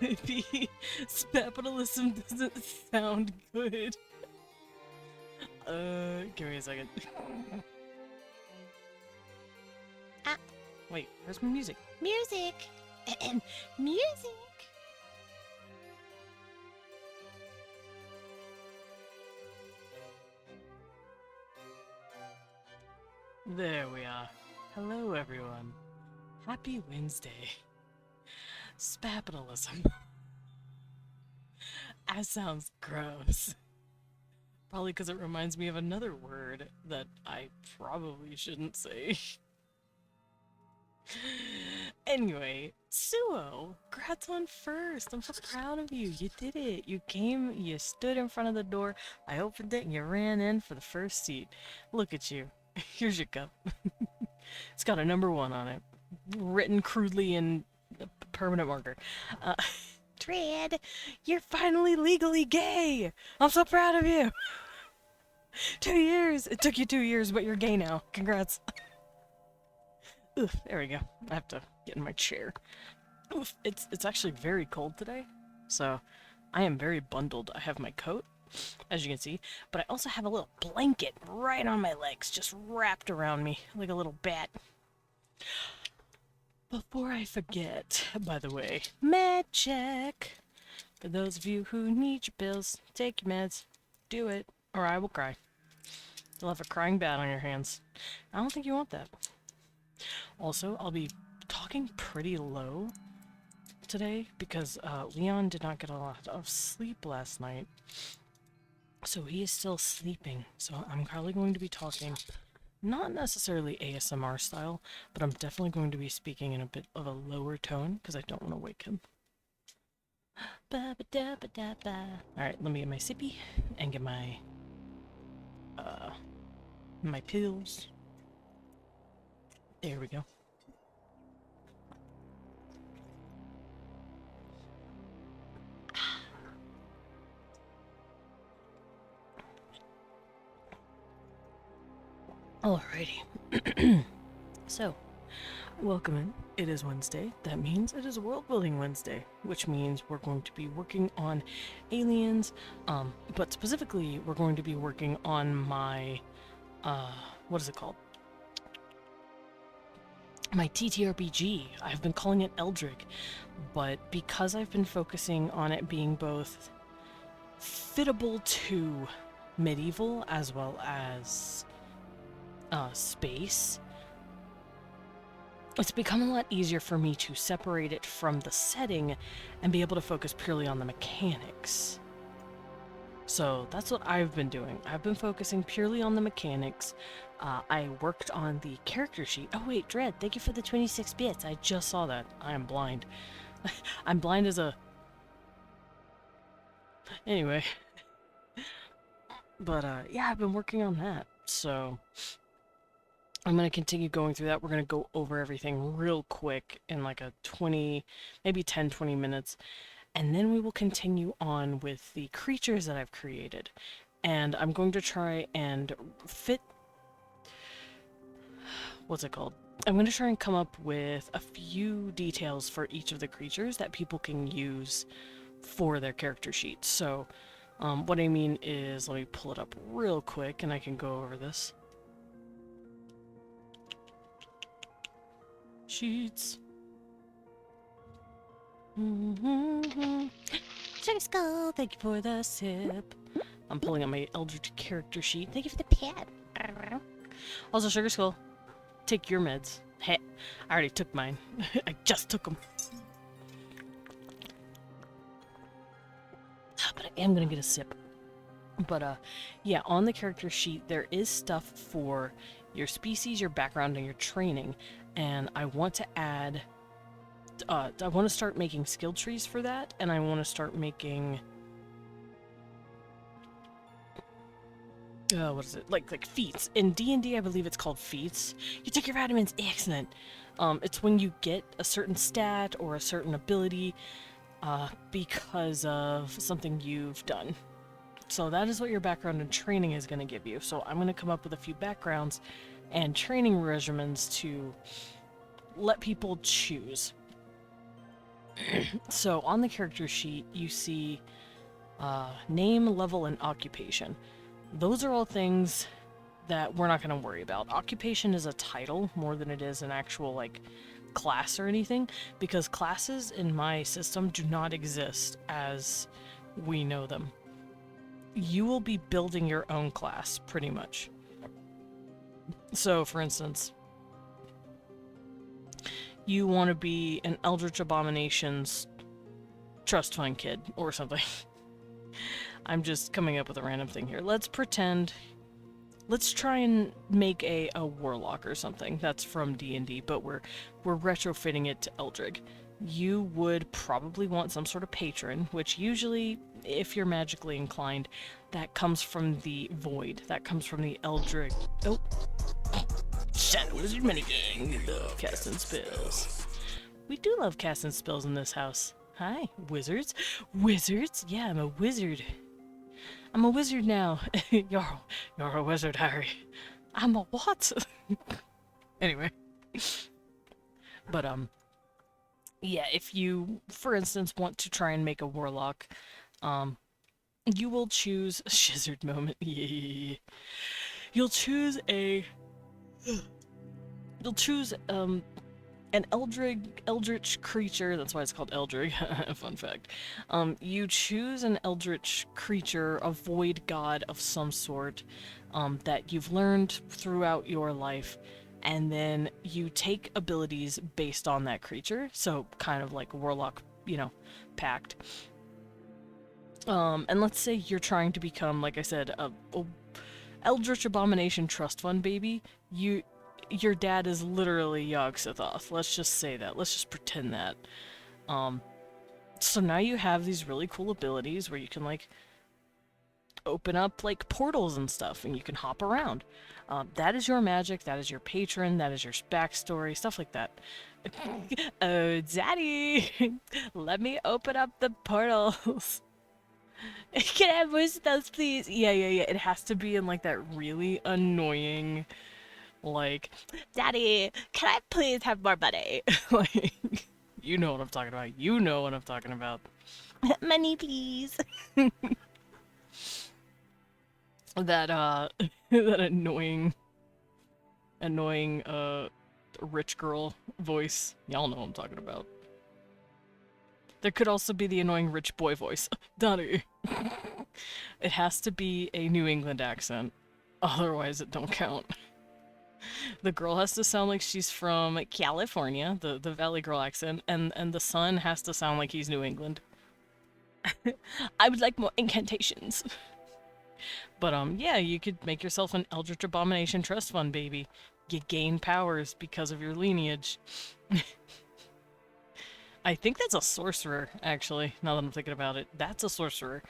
Blippi, capitalism doesn't sound good. Give me a second. Ah, Wait, where's my music? music. Music. There we are. Hello, everyone. Happy Wednesday. Spapitalism. That sounds gross. Probably because it reminds me of another word that I probably shouldn't say. Anyway, Suo, congrats on first. I'm so proud of you. You did it. You came, you stood in front of the door. I opened it and you ran in for the first seat. Look at you. Here's your cup. It's got a number 1 on it, written crudely in a permanent marker. Uh, Dread. you're finally legally gay. I'm so proud of you. 2 years. It took you 2 years, but you're gay now. Congrats. Oof, there we go. I have to get in my chair. Oof, it's actually very cold today, so I am very bundled. I have my coat, as you can see, but I also have a little blanket right on my legs, just wrapped around me like a little bat. Before I forget, by the way, med check. For those of you who need your pills, take your meds. Do it, or I will cry. You'll have a crying bat on your hands. I don't think you want that. Also, I'll be talking pretty low today because Leon did not get a lot of sleep last night. So he is still sleeping. So I'm probably going to be talking not necessarily ASMR style, but I'm definitely going to be speaking in a bit of a lower tone because I don't want to wake him. Alright, let me get my sippy and get my my pills. There we go. Alrighty. So, welcome in. It is Wednesday. That means it is World Building Wednesday, which means we're going to be working on aliens, but specifically we're going to be working on my, what is it called? My TTRPG. I've been calling it Eldrick, but because I've been focusing on it being both fittable to medieval as well as space, it's become a lot easier for me to separate it from the setting and be able to focus purely on the mechanics. So that's what I've been doing. I've been focusing purely on the mechanics. I worked on the character sheet. Oh wait, Dread, thank you for the 26 bits. I just saw that. I am blind. I'm blind as a... Anyway. But yeah, I've been working on that. So I'm going to continue going through that. We're going to go over everything real quick in like a 20, maybe 10, 20 minutes. And then we will continue on with the creatures that I've created. And I'm going to try and fit... What's it called? I'm going to try and come up with a few details for each of the creatures that people can use for their character sheet. So, what I mean is, let me pull it up real quick and I can go over this. Sheets. Sugar Skull, Thank you for the sip. I'm pulling up my Eldritch character sheet. thank you for the pad. Also, Sugar Skull, take your meds. Hey, I already took mine. I just took them. But I am gonna get a sip. But yeah, on the character sheet there is stuff for your species, your background, and your training. And I want to add... I want to start making skill trees for that, and I want to start making... what is it? Like feats. In D&D, I believe it's called feats. You took your vitamins. Excellent. It's when you get a certain stat or a certain ability because of something you've done. So that is what your background and training is going to give you. So I'm going to come up with a few backgrounds and training regimens to let people choose. So on the character sheet, you see name, level, and occupation. Those are all things that we're not going to worry about. Occupation is a title more than it is an actual, like, class or anything, because classes in my system do not exist as we know them. You will be building your own class, pretty much. So, for instance, you want to be an Eldritch Abominations trust fund kid or something. I'm just coming up with a random thing here. Let's pretend. Let's try and make a warlock or something. That's from D&D, but we're retrofitting it to Eldritch. You would probably want some sort of patron, which usually, if you're magically inclined, that comes from the void. That comes from the Eldritch. Oh. Shadow Wizard Minigang. We love casting spells. We do love casting spells in this house. Hi, wizards. Wizards? Yeah, I'm a wizard. I'm a wizard now. You're a wizard, Harry. I'm a what? Anyway. But, yeah, if you, for instance, want to try and make a warlock, you will choose a Shizzard moment. Yeah. You'll choose an eldritch creature. That's why it's called Eldritch. Fun fact. You choose an eldritch creature, a void god of some sort, that you've learned throughout your life, and then you take abilities based on that creature. So kind of like Warlock, pact. And let's say you're trying to become, like I said, a Eldritch Abomination Trust Fund baby. Your dad is literally Yogg-Sothoth. Let's just say that. Let's just pretend that. So now you have these really cool abilities where you can, like, open up, like, portals and stuff, and you can hop around. That is your magic, that is your patron, that is your backstory, stuff like that. Oh, Daddy! Let me open up the portals. Can I have more spells, please? Yeah. It has to be in, like, that really annoying, like, Daddy, can I please have more money? Like, you know what I'm talking about. You know what I'm talking about. Money, please. That, that annoying, rich girl voice. Y'all know what I'm talking about. There could also be the annoying rich boy voice. Daddy. It has to be a New England accent. Otherwise, it don't count. The girl has to sound like she's from California, the Valley Girl accent, and the son has to sound like he's New England. I would like more incantations. But, yeah, you could make yourself an Eldritch Abomination Trust Fund baby. You gain powers because of your lineage. I think that's a sorcerer, actually, now that I'm thinking about it. That's a sorcerer.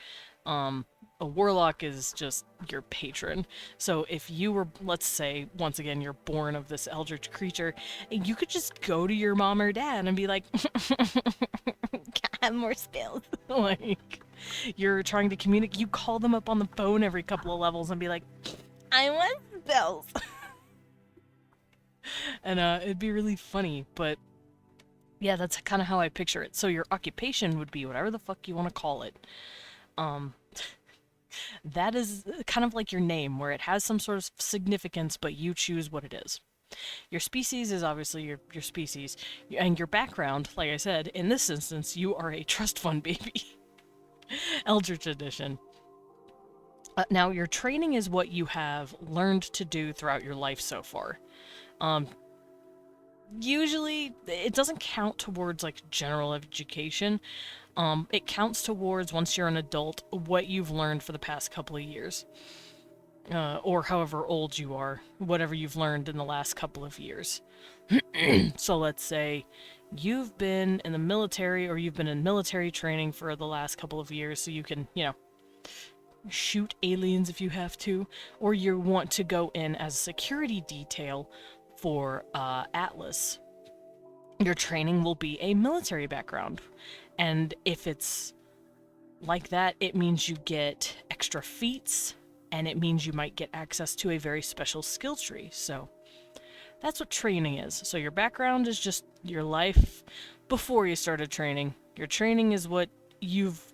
A warlock is just your patron. So if you were, let's say, once again, you're born of this eldritch creature, and you could just go to your mom or dad and be like, Can I have more spells? like, you're trying to communicate, you call them up on the phone every couple of levels and be like, I want spells. and it'd be really funny, but yeah, that's kind of how I picture it. So your occupation would be whatever the fuck you want to call it. That is kind of like your name, where it has some sort of significance, but you choose what it is. Your species is obviously your species, and your background, like I said, in this instance, you are a trust fund baby. Eldritch Edition. Now, your training is what you have learned to do throughout your life so far. Usually, it doesn't count towards, like, general education. It counts towards, once you're an adult, what you've learned for the past couple of years. Or however old you are, whatever you've learned in the last couple of years. So let's say you've been in the military, or you've been in military training for the last couple of years, so you can, shoot aliens if you have to, or you want to go in as a security detail for Atlas. Your training will be a military background. And if it's like that, it means you get extra feats, and it means you might get access to a very special skill tree. So That's what training is. So your background is just your life before you started training. Your training is what you've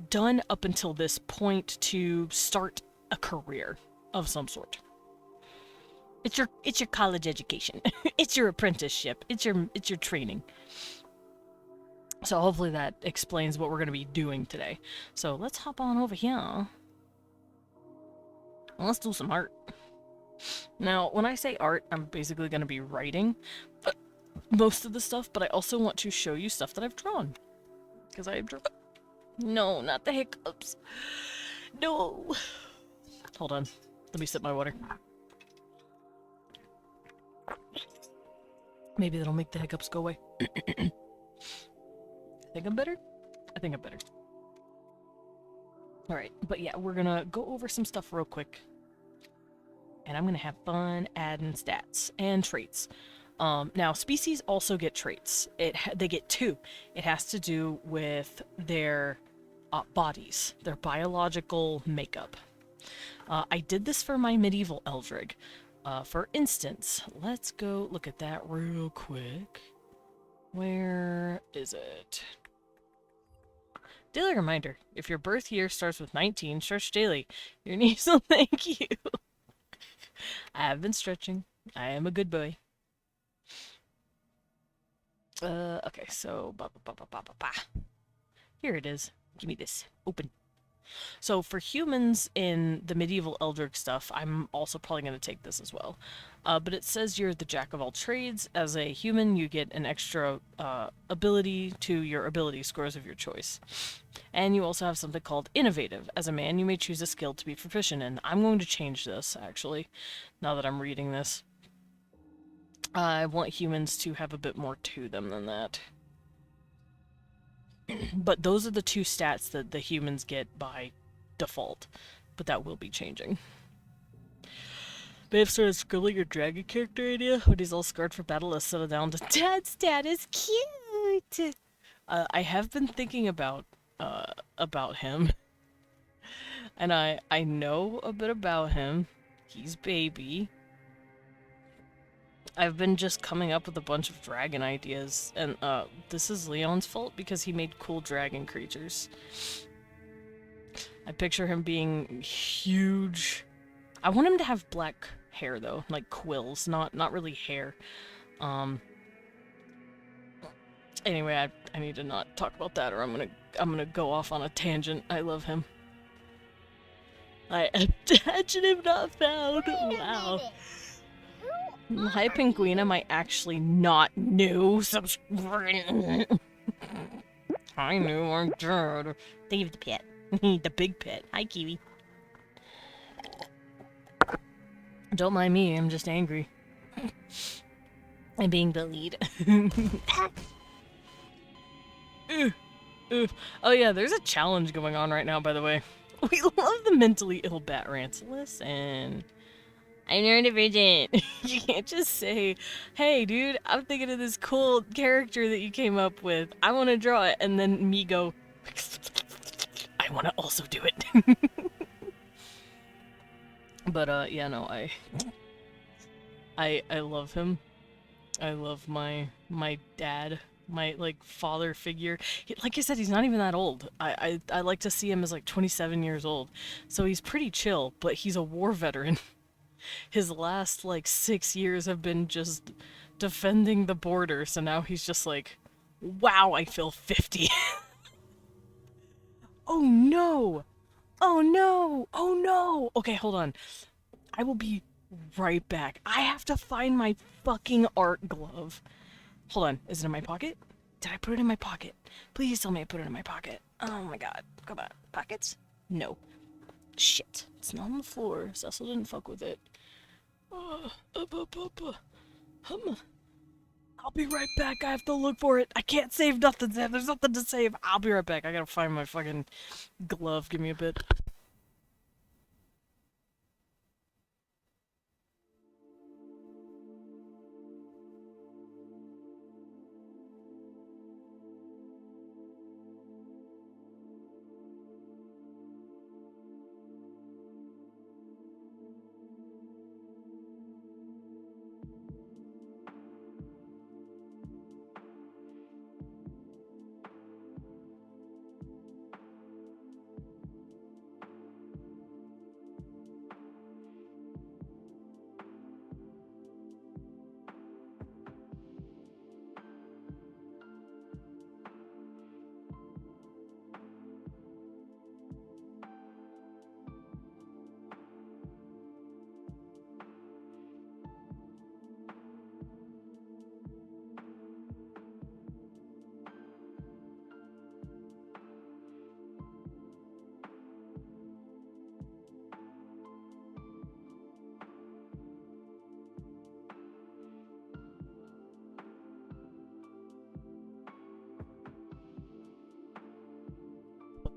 done up until this point to start a career of some sort. It's your college education. It's your apprenticeship. It's your training. So hopefully that explains what we're going to be doing today. So let's hop on over here. And let's do some art. Now, when I say art, I'm basically going to be writing most of the stuff, but I also want to show you stuff that I've drawn. Because I have drawn... No, not the hiccups. No. Hold on. Let me sip my water. Maybe that'll make the hiccups go away. I think I'm better? I think I'm better. Alright, but yeah, we're gonna go over some stuff real quick. And I'm gonna have fun adding stats and traits. Now, species also get traits. They get two. It has to do with their bodies, their biological makeup. I did this for my medieval Eldrig. For instance, let's go look at that real quick. Where is it? Daily reminder. If your birth year starts with 19, stretch daily. Your niece will thank you. I have been stretching. I am a good boy. Okay, so... Here it is. Give me this. Open. So for humans in the medieval Eldritch stuff, I'm also probably going to take this as well. But it says you're the jack of all trades. As a human, you get an extra ability to your ability scores of your choice. And you also have something called innovative. As a man, you may choose a skill to be proficient in. I'm going to change this, actually, now that I'm reading this. I want humans to have a bit more to them than that. But those are the two stats that the humans get by default. But that will be changing. May have started scribbling your dragon character idea when he's all scarred for battle. Let's settle down to dad's dad is cute. I have been thinking about him, and I know a bit about him. He's baby. I've been just coming up with a bunch of dragon ideas, and this is Leon's fault because he made cool dragon creatures. I picture him being huge. I want him to have black hair though, like quills, not really hair. Anyway, I need to not talk about that, or I'm gonna go off on a tangent. I love him. I imagine him not found. Wow. Hi, Penguina might actually not new subscribe. I knew I'm dead. Think of the pet. The big pet. Hi, Kiwi. Don't mind me, I'm just angry. I'm being bullied. Oh yeah, there's a challenge going on right now, by the way. We love the mentally ill bat rants. Listen. I'm neurodivergent. You can't just say, hey dude, I'm thinking of this cool character that you came up with. I want to draw it, and then me go, I want to also do it. But yeah, no, I love him. I love my dad, my like father figure. Like I said, he's not even that old. I like to see him as like 27 years old, so he's pretty chill. But he's a war veteran. His last like 6 years have been just defending the border. So now he's just like, wow, I feel 50. Oh no! Oh no! Oh no! Okay, hold on. I will be right back. I have to find my fucking art glove. Hold on. Is it in my pocket? Did I put it in my pocket? Please tell me I put it in my pocket. Oh my god. Come on. Pockets? No. Shit. It's not on the floor. Cecil didn't fuck with it. I'll be right back. I have to look for it. I can't save nothing. There's nothing to save. I'll be right back. I gotta find my fucking glove. Give me a bit.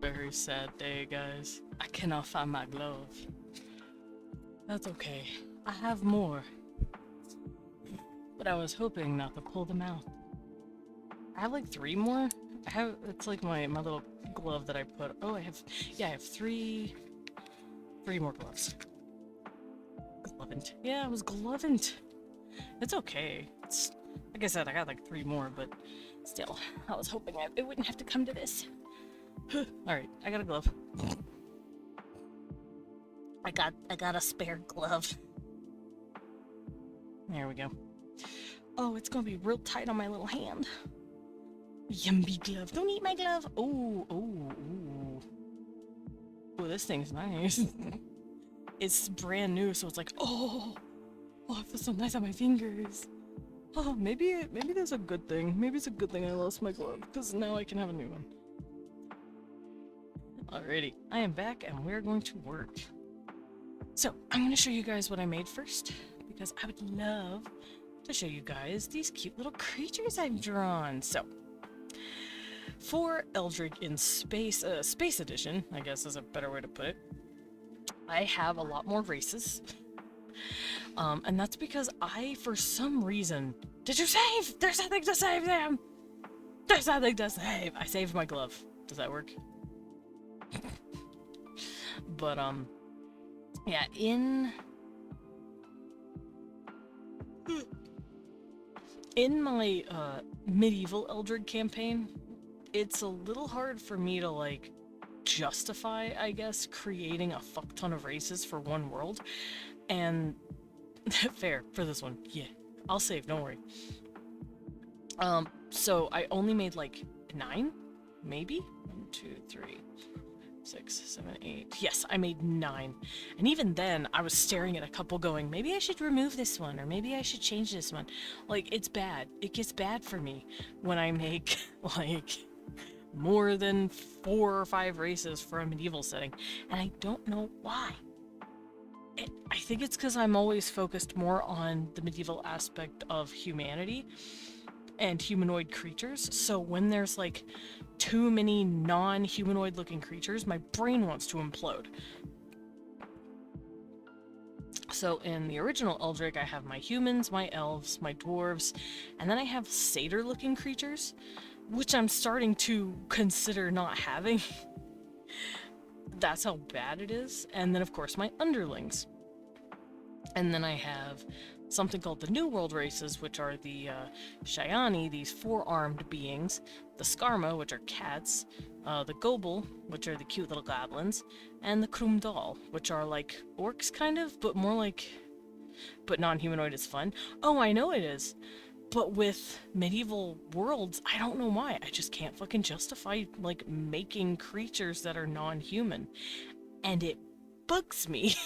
Very sad day, guys. I cannot find my glove. That's okay. I have more. But I was hoping not to pull them out. I have like 3 more. It's like my little glove that I put. Oh, I have 3 more gloves. Glovant. Yeah, it was glovant. It's okay. It's like I said, I got like 3 more, but still, I was hoping it wouldn't have to come to this. Alright, I got a glove. I got a spare glove. There we go. Oh, it's gonna be real tight on my little hand. Yummy glove. Don't eat my glove. Oh, oh, oh. Oh, this thing's nice. It's brand new, so it's like, oh, it feels so nice on my fingers. Oh, maybe that's a good thing. Maybe it's a good thing I lost my glove, because now I can have a new one. Alrighty, I am back, and we're going to work. So, I'm going to show you guys what I made first, because I would love to show you guys these cute little creatures I've drawn. So, for Eldritch in Space, Space Edition, I guess is a better way to put it, I have a lot more races. And that's because for some reason... Did you save? There's nothing to save them! There's nothing to save! I saved my glove. Does that work? But, yeah, in my, medieval Eldritch campaign, it's a little hard for me to, like, justify, I guess, creating a fuck ton of races for one world. And fair for this one. Yeah. I'll save, don't worry. So I only made like 9? Maybe? 1, 2, 3, 6, 7, 8. Yes, I made 9. And even then, I was staring at a couple going, maybe I should remove this one, or maybe I should change this one. Like, it's bad. It gets bad for me when I make, like, more than 4 or 5 races for a medieval setting. And I don't know why. I think it's because I'm always focused more on the medieval aspect of humanity and humanoid creatures. So when there's like too many non-humanoid looking creatures, my brain wants to implode. So in the original Eldritch, I have my humans, my elves, my dwarves, and then I have satyr looking creatures, which I'm starting to consider not having. That's how bad it is. And then, of course, my underlings. And then I have something called the New World races, which are the Shayani, these 4-armed beings, the Skarma, which are cats, the Gobel, which are the cute little goblins, and the Krumdal, which are like orcs, kind of, but more like... but non-humanoid is fun. Oh, I know it is! But with medieval worlds, I don't know why. I just can't fucking justify, like, making creatures that are non-human. And it bugs me.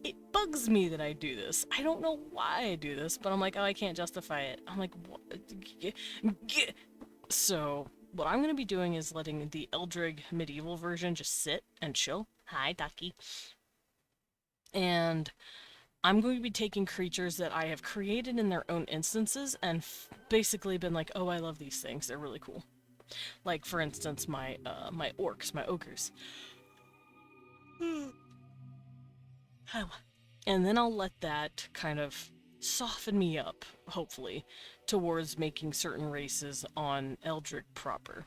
It bugs me that I do this. I don't know why I do this, but I'm like, oh, I can't justify it. I'm like, what? So, what I'm going to be doing is letting the Eldritch medieval version just sit and chill. Hi, Ducky. And I'm going to be taking creatures that I have created in their own instances and basically been like, oh, I love these things. They're really cool. Like, for instance, my orcs, my ogres. And then I'll let that kind of soften me up, hopefully, towards making certain races on Eldritch proper.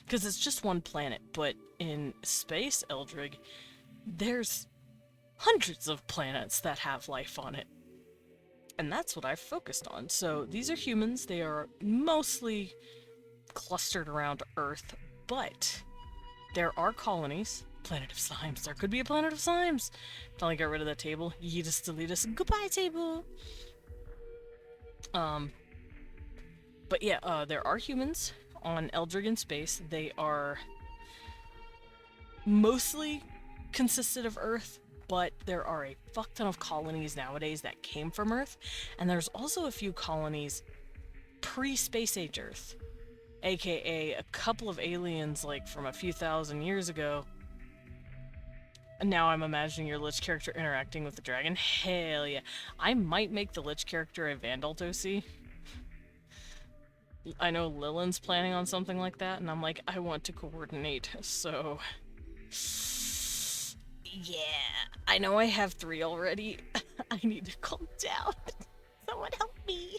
Because it's just one planet, but in space Eldritch, there's hundreds of planets that have life on it. And that's what I've focused on. So these are humans. They are mostly clustered around Earth, but there are colonies. Planet of Slimes. There could be a planet of Slimes. Finally got rid of that table. Yeetus, deletus. Goodbye, table! But yeah, there are humans on Eldritch in space. They are mostly consisted of Earth, but there are a fuck ton of colonies nowadays that came from Earth, and there's also a few colonies pre-Space Age Earth, aka a couple of aliens like from a few thousand years ago. And now I'm imagining your Lich character interacting with the dragon. Hell yeah. I might make the Lich character a Vandal Dosi. I know Lillian's planning on something like that, and I'm like, I want to coordinate, so... Yeah, I know I have 3 already. I need to calm down. Someone help me.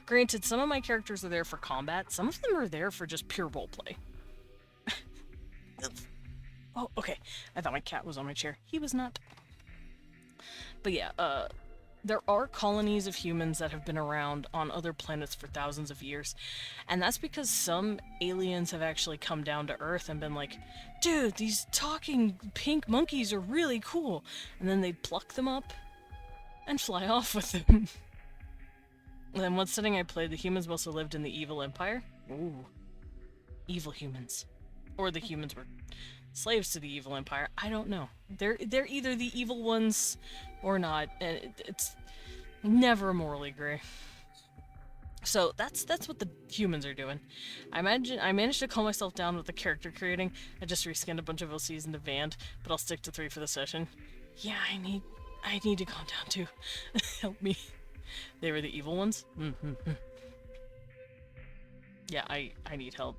Granted, some of my characters are there for combat, some of them are there for just pure roleplay. Oh, okay. I thought my cat was on my chair. He was not. But yeah, there are colonies of humans that have been around on other planets for thousands of years. And that's because some aliens have actually come down to Earth and been like, dude, these talking pink monkeys are really cool. And then they pluck them up and fly off with them. And then one setting I played, the humans mostly lived in the evil empire. Ooh. Evil humans. Or the humans were slaves to the evil empire. I don't know. They're either the evil ones or not, and it's never morally gray. So that's what the humans are doing. I managed to calm myself down with the character creating. I just reskinned a bunch of OCs into Vand, but I'll stick to 3 for the session. Yeah, I need to calm down too. Help me. They were the evil ones? Yeah, I need help.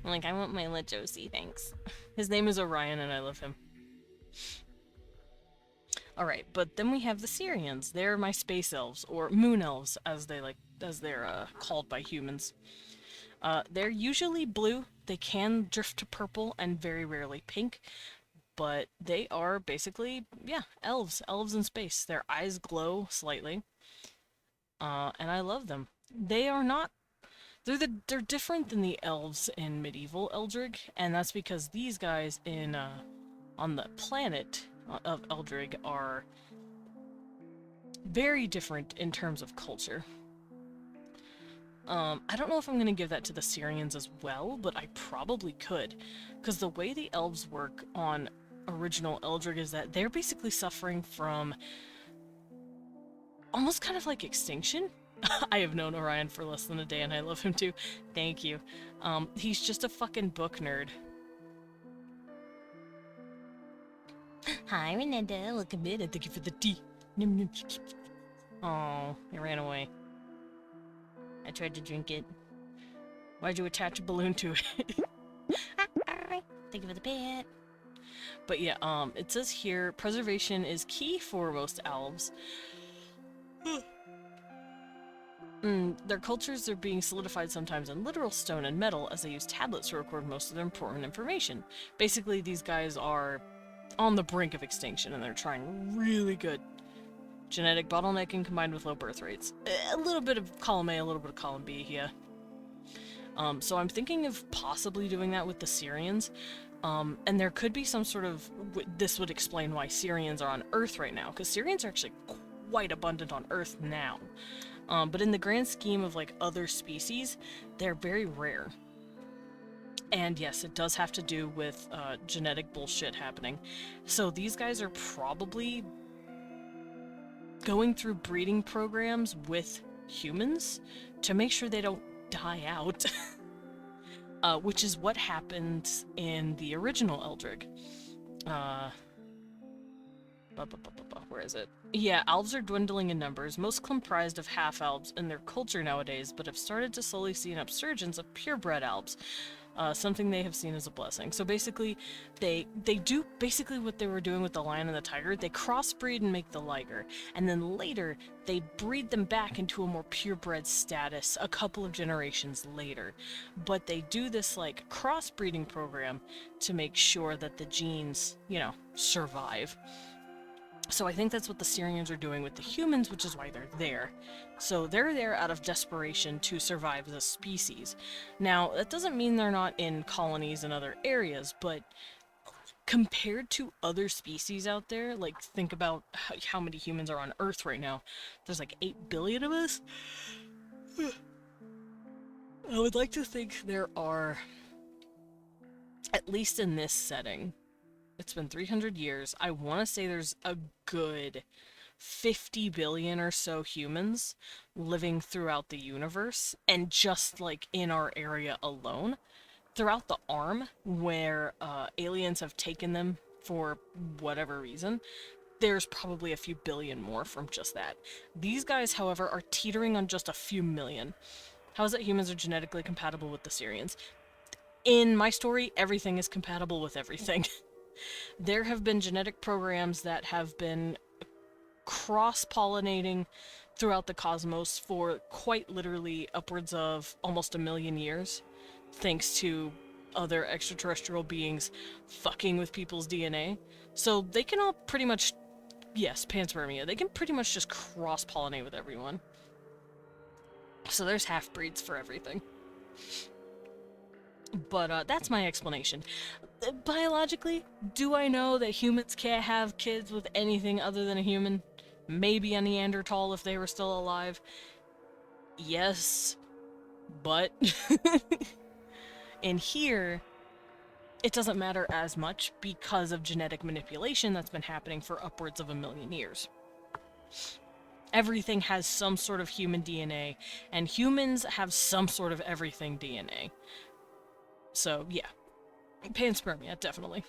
I'm like, I want my Lich OC, thanks. His name is Orion and I love him. Alright, but then we have the Syrians. They're my space elves, or moon elves, as they're called by humans. They're usually blue. They can drift to purple and very rarely pink, but they are basically, yeah, elves. Elves in space. Their eyes glow slightly, and I love them. They are not. They're different than the elves in medieval Eldrig, and that's because these guys on the planet of Eldrig are very different in terms of culture. I don't know if I'm going to give that to the Syrians as well, but I probably could, because the way the elves work on original Eldrig is that they're basically suffering from almost kind of like extinction. I have known Orion for less than a day and I love him too. Thank you. He's just a fucking book nerd. Hi, Renenda. Welcome in and thank you for the tea. Oh, he ran away. I tried to drink it. Why'd you attach a balloon to it? Thank you for the pet. But yeah, it says here, preservation is key for most elves. Their cultures are being solidified sometimes in literal stone and metal as they use tablets to record most of their important information. Basically, these guys are on the brink of extinction and they're trying really good. Genetic bottlenecking combined with low birth rates. A little bit of column A, a little bit of column B, yeah. So I'm thinking of possibly doing that with the Syrians. And there could be some sort of... This would explain why Syrians are on Earth right now, because Syrians are actually quite abundant on Earth now. But in the grand scheme of like other species, they're very rare. And yes, it does have to do with genetic bullshit happening. So these guys are probably going through breeding programs with humans to make sure they don't die out. Which is what happened in the original Eldrig. Where is it? Yeah, elves are dwindling in numbers, most comprised of half-elves in their culture nowadays, but have started to slowly see an upsurgence of purebred elves, something they have seen as a blessing. So basically, they do basically what they were doing with the lion and the tiger. They crossbreed and make the liger, and then later, they breed them back into a more purebred status a couple of generations later. But they do this, like, crossbreeding program to make sure that the genes, you know, survive. So I think that's what the Syrians are doing with the humans, which is why they're there. So they're there out of desperation to survive as a species. Now, that doesn't mean they're not in colonies in other areas, but compared to other species out there, like think about how many humans are on Earth right now. There's like 8 billion of us. I would like to think there are, at least in this setting, it's been 300 years. I want to say there's a good 50 billion or so humans living throughout the universe, and just like in our area alone, throughout the arm, where aliens have taken them for whatever reason, there's probably a few billion more from just that. These guys, however, are teetering on just a few million. How is it humans are genetically compatible with the Syrians? In my story, everything is compatible with everything. There have been genetic programs that have been cross-pollinating throughout the cosmos for quite literally upwards of almost a million years, thanks to other extraterrestrial beings fucking with people's DNA. So they can all pretty much, yes, panspermia, they can pretty much just cross-pollinate with everyone. So there's half-breeds for everything. But that's my explanation. Biologically, do I know that humans can't have kids with anything other than a human? Maybe a Neanderthal if they were still alive. Yes, but in here, it doesn't matter as much because of genetic manipulation that's been happening for upwards of a million years. Everything has some sort of human DNA, and humans have some sort of everything DNA. So, yeah. Panspermia, definitely.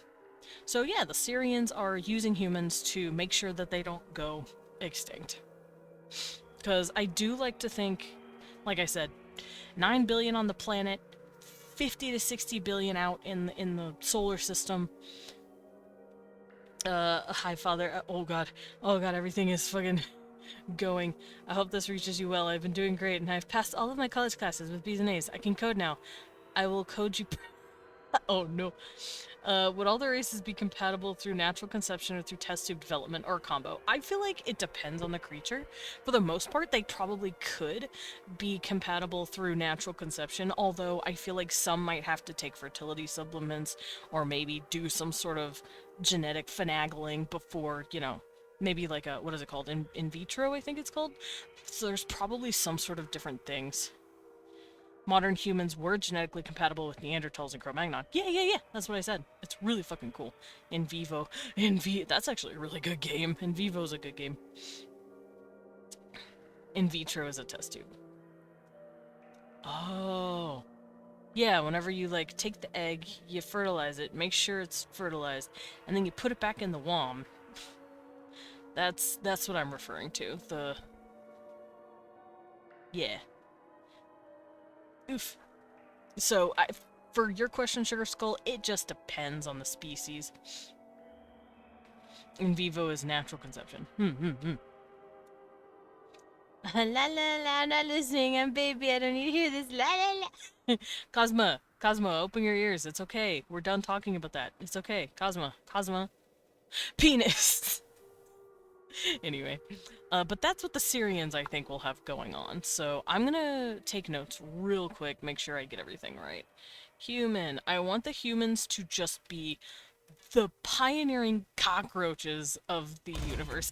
So yeah, the Syrians are using humans to make sure that they don't go extinct. Because I do like to think, like I said, 9 billion on the planet, 50 to 60 billion out in the solar system. Hi, Father. Oh god, everything is fucking going. I hope this reaches you well. I've been doing great, and I've passed all of my college classes with B's and A's. I can code now. I will code you. Oh no. Would all the races be compatible through natural conception or through test tube development or a combo? I feel like it depends on the creature. For the most part, they probably could be compatible through natural conception, although I feel like some might have to take fertility supplements or maybe do some sort of genetic finagling before, you know, maybe like a, what is it called? In vitro, I think it's called? So there's probably some sort of different things. Modern humans were genetically compatible with Neanderthals and Cro-Magnon. Yeah, that's what I said. It's really fucking cool. In vivo. That's actually a really good game. In vivo is a good game. In vitro is a test tube. Oh. Yeah, whenever you, like, take the egg, you fertilize it, make sure it's fertilized, and then you put it back in the womb. That's what I'm referring to. Yeah. Oof. So, for your question, Sugar Skull, it just depends on the species. In vivo is natural conception. La la la, I'm not listening. I'm baby. I don't need to hear this. La la la. Cosma, open your ears. It's okay. We're done talking about that. It's okay. Cosma. Penis! Anyway. But that's what the Syrians, I think, will have going on. So I'm gonna take notes real quick, make sure I get everything right. Human. I want the humans to just be the pioneering cockroaches of the universe.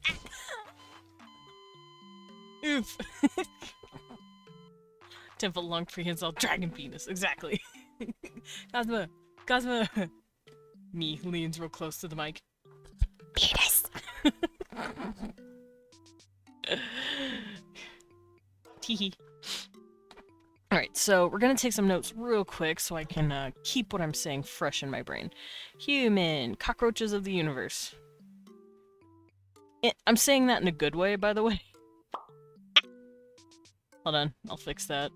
Oof. 10-foot long prehensile dragon penis. Exactly. Cosma. Me leans real close to the mic. Penis. Teehee. Alright, so we're gonna take some notes real quick so I can keep what I'm saying fresh in my brain. Human. Cockroaches of the universe. I'm saying that in a good way, by the way. Hold on, I'll fix that.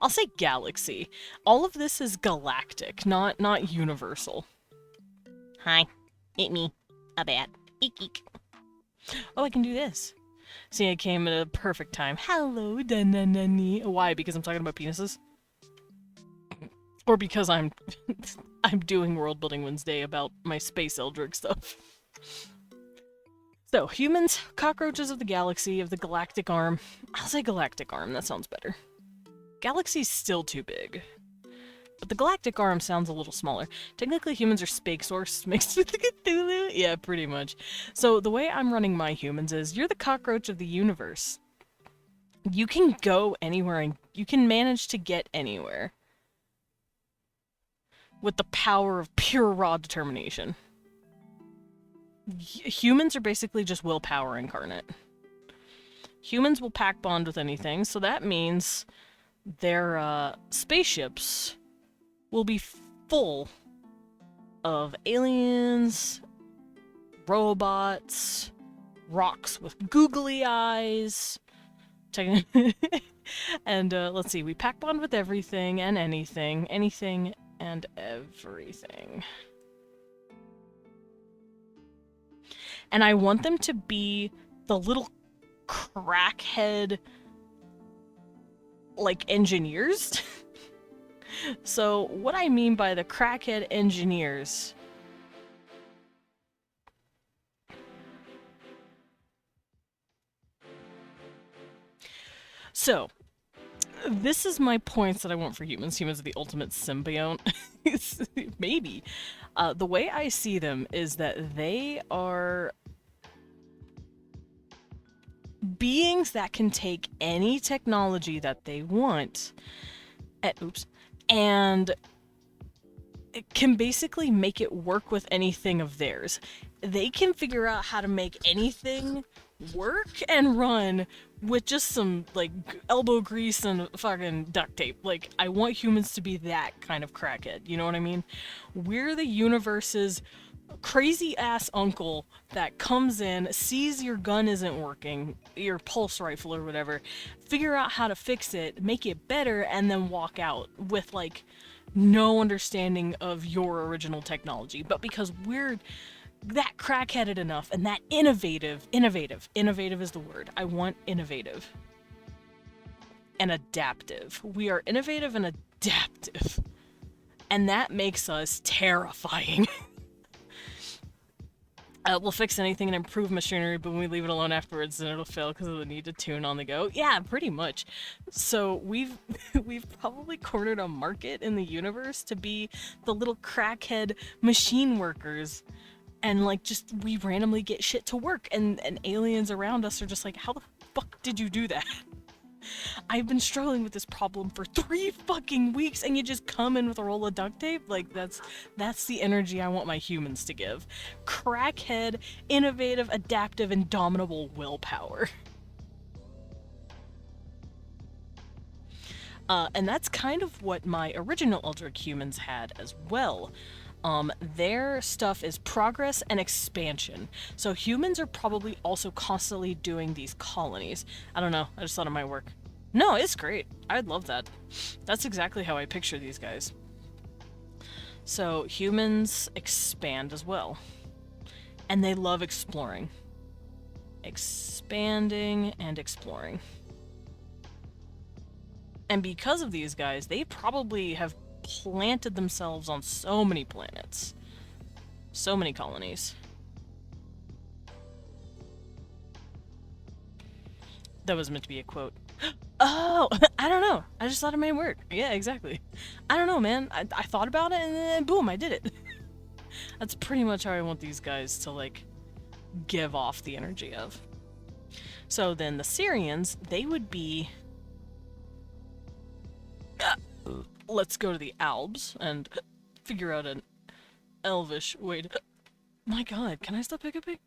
I'll say galaxy. All of this is galactic, not universal. Hi. It me. A bat. Eek eek. Oh, I can do this. See, I came at a perfect time. Hello, da-na-na-ni. Why? Because I'm talking about penises? Or because I'm I'm doing World Building Wednesday about my Space Eldritch stuff. So, humans, cockroaches of the galaxy, of the galactic arm. I'll say galactic arm, that sounds better. Galaxy's still too big. But the galactic arm sounds a little smaller. Technically, humans are Spaceorcs mixed with the Cthulhu. Yeah, pretty much. So, the way I'm running my humans is, you're the cockroach of the universe. You can go anywhere and you can manage to get anywhere. With the power of pure raw determination. Humans are basically just willpower incarnate. Humans will pack bond with anything, so that means their spaceships will be full of aliens, robots, rocks with googly eyes. And let's see, we pack bond with everything and anything. Anything and everything. And I want them to be the little crackhead, like, engineers. So, what I mean by the crackhead engineers... So, this is my points that I want for humans. Humans are the ultimate symbiont. Maybe. The way I see them is that they are beings that can take any technology that they want, and it can basically make it work with anything of theirs. They can figure out how to make anything work and run with just some, like, elbow grease and fucking duct tape. Like, I want humans to be that kind of crackhead, you know what I mean? We're the universe's crazy-ass uncle that comes in, sees your gun isn't working, your pulse rifle or whatever, figure out how to fix it, make it better, and then walk out with, like, no understanding of your original technology. But because we're that crackheaded enough and that innovative is the word. I want innovative and adaptive. We are innovative and adaptive. And that makes us terrifying. We'll fix anything and improve machinery, but when we leave it alone afterwards, then it'll fail because of the need to tune on the go. Yeah, pretty much. So we've probably cornered a market in the universe to be the little crackhead machine workers. And, like, just, we randomly get shit to work, and aliens around us are just like, how the fuck did you do that? I've been struggling with this problem for 3 fucking weeks, and you just come in with a roll of duct tape? Like, that's the energy I want my humans to give. Crackhead, innovative, adaptive, indomitable willpower. And that's kind of what my original Eldritch humans had as well. Their stuff is progress and expansion. So humans are probably also constantly doing these colonies. I don't know, I just thought it might work. No, it's great. I'd love that. That's exactly how I picture these guys. So humans expand as well. And they love exploring. Expanding and exploring. And because of these guys, they probably have planted themselves on so many planets. So many colonies. That was meant to be a quote. Oh, I don't know. I just thought it might work. Yeah, exactly. I don't know, man. I thought about it and then boom, I did it. That's pretty much how I want these guys to, like, give off the energy of. So then the Syrians, they would be... let's go to the Alps and figure out an elvish way to... My god, can I stop hiccuping?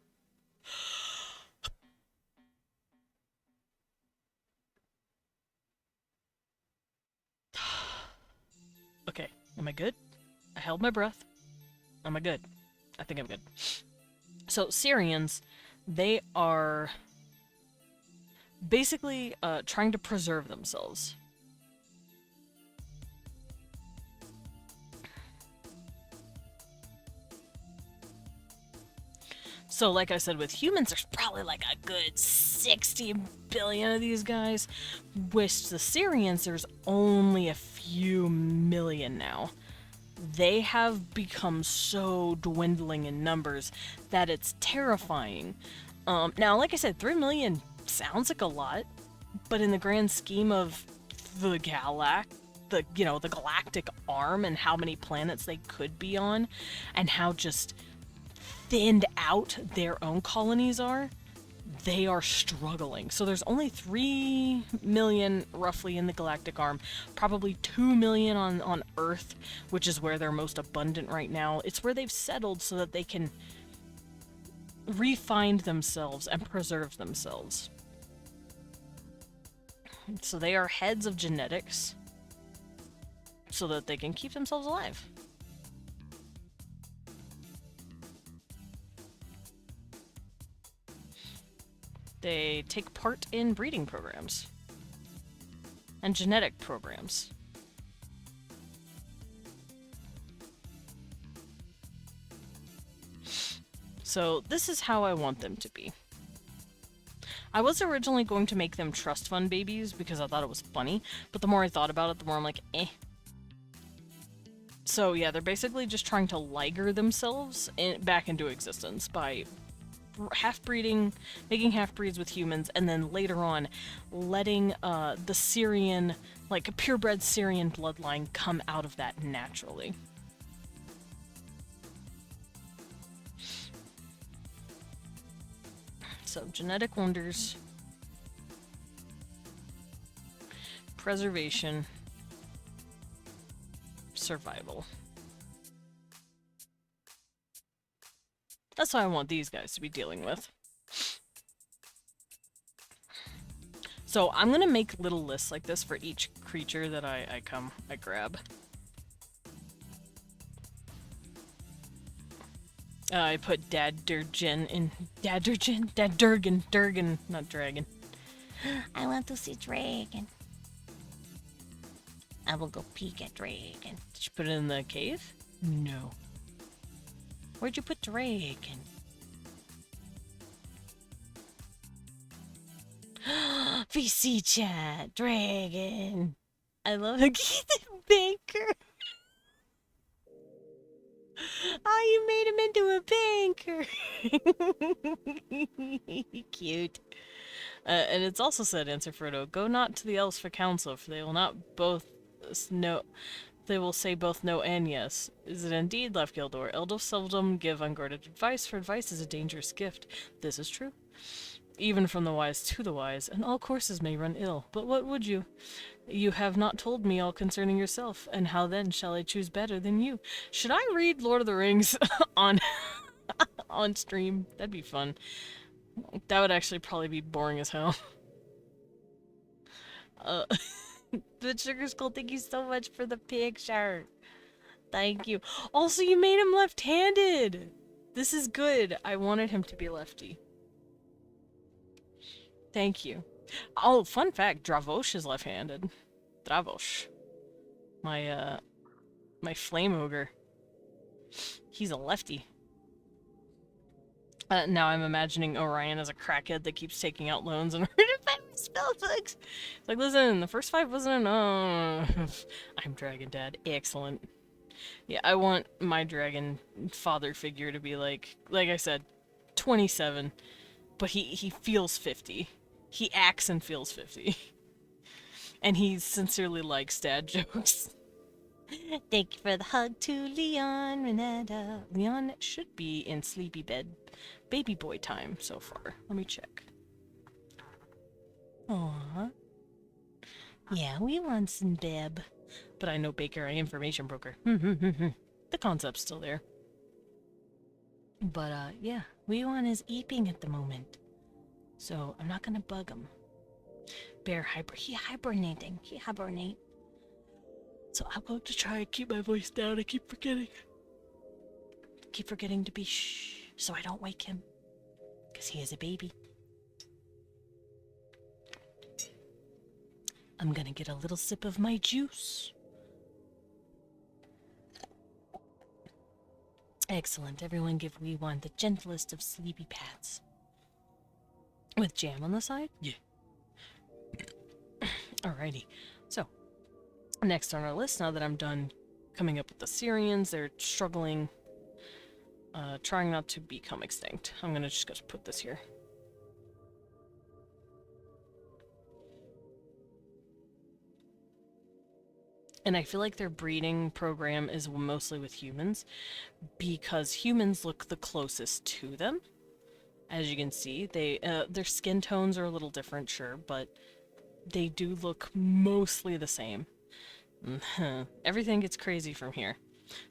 Okay, am I good? I held my breath. Am I good? I think I'm good. So, Syrians, they are basically trying to preserve themselves. So, like I said, with humans, there's probably like a good 60 billion of these guys. With the Syrians, there's only a few million now. They have become so dwindling in numbers that it's terrifying. Now, like I said, 3 million sounds like a lot, but in the grand scheme of the galactic arm and how many planets they could be on, and how just thinned out their own colonies are, they are struggling. So there's only 3 million roughly in the galactic arm, probably 2 million on Earth, which is where they're most abundant right now. It's where they've settled so that they can refine themselves and preserve themselves. So they are heads of genetics so that they can keep themselves alive. They take part in breeding programs and genetic programs. So this is how I want them to be. I was originally going to make them trust fund babies because I thought it was funny, but the more I thought about it, the more I'm like, eh. So yeah, they're basically just trying to liger themselves back into existence by half-breeding, making half-breeds with humans, and then later on letting the Syrian, like a purebred Syrian bloodline come out of that naturally. So, genetic wonders, preservation, survival. That's what I want these guys to be dealing with. So I'm gonna make little lists like this for each creature that I grab. I put Dadurgen in Durgan, not dragon. I want to see dragon. I will go peek at dragon. Did you put it in the cave? No. Where'd you put dragon? VC chat, dragon. I love the banker. Oh, you made him into a banker. Cute. And it's also said, answer Frodo, go not to the elves for counsel, for they will not both know. They will say both no and yes. Is it indeed, laughed Gildor? Elves seldom give unguarded advice, for advice is a dangerous gift. This is true. Even from the wise to the wise, and all courses may run ill. But what would you? You have not told me all concerning yourself, and how then shall I choose better than you? Should I read Lord of the Rings on on stream? That'd be fun. That would actually probably be boring as hell. But Sugar Skull, thank you so much for the picture. Thank you. Also, you made him left-handed! This is good. I wanted him to be lefty. Thank you. Oh, fun fact, Dravosh is left-handed. Dravosh. My flame ogre. He's a lefty. Now I'm imagining Orion as a crackhead that keeps taking out loans in order to find my spellbooks. It's like, listen, the first 5 wasn't enough. I'm Dragon Dad. Excellent. Yeah, I want my dragon father figure to be like I said, 27, but he feels 50. He acts and feels 50. And he sincerely likes dad jokes. Thank you for the hug to Leon Renata. Leon should be in sleepy bed. Baby boy time so far. Let me check. Aww. Yeah, we want some bib. But I know Baker, I information broker. The concept's still there. But, yeah. Weewan is eeping at the moment. So, I'm not gonna bug him. He hibernating. He hibernate. So I'm going to try and keep my voice down. I keep forgetting. Keep forgetting to be shh, so I don't wake him. Because he is a baby. I'm gonna get a little sip of my juice. Excellent. Everyone give Weewan the gentlest of sleepy pats. With jam on the side? Yeah. Alrighty. So, next on our list, now that I'm done coming up with the Syrians, they're struggling, trying not to become extinct. I'm gonna just put this here. And I feel like their breeding program is mostly with humans, because humans look the closest to them. As you can see, their skin tones are a little different, sure, but they do look mostly the same. Everything gets crazy from here.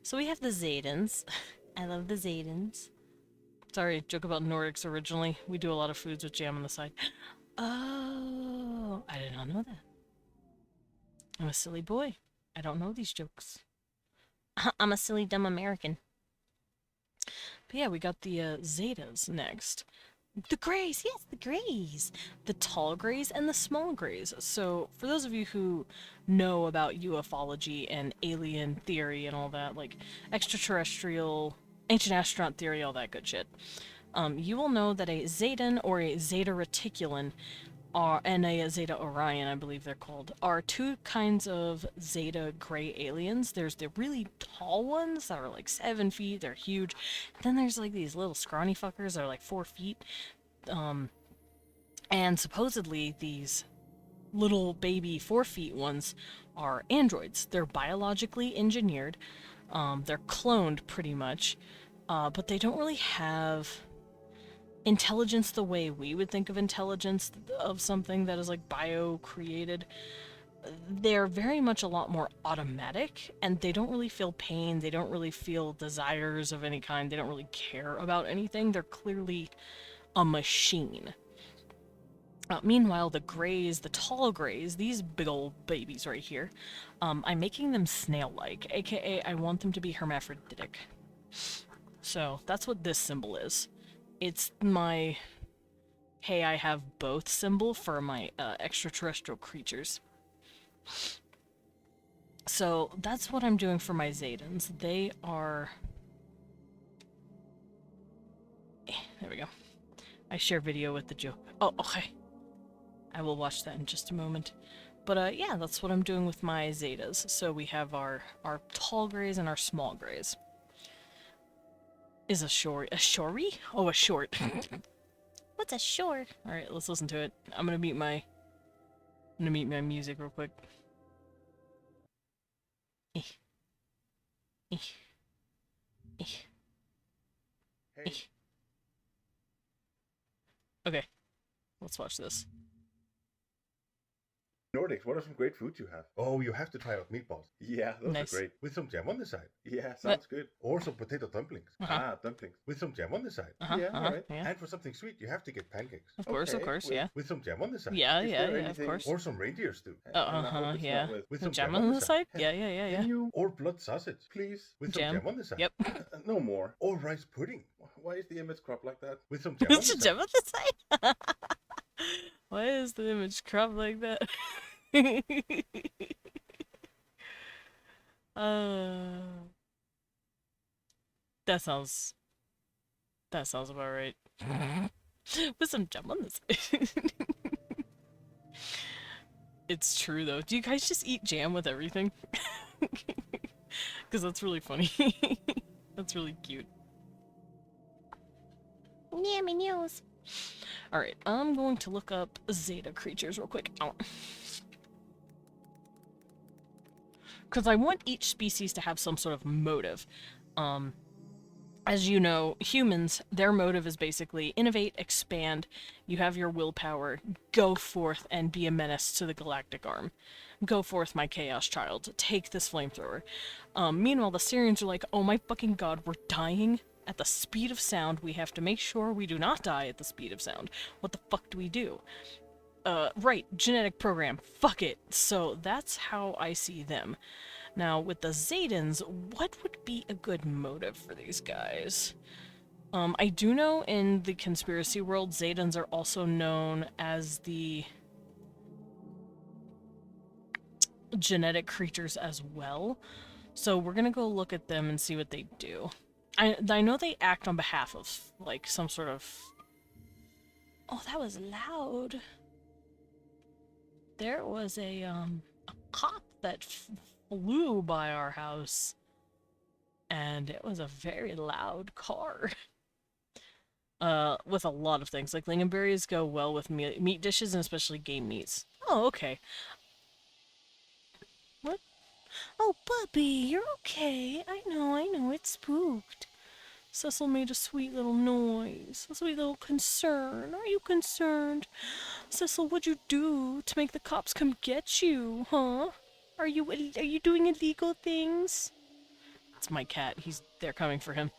So we have the Zaydens. I love the Zaydens. Sorry, joke about Nordics originally. We do a lot of foods with jam on the side. Oh, I did not know that. I'm a silly boy. I don't know these jokes. I'm a silly, dumb American. But yeah, we got the Zetas next. The grays, yes, the grays. The tall grays and the small grays. So, for those of you who know about ufology and alien theory and all that, like extraterrestrial, ancient astronaut theory, all that good shit, you will know that a Zetan or a Zeta Reticulan are, and a Zeta Orion, I believe they're called, are two kinds of Zeta gray aliens. There's the really tall ones that are like 7 feet, they're huge. And then there's like these little scrawny fuckers that are like 4 feet. And supposedly these little baby 4 feet ones are androids. They're biologically engineered. They're cloned pretty much, but they don't really have intelligence the way we would think of intelligence of something that is like bio created. They're very much a lot more automatic, and they don't really feel pain, they don't really feel desires of any kind, they don't really care about anything. They're clearly a machine. Meanwhile, the grays, the tall grays, these big old babies right here, I'm making them snail-like, aka I want them to be hermaphroditic. So that's what this symbol is. It's my hey, I have both symbol for my extraterrestrial creatures. So that's what I'm doing for my Zetans. They are... There we go. I share video with the Joe. Oh, okay. I will watch that in just a moment. But yeah, that's what I'm doing with my Zetas. So we have our tall grays and our small grays. Is a short... A shory? Oh, a short. What's a shore? Alright, let's listen to it. I'm gonna mute my music real quick. Eh. Eh. Eh. Eh. Okay, let's watch this. Nordics, what are some great foods you have? Oh, you have to try out meatballs. Yeah, those Nice. are great. With some jam on the side. Yeah, sounds good. Or some potato dumplings. Uh-huh. Dumplings. With some jam on the side. Uh-huh, Yeah, alright. yeah. And for something sweet, you have to get pancakes. Of course, Okay, yeah. With some jam on the side. Yeah, Is yeah, there of anything- course. Or some reindeer stew. And I hope it's Yeah. not With some Jam on the side? Yeah, yeah. Can you, Or blood sausage. please? With some Jam. jam on the side. Yep. No more. Or rice pudding. Why is the image cropped like that? With some jam on the It's a side. gem on the side? Why is the image cropped like that? That sounds about right. With some jam on the side. It's true though. Do you guys just eat jam with everything? Because that's really funny. That's really cute. Yeah, my nose. Alright, I'm going to look up Zeta creatures real quick. Because I want each species to have some sort of motive. As you know, humans, their motive is basically innovate, expand, you have your willpower, go forth and be a menace to the galactic arm. Go forth, my chaos child, take this flamethrower. Meanwhile, the Syrians are like, oh my fucking god, we're dying at the speed of sound, we have to make sure we do not die at the speed of sound. What the fuck do we do? Right, genetic program, fuck it. So that's how I see them. Now, with the Zetans, what would be a good motive for these guys? I do know in the conspiracy world, Zetans are also known as the genetic creatures as well. So we're gonna go look at them and see what they do. I know they act on behalf of, like, some sort of... Oh, that was loud. There was a cop that flew by our house, and it was a very loud car. With a lot of things, like lingonberries go well with meat dishes, and especially game meats. Oh, okay. What? Oh, puppy, you're okay. I know, it's spooked. Cecil made a sweet little noise, a sweet little concern. Are you concerned? Cecil, what'd you do to make the cops come get you, huh? Are you doing illegal things? It's my cat. They're coming for him.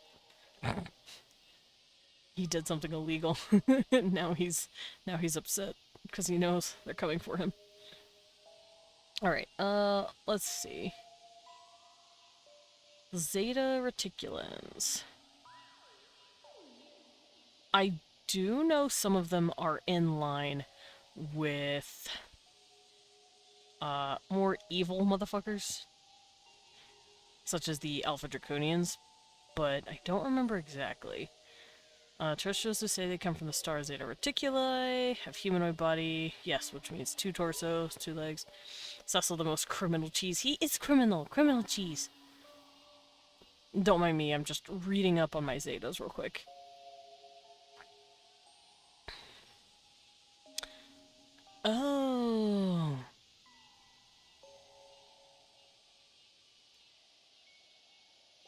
He did something illegal. now he's upset because he knows they're coming for him. All right. Let's see. Zeta reticulans. I do know some of them are in line with more evil motherfuckers, such as the Alpha Draconians, but I don't remember exactly. Terrestrials who say they come from the star Zeta Reticuli, have humanoid body, yes, which means 2 torsos, 2 legs. Cecil, the most criminal cheese. He is criminal cheese. Don't mind me, I'm just reading up on my Zetas real quick. Oh.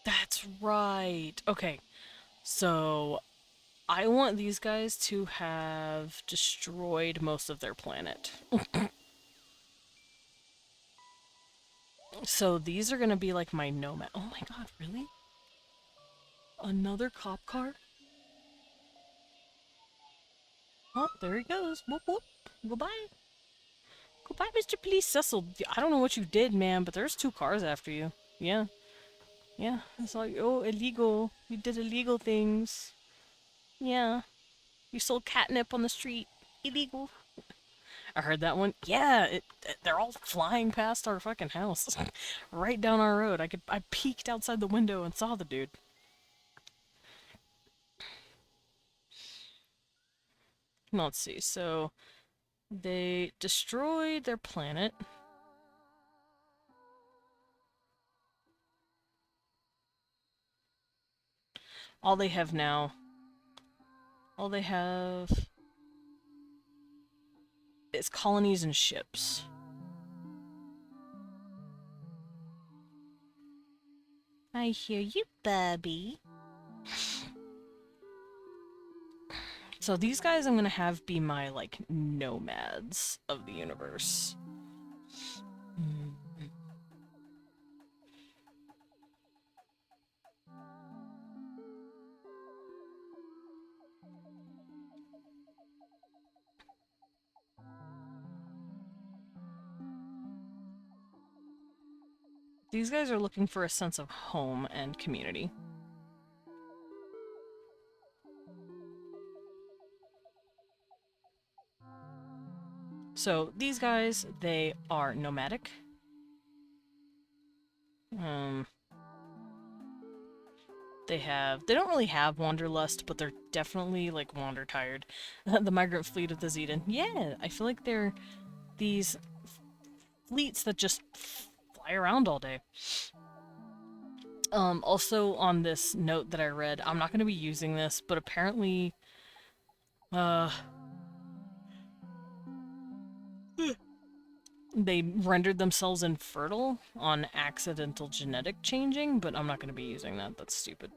That's right. Okay, so I want these guys to have destroyed most of their planet. So these are gonna be like my nomad. Oh my god, really? Another cop car? Oh, there he goes. Whoop whoop. Goodbye. Goodbye, Mr. Police Cecil. I don't know what you did, man, but there's 2 cars after you. Yeah. Yeah. It's like, oh, illegal. You did illegal things. Yeah. You sold catnip on the street. Illegal. I heard that one. Yeah, they're all flying past our fucking house. Right down our road. I peeked outside the window and saw the dude. Let's see. So they destroyed their planet. All they have is colonies and ships. I hear you, Bubby. So these guys I'm gonna have be my, like, nomads of the universe. These guys are looking for a sense of home and community. So these guys, they are nomadic. They don't really have wanderlust, but they're definitely, like, wander tired. The migrant fleet of the Zeden. Yeah, I feel like they're these fleets that just fly around all day. Also on this note that I read, I'm not going to be using this, but apparently, they rendered themselves infertile on accidental genetic changing, but I'm not going to be using that. That's stupid.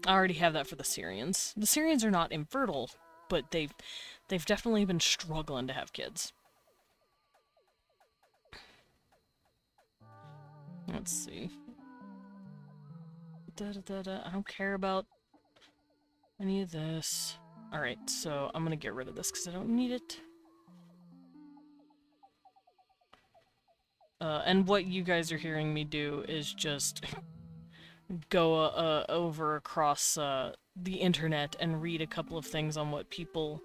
I already have that for the Syrians. The Syrians are not infertile, but they've definitely been struggling to have kids. Let's see. I don't care about any of this. Alright, so I'm gonna get rid of this because I don't need it. And what you guys are hearing me do is just go over across the internet and read a couple of things on what people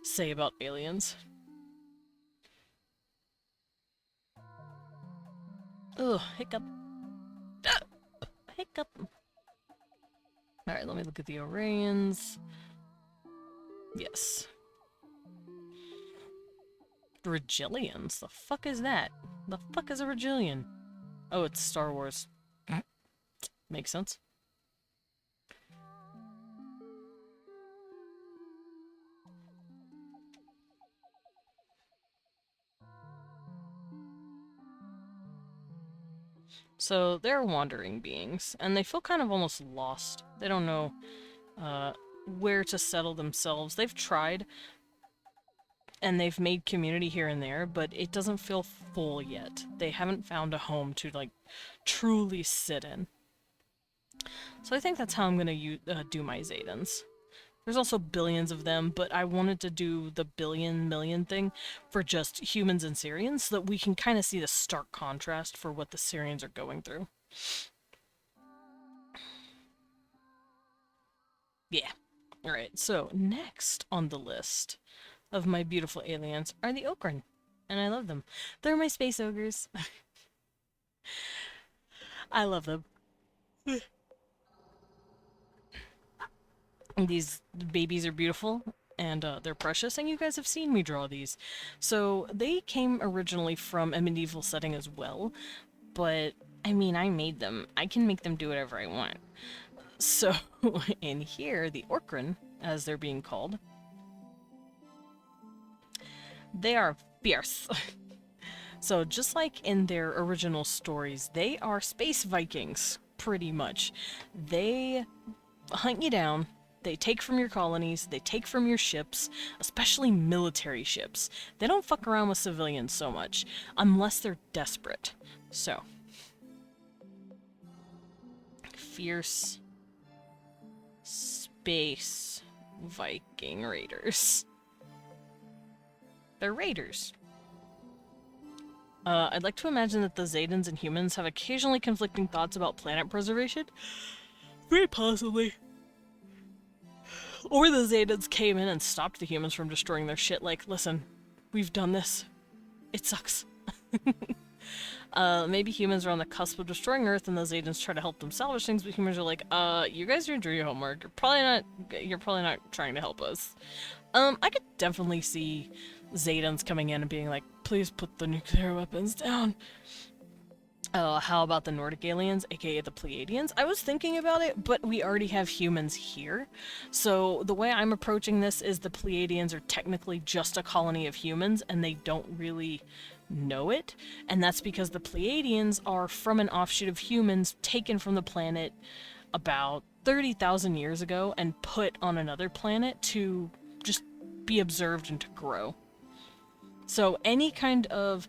say about aliens. Ugh, hiccup. Ah, hiccup. Alright, let me look at the Orions. Yes. Regillians? The fuck is that? The fuck is a Regillian? Oh, it's Star Wars. Makes sense. So they're wandering beings, and they feel kind of almost lost. They don't know where to settle themselves. They've tried, and they've made community here and there, but it doesn't feel full yet. They haven't found a home to, like, truly sit in. So I think that's how I'm gonna do my Zedans. There's also billions of them, but I wanted to do the million thing for just humans and Syrians so that we can kind of see the stark contrast for what the Syrians are going through. Yeah. Alright, so next on the list of my beautiful aliens are the Okran. And I love them. They're my space ogres. I love them. These babies are beautiful and they're precious, and you guys have seen me draw these. So they came originally from a medieval setting as well, but I mean, I made them. I can make them do whatever I want. So in here, the Orkran, as they're being called, they are fierce. So just like in their original stories, they are space Vikings, pretty much. They hunt you down. They take from your colonies, they take from your ships, especially military ships. They don't fuck around with civilians so much, unless they're desperate. So, fierce space Viking raiders. They're raiders. I'd like to imagine that the Zaydans and humans have occasionally conflicting thoughts about planet preservation. Very possibly. Or the Zaydans came in and stopped the humans from destroying their shit, like, listen, we've done this. It sucks. Maybe humans are on the cusp of destroying Earth and the Zaydans try to help them salvage things, but humans are like, you guys didn't do your homework. You're probably not trying to help us. I could definitely see Zaydans coming in and being like, please put the nuclear weapons down. How about the Nordic aliens, aka the Pleiadians? I was thinking about it, but we already have humans here. So the way I'm approaching this is the Pleiadians are technically just a colony of humans, and they don't really know it. And that's because the Pleiadians are from an offshoot of humans taken from the planet about 30,000 years ago and put on another planet to just be observed and to grow. So any kind of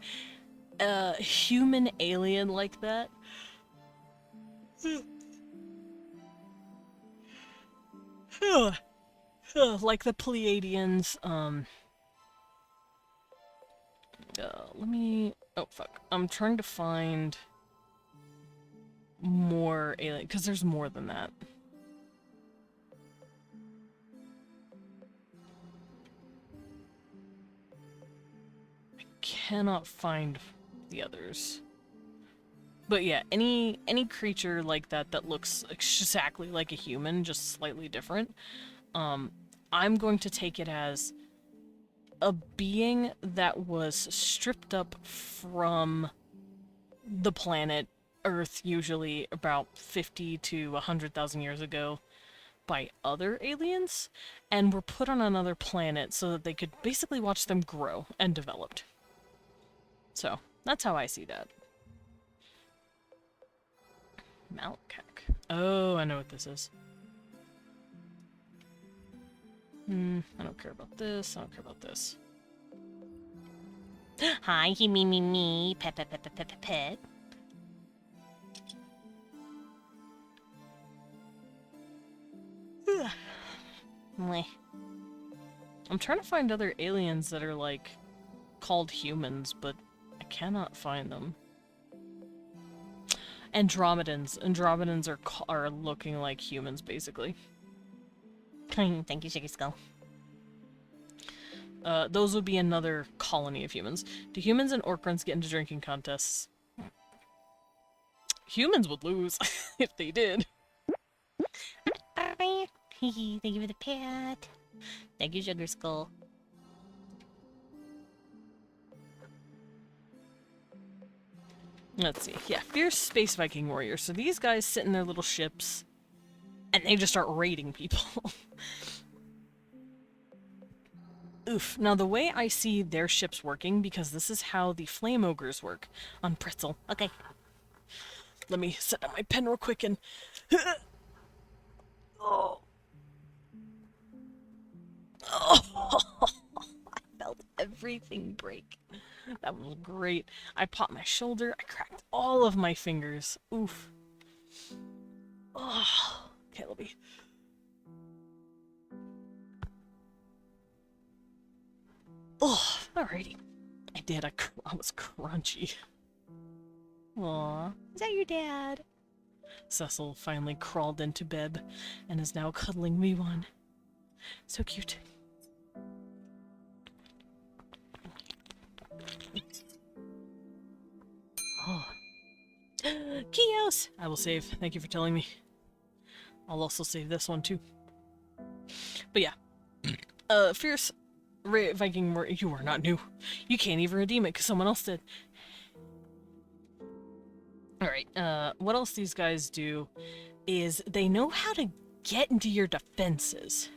human alien like that. Like the Pleiadians, let me... Oh, fuck. I'm trying to find more alien, because there's more than that. I cannot find the others. But yeah, any creature like that that looks exactly like a human, just slightly different, I'm going to take it as a being that was stripped up from the planet Earth, usually about 50 to 100,000 years ago, by other aliens, and were put on another planet so that they could basically watch them grow and develop. So, that's how I see that. Malkak. Oh, I know what this is. I don't care about this. I don't care about this. Hi, he, me, pet, pet, pet, pet, pet, pet, pet. Meh. I'm trying to find other aliens that are, like, called humans, but I cannot find them. Andromedans. Andromedans are looking like humans, basically. Thank you, Sugar Skull. Those would be another colony of humans. Do humans and Orkrans get into drinking contests? Humans would lose if they did. Thank you for the pet. Thank you, Sugar Skull. Let's see. Yeah, fierce space Viking warriors. So these guys sit in their little ships, and they just start raiding people. Oof. Now, the way I see their ships working, because this is how the flame ogres work on Pretzel. Okay. Let me set up my pen real quick and... Oh. Oh. I felt everything break. That was great. I popped my shoulder. I cracked all of my fingers. Oof. Oh. Okay, let me... Oh, alrighty. I did. I was crunchy. Aww. Is that your dad? Cecil finally crawled into bed and is now cuddling me one. So cute. Oh. Kios! I will save. Thank you for telling me. I'll also save this one too. But yeah. Fierce Viking, you are not new. You can't even redeem it because someone else did. Alright, what else these guys do is they know how to get into your defenses.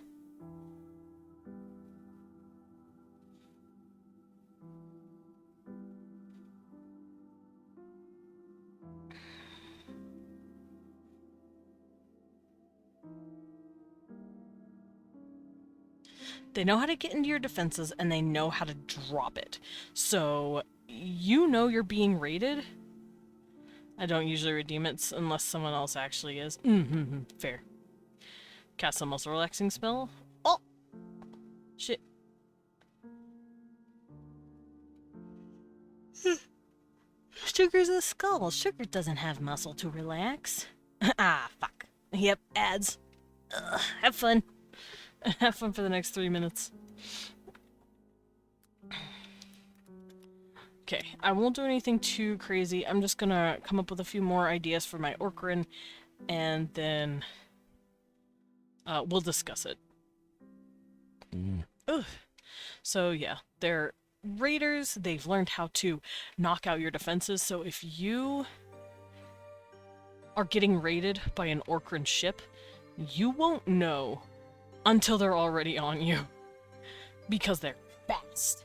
They know how to get into your defenses, and they know how to drop it. So, you know you're being raided. I don't usually redeem it unless someone else actually is. Fair. Cast a muscle relaxing spell. Oh! Shit. Sugar's a skull. Sugar doesn't have muscle to relax. Ah, fuck. Yep, ads. Ugh, have fun. Have fun for the next 3 minutes. Okay, I won't do anything too crazy. I'm just gonna come up with a few more ideas for my Orcrin, and then we'll discuss it. Ugh. So yeah, they're raiders. They've learned how to knock out your defenses, so if you are getting raided by an Orcrin ship, you won't know until they're already on you. Because they're fast.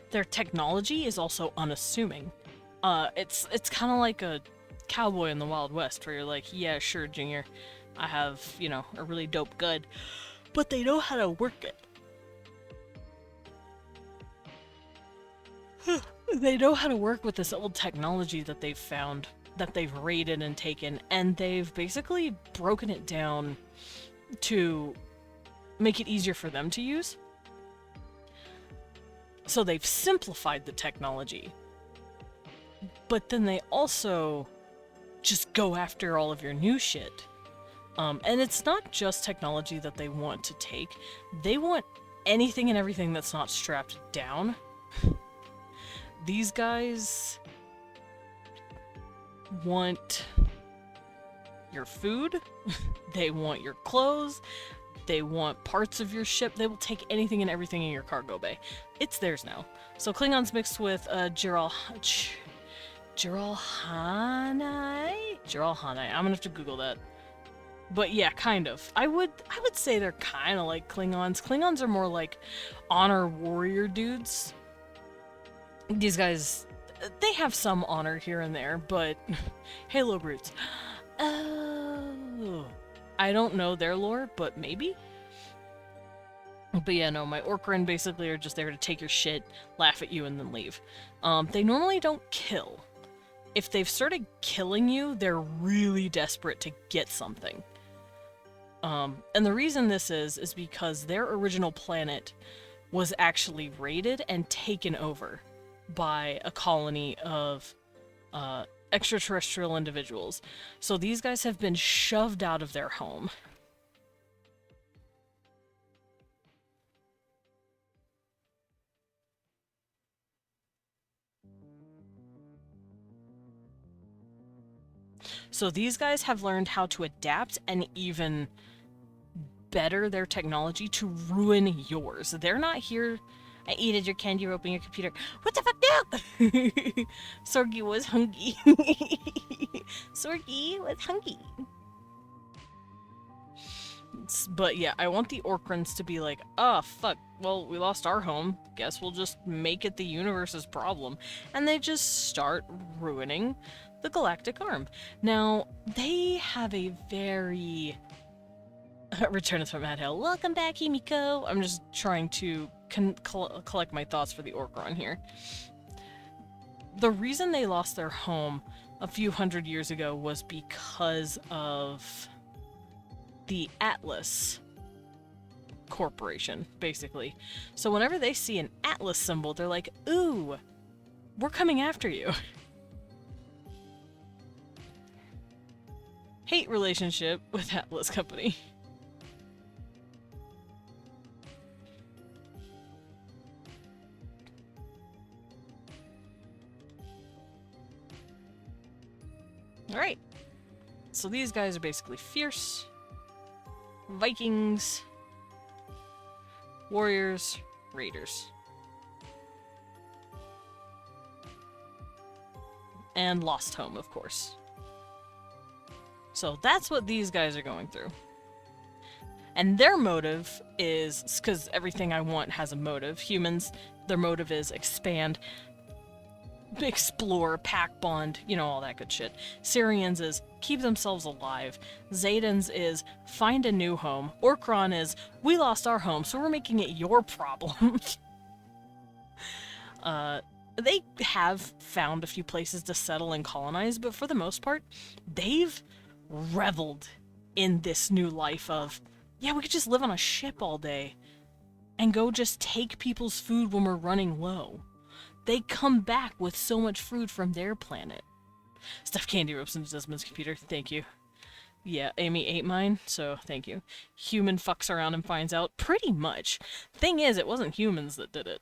Their technology is also unassuming. It's kind of like a cowboy in the Wild West, where you're like, yeah, sure, Junior, I have, you know, a really dope gun, but they know how to work it. They know how to work with this old technology that they've found, that they've raided and taken, and they've basically broken it down to make it easier for them to use. So they've simplified the technology, but then they also just go after all of your new shit. And it's not just technology that they want to take. They want anything and everything that's not strapped down. These guys want your food, they want your clothes, they want parts of your ship. They will take anything and everything in your cargo bay. It's theirs now. So Klingons mixed with Jiralhanai? Jiralhanai. I'm gonna have to Google that. But yeah, kind of. I would say they're kind of like Klingons. Klingons are more like honor warrior dudes. These guys, they have some honor here and there, but Halo brutes. Oh, I don't know their lore, but maybe. But yeah, no, my Orcrin basically are just there to take your shit, laugh at you, and then leave. They normally don't kill. If they've started killing you, they're really desperate to get something. And the reason this is because their original planet was actually raided and taken over by a colony of extraterrestrial individuals. So these guys have been shoved out of their home. So these guys have learned how to adapt and even better their technology to ruin yours. They're not here. I ate at your candy, you're opening your computer. What the fuck now? Sorgi was hungry. Sorgi was hungry. But yeah, I want the Orcrins to be like, oh fuck, well, we lost our home. Guess we'll just make it the universe's problem. And they just start ruining the Galactic Arm. Now, they have a very... Return from Mad Hill. Welcome back, Himiko. I'm just trying to collect my thoughts for the Orcron here. The reason they lost their home a few hundred years ago was because of the Atlas corporation, basically. So whenever they see an Atlas symbol, they're like, ooh, we're coming after you. Hate relationship with Atlas Company. Alright. So these guys are basically fierce. Vikings. Warriors. Raiders. And Lost Home, of course. So that's what these guys are going through. And their motive is, because everything I want has a motive. Humans, their motive is expand, explore, pack bond, you know, all that good shit. Syrians is keep themselves alive. Zayden's is find a new home. Orkron is we lost our home, so we're making it your problem. They have found a few places to settle and colonize, but for the most part, they've reveled in this new life of, yeah, we could just live on a ship all day and go just take people's food when we're running low. They come back with so much food from their planet. Stuff candy ropes into Desmond's computer. Thank you. Yeah, Amy ate mine, so thank you. Human fucks around and finds out. Pretty much. Thing is, it wasn't humans that did it.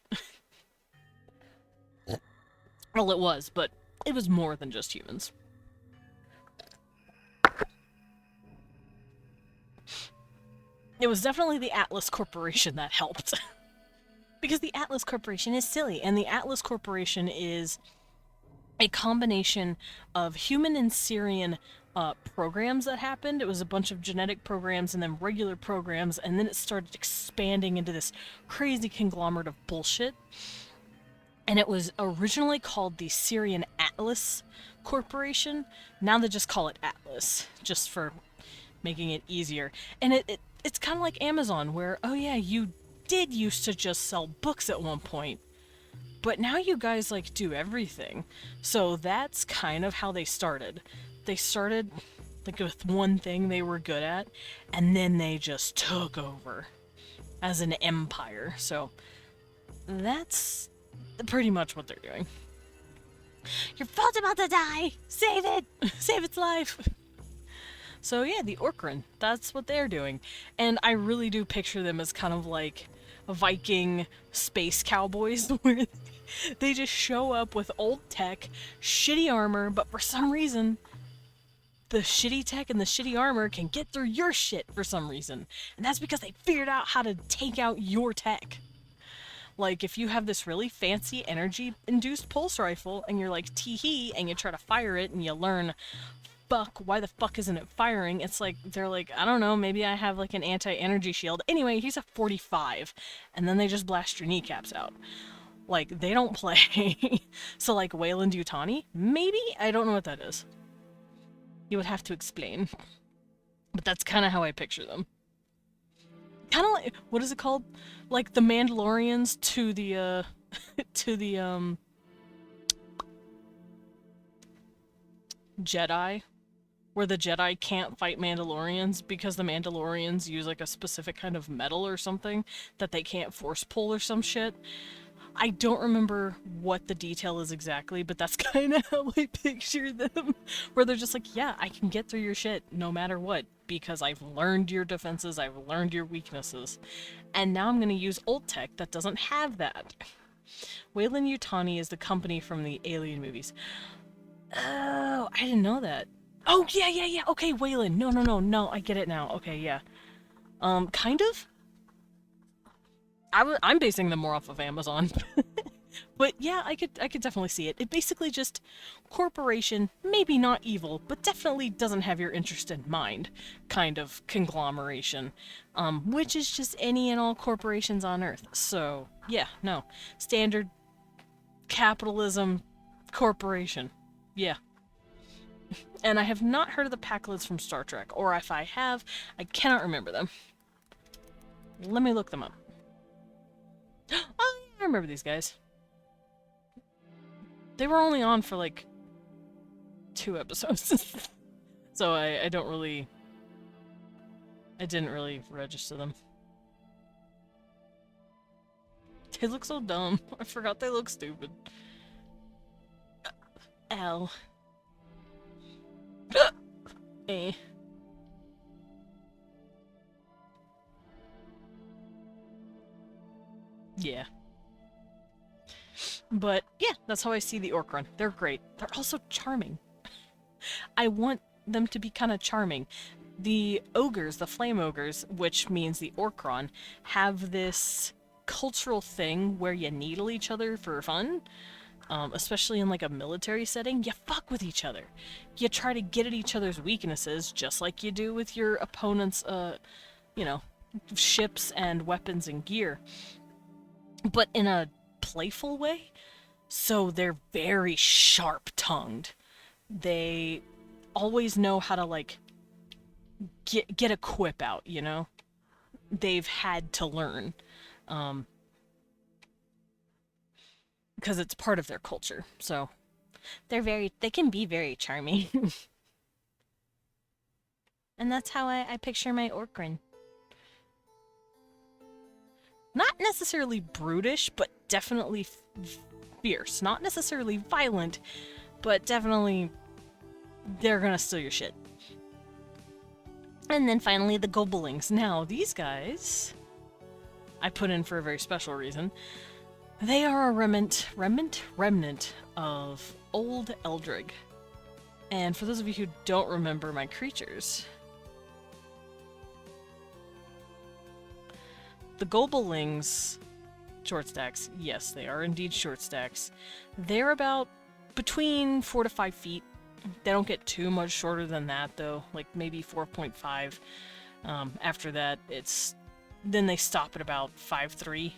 Well, it was, but it was more than just humans. It was definitely the Atlas Corporation that helped. Because the Atlas Corporation is silly, and the Atlas Corporation is a combination of human and Syrian programs that happened. It was a bunch of genetic programs and then regular programs, and then it started expanding into this crazy conglomerate of bullshit. And it was originally called the Syrian Atlas Corporation. Now they just call it Atlas, just for making it easier. And it's kind of like Amazon, where, oh yeah, you did used to just sell books at one point, but now you guys, like, do everything. So that's kind of how they started. They started, like, with one thing they were good at, and then they just took over as an empire. So that's pretty much what they're doing. Your phone's about to die! Save it! Save its life! So yeah, the Orkran, that's what they're doing. And I really do picture them as kind of like Viking space cowboys, where they just show up with old tech, shitty armor, but for some reason, the shitty tech and the shitty armor can get through your shit for some reason. And that's because they figured out how to take out your tech. Like, if you have this really fancy energy-induced pulse rifle, and you're like, tee-hee, and you try to fire it, and you learn, fuck, why the fuck isn't it firing? It's like, they're like, I don't know, maybe I have, like, an anti-energy shield. Anyway, he's a 45, and then they just blast your kneecaps out. Like, they don't play. So, like, Wayland Yutani? Maybe? I don't know what that is. You would have to explain. But that's kind of how I picture them. Kind of like, what is it called? Like the Mandalorians to the, Jedi. Where the Jedi can't fight Mandalorians because the Mandalorians use, like, a specific kind of metal or something that they can't force pull or some shit. I don't remember what the detail is exactly, but that's kind of how I picture them. Where they're just like, yeah, I can get through your shit no matter what, because I've learned your defenses, I've learned your weaknesses. And now I'm going to use old tech that doesn't have that. Wayland Yutani is the company from the Alien movies. Oh, I didn't know that. Oh, yeah. Okay, Wayland. No, I get it now. Okay, yeah. Kind of? I'm basing them more off of Amazon. But yeah, I could definitely see it. It basically just corporation, maybe not evil, but definitely doesn't have your interest in mind kind of conglomeration. Which is just any and all corporations on Earth. So, yeah, no. Standard capitalism corporation. Yeah. And I have not heard of the Packlets from Star Trek, or if I have, I cannot remember them. Let me look them up. Oh, I remember these guys. They were only on for, like, 2 episodes. So I didn't really register them. They look so dumb. I forgot they look stupid. Ow. Eh. Yeah. But yeah, that's how I see the orc run. They're great. They're also charming. I want them to be kind of charming. The ogres, the flame ogres, which means the orcron, have this cultural thing where you needle each other for fun. Especially in like a military setting, you fuck with each other. You try to get at each other's weaknesses, just like you do with your opponent's, you know, ships and weapons and gear. But in a playful way. So they're very sharp-tongued. They always know how to, like, get a quip out, you know? They've had to learn. Because it's part of their culture, so they can be very charming. And that's how I picture my Orcrin. Not necessarily brutish, but definitely fierce. Not necessarily violent, but definitely they're gonna steal your shit. And then finally the Gobelings. Now, these guys I put in for a very special reason. They are a remnant of old Eldrig. And for those of you who don't remember my creatures, the Gobelings, short stacks, yes, they are indeed short stacks. They're about between 4 to 5 feet. They don't get too much shorter than that, though, like maybe 4.5. After that, then they stop at about 5'3".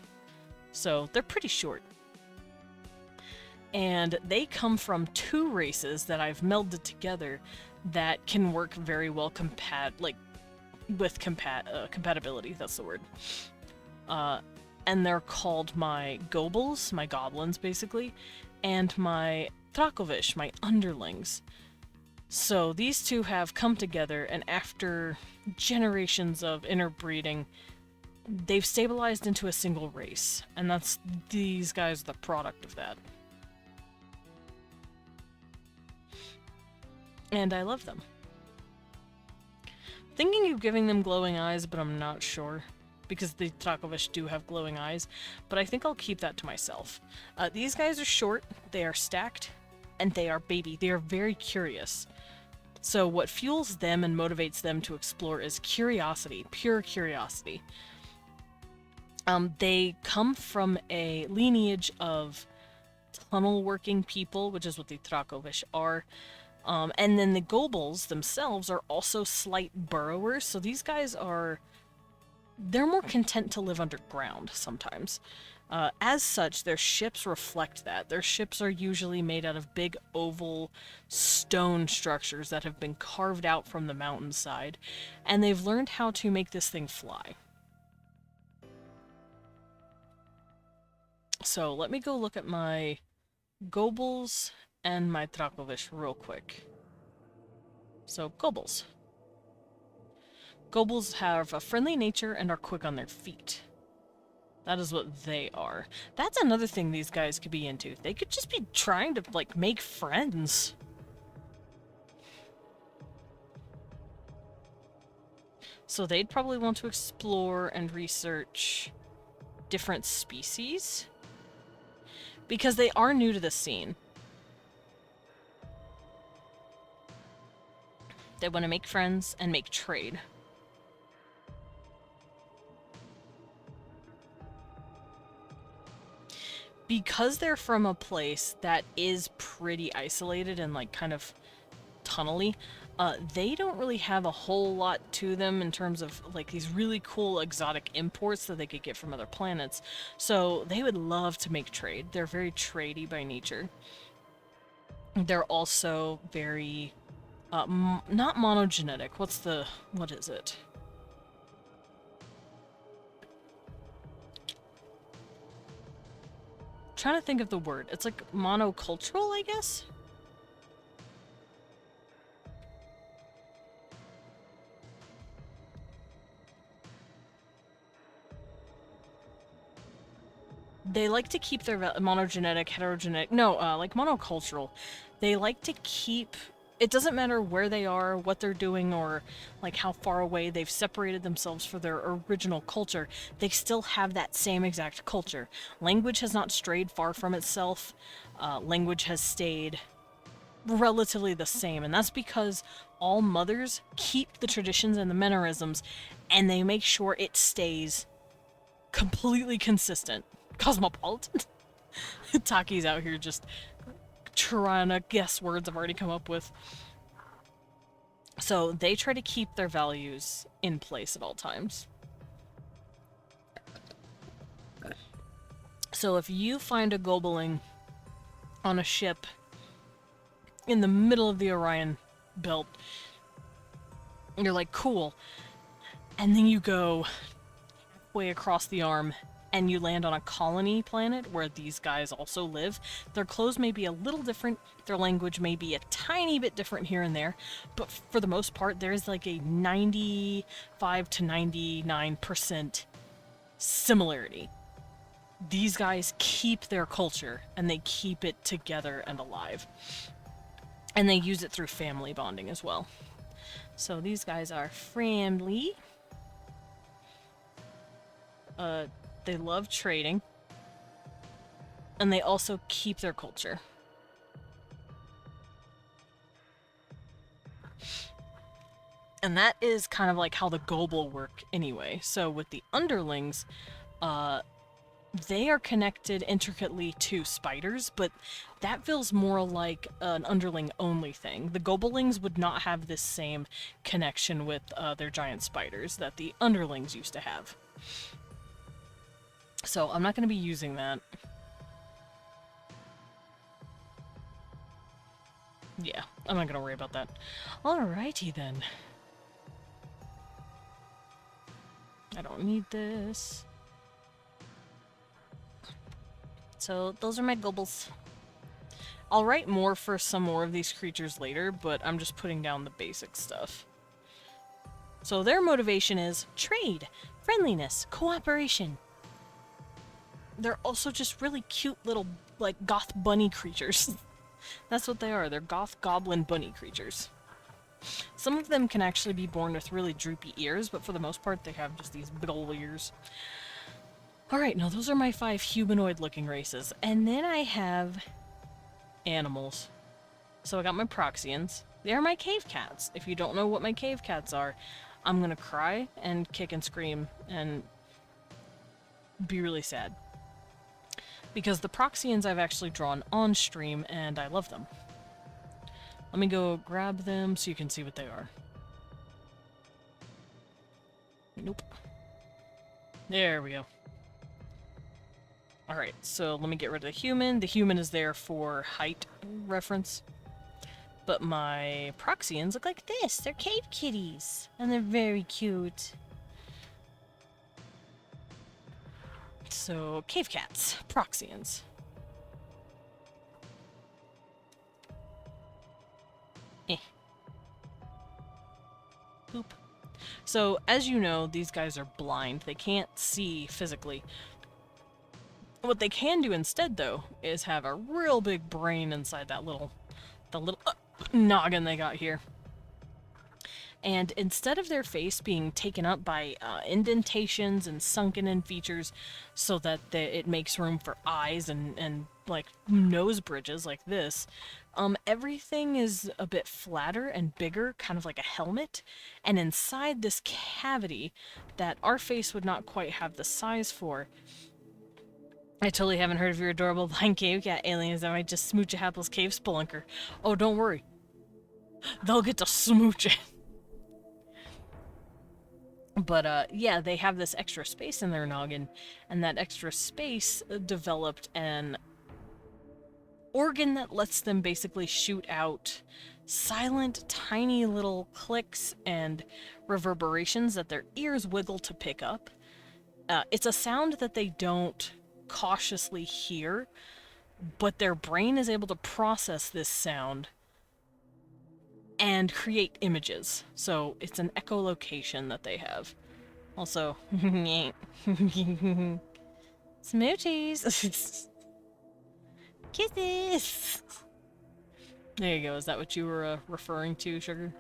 So they're pretty short. And they come from 2 races that I've melded together that can work very well with compatibility, that's the word. And they're called my Gobles, my goblins basically, and my Trakovish, my underlings. So these two have come together, and after generations of interbreeding, they've stabilized into a single race, and these guys are the product of that. And I love them. Thinking of giving them glowing eyes, but I'm not sure, because the Trakovish do have glowing eyes, but I think I'll keep that to myself. These guys are short, they are stacked, and they are baby. They are very curious. So what fuels them and motivates them to explore is curiosity, pure curiosity. They come from a lineage of tunnel-working people, which is what the Trakovish are. And then the Gobles themselves are also slight burrowers, so these guys they're more content to live underground sometimes. As such, their ships reflect that. Their ships are usually made out of big oval stone structures that have been carved out from the mountainside, and they've learned how to make this thing fly. So let me go look at my Gobles and my Trakovish real quick. So, Gobles. Gobles have a friendly nature and are quick on their feet. That is what they are. That's another thing these guys could be into. They could just be trying to, like, make friends. So they'd probably want to explore and research different species, because they are new to the scene. They want to make friends and make trade. Because they're from a place that is pretty isolated and like kind of tunnely, they don't really have a whole lot to them in terms of like these really cool exotic imports that they could get from other planets. So they would love to make trade. They're very tradey by nature. They're also very not monogenetic. What is it? I'm trying to think of the word. It's like monocultural, I guess? they like to keep their monogenetic, heterogenetic, no, like monocultural. They like to keep, it doesn't matter where they are, what they're doing, or like how far away they've separated themselves from their original culture, they still have that same exact culture. Language has not strayed far from itself. Language has stayed relatively the same, and that's because all mothers keep the traditions and the mannerisms, and they make sure it stays completely consistent. Cosmopolitan. Taki's out here just trying to guess words I've already come up with. So they try to keep their values in place at all times. So if you find a Gobeling on a ship in the middle of the Orion belt, you're like, cool. And then you go way across the arm and you land on a colony planet where these guys also live. Their clothes may be a little different, their language may be a tiny bit different here and there, but for the most part, there's like a 95 to 99% similarity. These guys keep their culture, and they keep it together and alive. And they use it through family bonding as well. So these guys are friendly. They love trading. And they also keep their culture. And that is kind of like how the Gobel work anyway. So with the underlings, they are connected intricately to spiders, but that feels more like an underling only thing. The Gobelings would not have this same connection with their giant spiders that the underlings used to have. So I'm not going to be using that. Yeah, I'm not going to worry about that. Alrighty then. I don't need this. So those are my Gobels. I'll write more for some more of these creatures later, but I'm just putting down the basic stuff. So their motivation is trade, friendliness, cooperation. They're also just really cute little, like, goth bunny creatures. That's what they are. They're goth goblin bunny creatures. Some of them can actually be born with really droopy ears, but for the most part they have just these big ol' ears. Alright, now those are my 5 humanoid-looking races. And then I have animals. So I got my Proxians. They are my cave cats. If you don't know what my cave cats are, I'm gonna cry and kick and scream and be really sad. Because the Proxians I've actually drawn on stream, and I love them. Let me go grab them so you can see what they are. Nope. There we go. Alright, so let me get rid of the human. The human is there for height reference. But my Proxians look like this. They're cave kitties. And they're very cute. So, cave cats. Proxians. Boop. So, as you know, these guys are blind. They can't see physically. What they can do instead, though, is have a real big brain inside the little noggin they got here. And instead of their face being taken up by indentations and sunken-in features so that it makes room for eyes and like, nose bridges like this, everything is a bit flatter and bigger, kind of like a helmet. And inside this cavity that our face would not quite have the size for, I totally haven't heard of your adorable blind cave cat aliens that might just smooch a hapless cave spelunker. Oh, don't worry. They'll get to smooch it. But, yeah, they have this extra space in their noggin, and that extra space developed an organ that lets them basically shoot out silent, tiny little clicks and reverberations that their ears wiggle to pick up. It's a sound that they don't cautiously hear, but their brain is able to process this sound and create images. So it's an echolocation that they have. Also, Smoochies. Kisses. There you go. Is that what you were referring to, Sugar?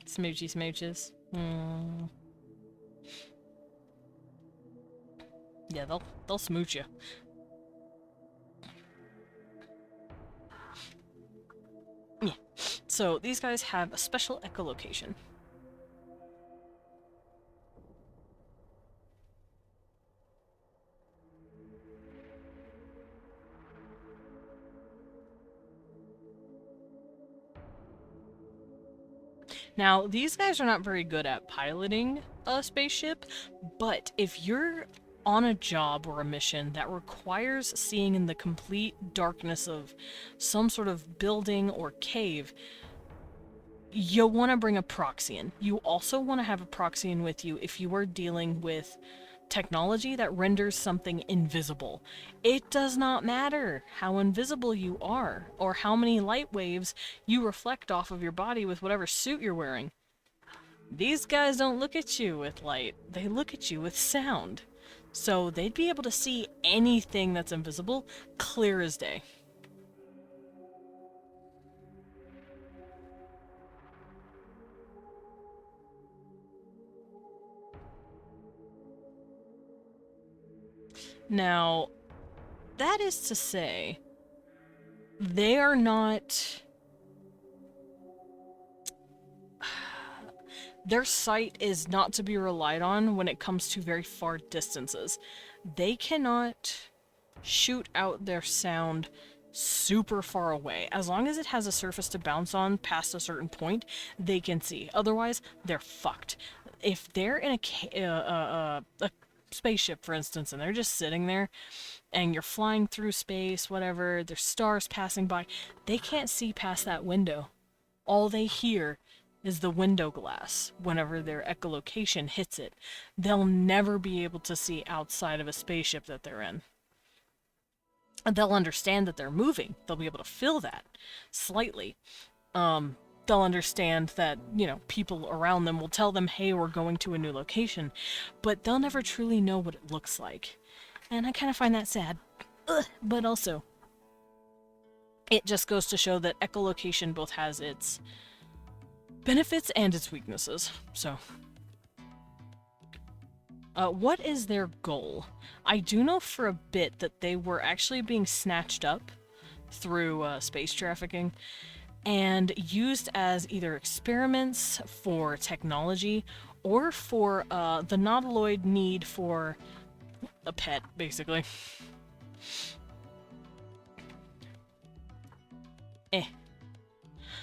Smoochy smooches. Yeah, they'll smooch you. Yeah. So these guys have a special echolocation. Now, these guys are not very good at piloting a spaceship, but if you're on a job or a mission that requires seeing in the complete darkness of some sort of building or cave, you'll want to bring a Proxian. You also want to have a Proxian with you if you are dealing with technology that renders something invisible. It does not matter how invisible you are, or how many light waves you reflect off of your body with whatever suit you're wearing. These guys don't look at you with light, they look at you with sound. So they'd be able to see anything that's invisible clear as day. Now, that is to say, they are not... Their sight is not to be relied on when it comes to very far distances. They cannot shoot out their sound super far away. As long as it has a surface to bounce on past a certain point, they can see. Otherwise, they're fucked. If they're in a spaceship, for instance, and they're just sitting there, and you're flying through space, whatever, there's stars passing by, they can't see past that window. All they hear is the window glass whenever their echolocation hits it. They'll never be able to see outside of a spaceship that they're in. They'll understand that they're moving. They'll be able to feel that slightly. They'll understand that, you know, people around them will tell them, hey, we're going to a new location, but they'll never truly know what it looks like. And I kind of find that sad. But also, it just goes to show that echolocation both has its benefits and its weaknesses. So, what is their goal? I do know for a bit that they were actually being snatched up through space trafficking and used as either experiments for technology or for the nautiloid need for a pet, basically.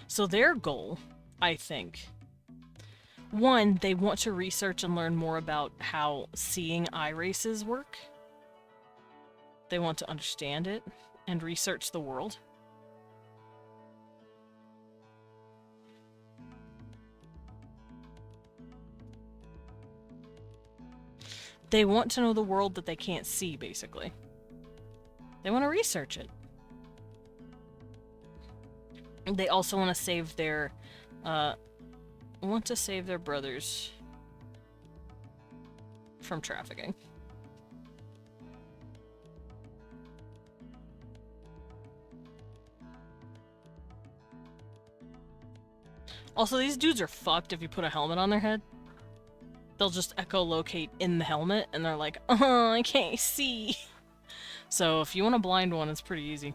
So their goal, I think, one, they want to research and learn more about how seeing eye races work. They want to understand it and research the world. They want to know the world that they can't see, basically. They want to research it. They also want to save their brothers from trafficking. Also, these dudes are fucked if you put a helmet on their head. They'll just echolocate in the helmet, and they're like, oh, I can't see. So if you want a blind one, it's pretty easy.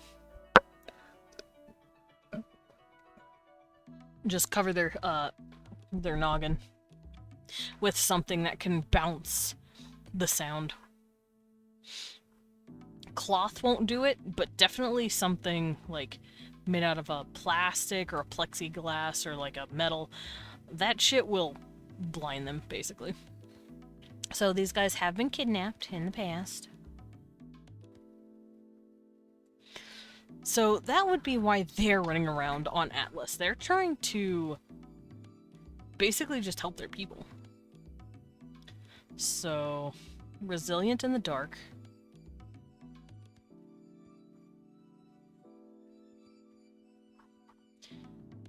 Just cover their noggin with something that can bounce the sound. Cloth won't do it, but definitely something like made out of a plastic or a plexiglass or like a metal. That shit will blind them, basically. So these guys have been kidnapped in the past. So that would be why they're running around on Atlas. They're trying to basically just help their people. So, resilient in the dark.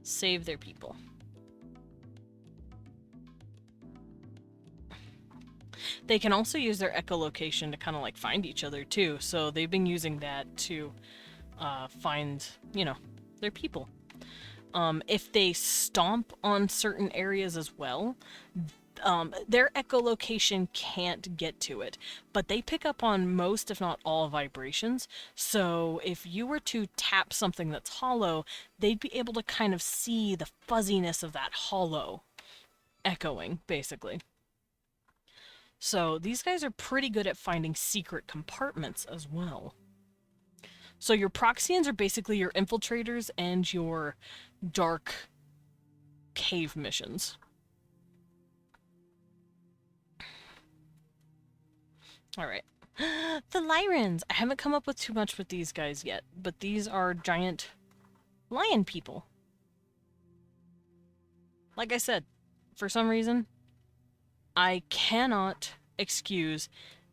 Save their people. They can also use their echolocation to kind of like find each other too. So they've been using that to find, you know, their people. If they stomp on certain areas as well, their echolocation can't get to it, but they pick up on most, if not all, vibrations. So if you were to tap something that's hollow, they'd be able to kind of see the fuzziness of that hollow echoing, basically. So these guys are pretty good at finding secret compartments as well. So your Proxians are basically your infiltrators and your dark cave missions. Alright. The Lyrans! I haven't come up with too much with these guys yet, but these are giant lion people. Like I said, for some reason, I cannot excuse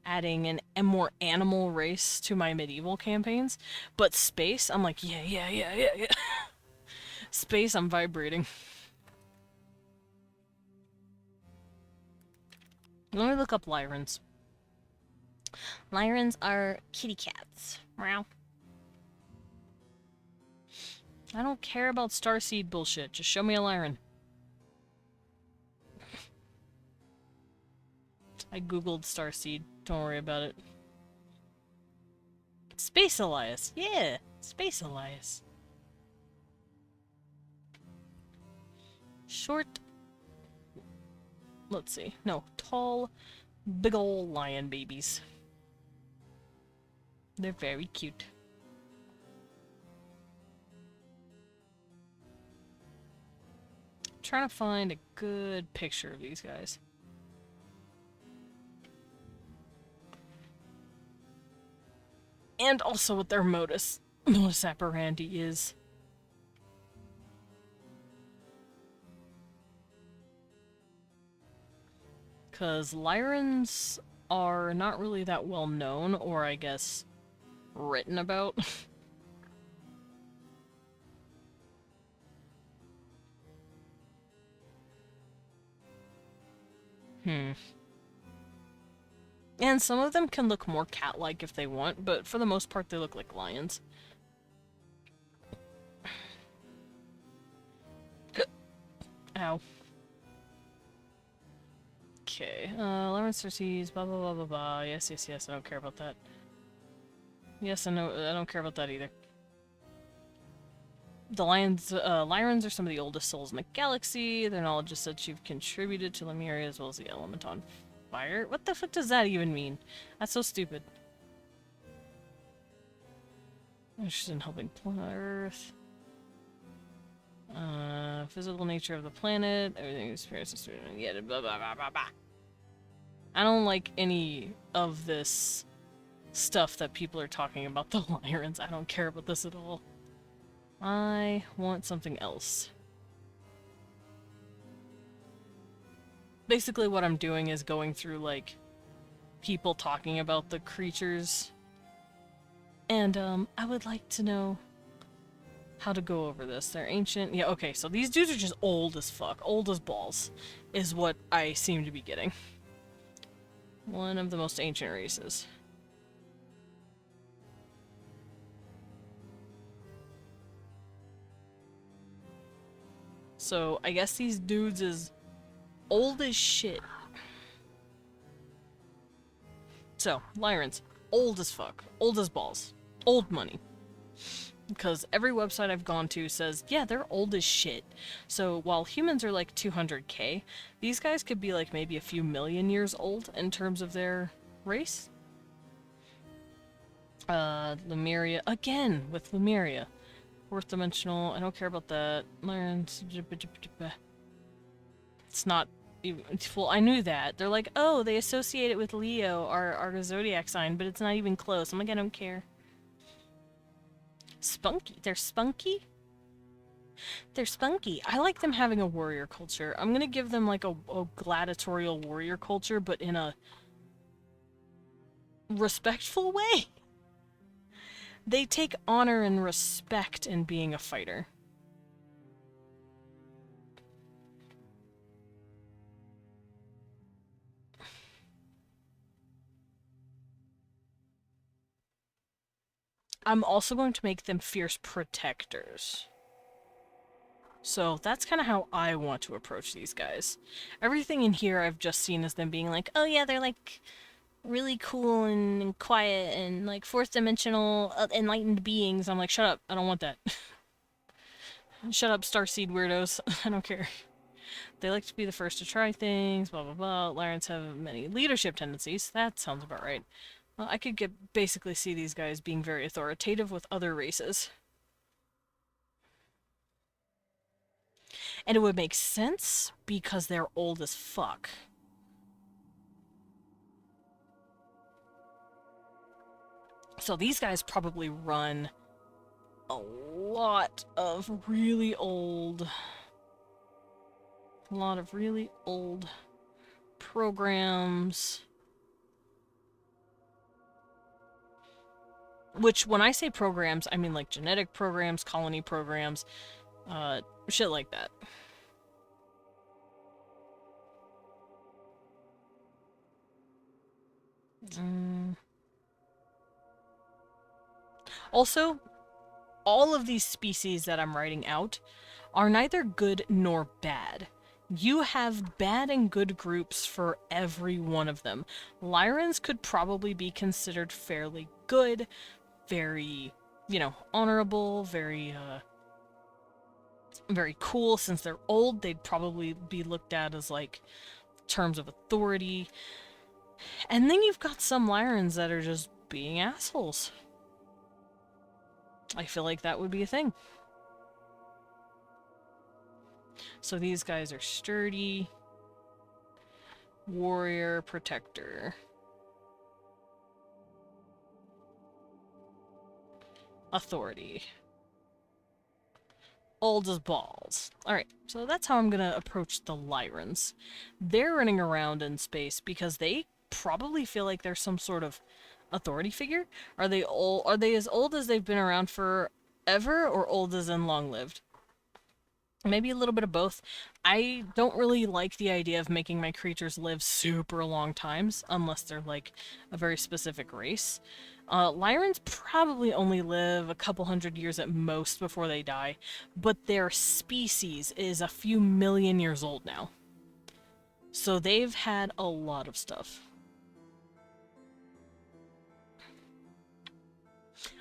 adding a more animal race to my medieval campaigns, but space, I'm like, yeah. Space, I'm vibrating. Let me look up Lyrans. Lyrans are kitty cats. Meow. I don't care about starseed bullshit. Just show me a Lyran. I googled starseed. Don't worry about it. Space Elias. Yeah, Space Elias. Short. Let's see. No, tall, big ol' lion babies. They're very cute. Trying to find a good picture of these guys. And also what their modus operandi is. Because Lyrans are not really that well known, or I guess written about. And some of them can look more cat-like if they want, but for the most part they look like lions. Ow. Okay, Lawrence Cersei's, blah blah blah blah blah. Yes, I don't care about that. Yes, I know, I don't care about that either. The Lyrans are some of the oldest souls in the galaxy. Their knowledge is such you've contributed to Lemuria as well as the element on fire. What the fuck does that even mean? That's so stupid. Interested in helping Earth. Physical nature of the planet. Everything experiences through yeah, blah blah blah blah blah. I don't like any of this stuff that people are talking about the Lyrans. I don't care about this at all. I want something else. Basically what I'm doing is going through, like, people talking about the creatures. And, I would like to know how to go over this. They're ancient. Yeah, okay, so these dudes are just old as fuck. Old as balls is what I seem to be getting. One of the most ancient races. So, I guess these dudes is old as shit. So, Lyrans. Old as fuck. Old as balls. Old money. Because every website I've gone to says, yeah, they're old as shit. So, while humans are like 200k, these guys could be like maybe a few million years old in terms of their race. Lemuria. Again, with Lemuria. Fourth dimensional. I don't care about that. It's not even. Well, I knew that. They're like, oh, they associate it with Leo, our zodiac sign, but it's not even close. I'm like, I don't care. Spunky. They're spunky? They're spunky. I like them having a warrior culture. I'm gonna give them like a gladiatorial warrior culture, but in a respectful way. They take honor and respect in being a fighter. I'm also going to make them fierce protectors. So that's kind of how I want to approach these guys. Everything in here I've just seen as them being like, oh yeah, they're like really cool and quiet and like fourth dimensional enlightened beings. I'm like, shut up, I don't want that. Shut up, starseed weirdos. I don't care. They like to be the first to try things, blah blah blah. Lyrans have many leadership tendencies. That sounds about right. Well, I could basically see these guys being very authoritative with other races. And it would make sense because they're old as fuck. So these guys probably run a lot of really old programs. Which, when I say programs, I mean like genetic programs, colony programs, shit like that. Also, all of these species that I'm writing out are neither good nor bad. You have bad and good groups for every one of them. Lyrans could probably be considered fairly good, very, you know, honorable, very cool. Since they're old, they'd probably be looked at as, like, terms of authority. And then you've got some Lyrans that are just being assholes. I feel like that would be a thing. So these guys are sturdy, warrior, protector, authority, old as balls. Alright, so that's how I'm gonna approach the Lyrans. They're running around in space because they probably feel like they're some sort of authority figure. Are they old? Are they as old as they've been around forever, or old as in long-lived? Maybe a little bit of both. I don't really like the idea of making my creatures live super long times, unless they're like a very specific race. Lyrans probably only live a couple hundred years at most before they die, but their species is a few million years old now. So they've had a lot of stuff.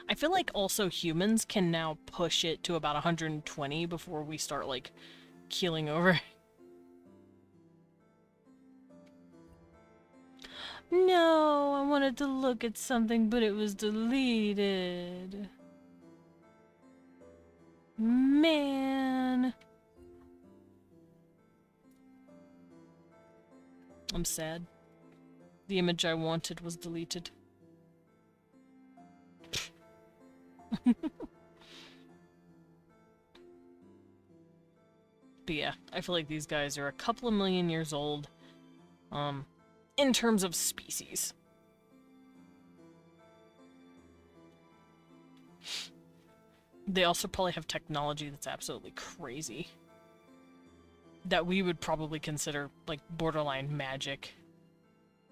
I feel like also humans can now push it to about 120 before we start, like, keeling over. No, I wanted to look at something, but it was deleted. Man. I'm sad. The image I wanted was deleted. But yeah, I feel like these guys are a couple of million years old, in terms of species. They also probably have technology that's absolutely crazy. That we would probably consider, like, borderline magic.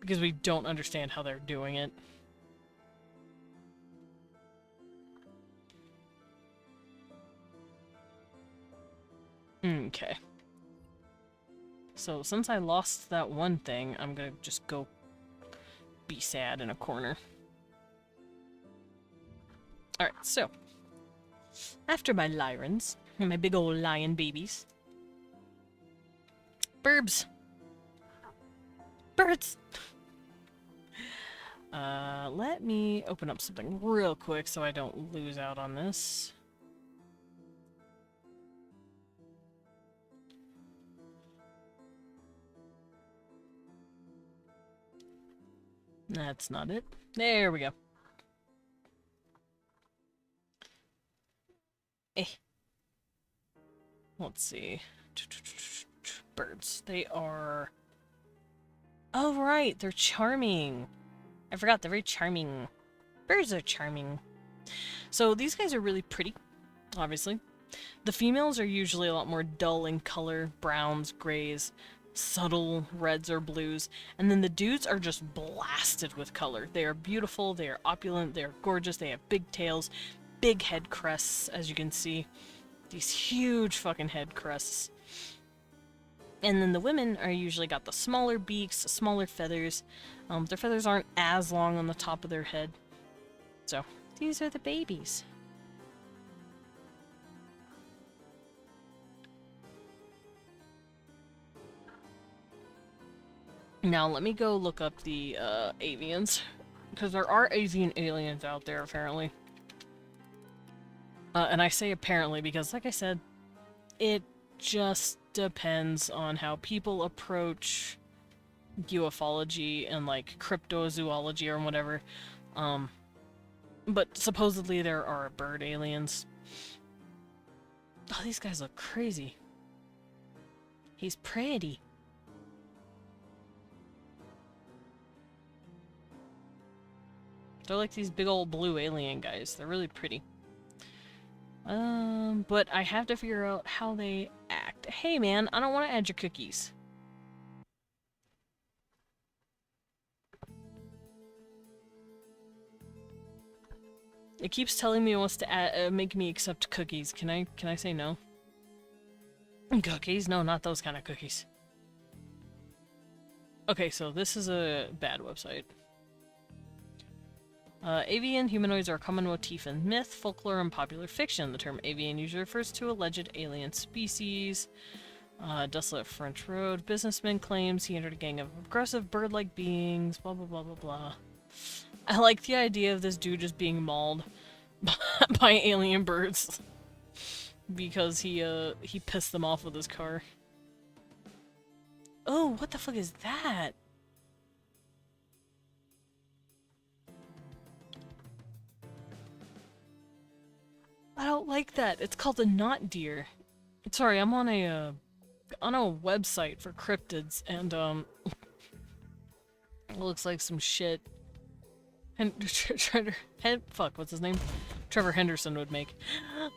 Because we don't understand how they're doing it. Okay. So, since I lost that one thing, I'm gonna just go be sad in a corner. Alright, so. After my Lyrans, and my big old lion babies. Burbs! Birds! Let me open up something real quick so I don't lose out on this. That's not it. There we go. Let's see. Birds. They are... Oh, right. They're charming. I forgot. They're very charming. Birds are charming. So these guys are really pretty, obviously. The females are usually a lot more dull in color. Browns, grays. subtle reds or blues, and then the dudes are just blasted with color. They are beautiful, they are opulent, they are gorgeous, they have big tails, big head crests, as you can see. These huge fucking head crests. And then the women are usually got the smaller beaks, smaller feathers. Their feathers aren't as long on the top of their head. So, these are the babies. Now, let me go look up the avians. Because there are avian aliens out there, apparently. And I say apparently because, like I said, it just depends on how people approach ufology and, like, cryptozoology or whatever. But supposedly there are bird aliens. Oh, these guys look crazy. He's pretty. They're like these big old blue alien guys. They're really pretty. But I have to figure out how they act. Hey man, I don't want to add your cookies. It keeps telling me it wants to add, make me accept cookies. Can I say no? Cookies? No, not those kind of cookies. Okay, so this is a bad website. Avian humanoids are a common motif in myth, folklore, and popular fiction. The term avian usually refers to alleged alien species. Desolate French Road. Businessman claims he entered a gang of aggressive bird-like beings. Blah, blah, blah, blah, blah. I like the idea of this dude just being mauled by alien birds. Because he pissed them off with his car. Oh, what the fuck is that? I don't like that. It's called a knot deer. Sorry, I'm on a website for cryptids, and it looks like some shit. And fuck, what's his name? Trevor Henderson would make.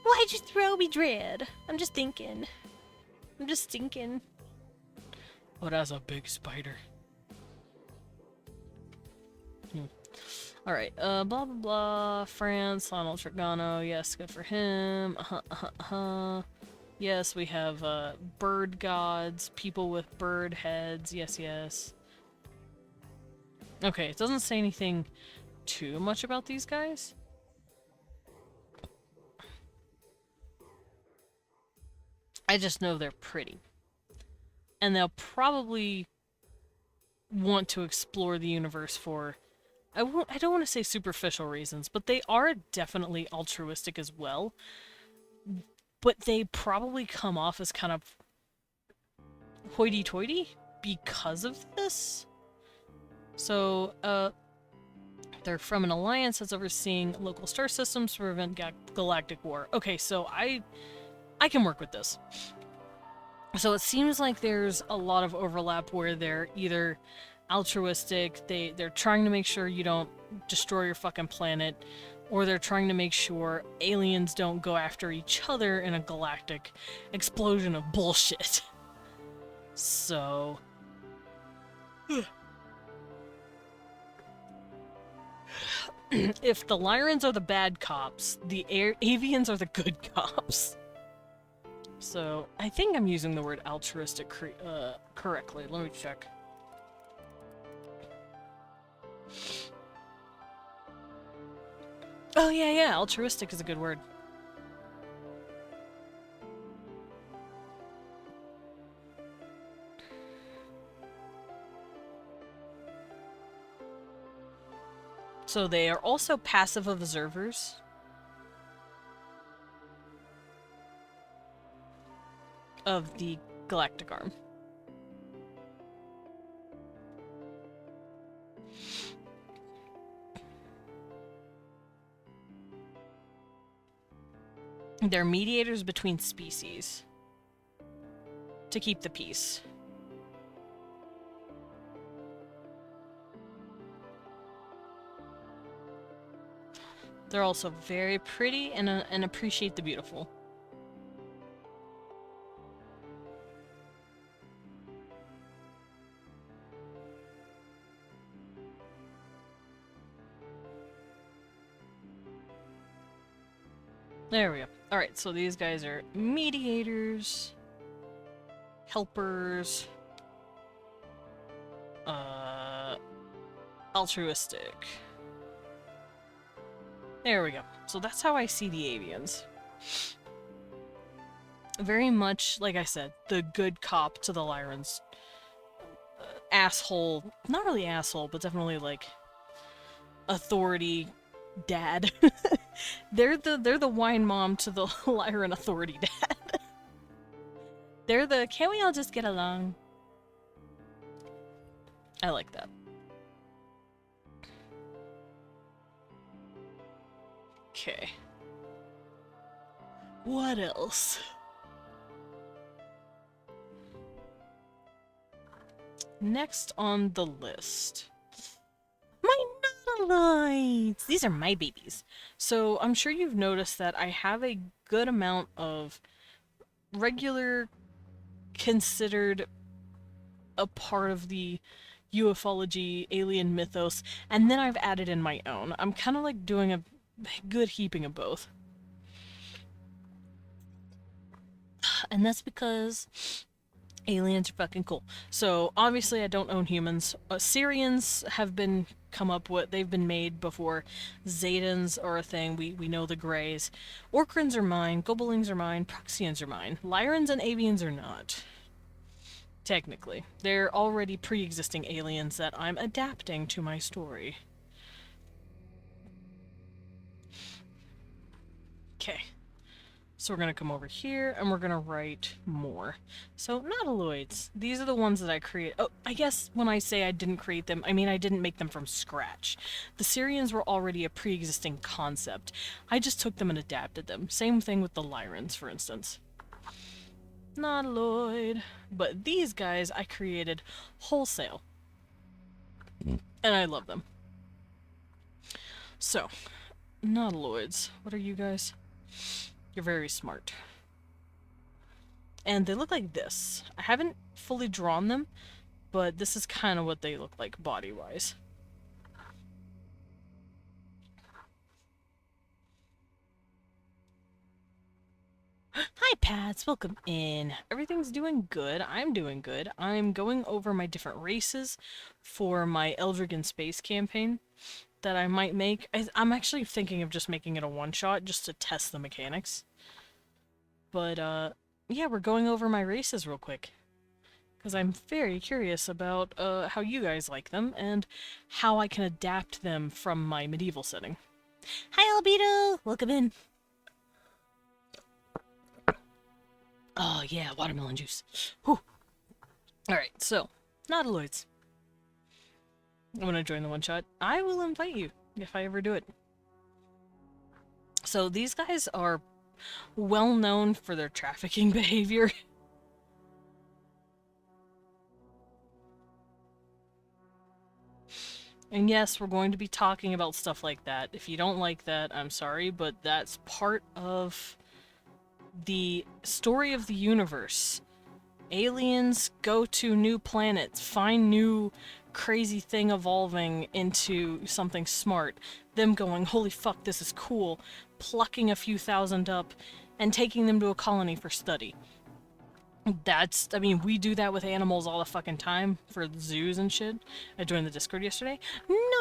Why'd you throw me, Dread? I'm just thinking. I'm just thinking. Oh, that's a big spider. Alright, blah blah blah, France, Lionel Trigano, yes, good for him, Yes, we have, bird gods, people with bird heads, yes, yes. Okay, it doesn't say anything too much about these guys. I just know they're pretty. And they'll probably want to explore the universe for... I don't want to say superficial reasons, but they are definitely altruistic as well. But they probably come off as kind of hoity-toity because of this. So, they're from an alliance that's overseeing local star systems to prevent galactic war. Okay, so I can work with this. So it seems like there's a lot of overlap where they're either altruistic, they're trying to make sure you don't destroy your fucking planet, or they're trying to make sure aliens don't go after each other in a galactic explosion of bullshit. So... if the Lyrans are the bad cops, the avians are the good cops. So, I think I'm using the word altruistic correctly. Let me check. Oh, yeah, altruistic is a good word. So they are also passive observers. Of the galactic arm. They're mediators between species to keep the peace. They're also very pretty and appreciate the beautiful. There we go. Alright, so these guys are mediators, helpers, altruistic. There we go. So that's how I see the avians. Very much, like I said, the good cop to the Lyrans. Asshole. Not really asshole, but definitely, like, authority dad. They're the wine mom to the Lyran authority dad. They're the, can we all just get along? I like that. Okay. What else? Next on the list. My Nautiloids! These are my babies. So I'm sure you've noticed that I have a good amount of regular, considered a part of the ufology alien mythos, and then I've added in my own. I'm kind of like doing a good heaping of both. And that's because aliens are fucking cool. So obviously I don't own humans. Syrians have been come up with, they've been made before. Zedans are a thing, we know the Greys. Orkrins are mine, Gobelins are mine, Proxians are mine. Lyrans and avians are not. Technically. They're already pre-existing aliens that I'm adapting to my story. Okay. So we're going to come over here, and we're going to write more. So, nautiloids. These are the ones that I create. Oh, I guess when I say I didn't create them, I mean I didn't make them from scratch. The Syrians were already a pre-existing concept. I just took them and adapted them. Same thing with the Lyrans, for instance. Nautiloid. But these guys I created wholesale. And I love them. So, nautiloids. What are you guys? You're very smart. And they look like this. I haven't fully drawn them, but this is kind of what they look like body-wise. Hi, Pats. Welcome in. Everything's doing good. I'm doing good. I'm going over my different races for my Eldrigan Space campaign that I might make. I'm actually thinking of just making it a one-shot just to test the mechanics. But, yeah, we're going over my races real quick. Because I'm very curious about how you guys like them and how I can adapt them from my medieval setting. Hi, Albedo! Welcome in. Oh, yeah, watermelon juice. Whew. Alright, so, nautiloids. I want to join the one-shot. I will invite you if I ever do it. So, these guys are well known for their trafficking behavior. And yes, we're going to be talking about stuff like that. If you don't like that, I'm sorry, but that's part of the story of the universe. Aliens go to new planets, find new crazy thing evolving into something smart, them going, holy fuck, this is cool, plucking a few thousand up, and taking them to a colony for study. That's, I mean, we do that with animals all the fucking time, for zoos and shit. I joined the Discord yesterday.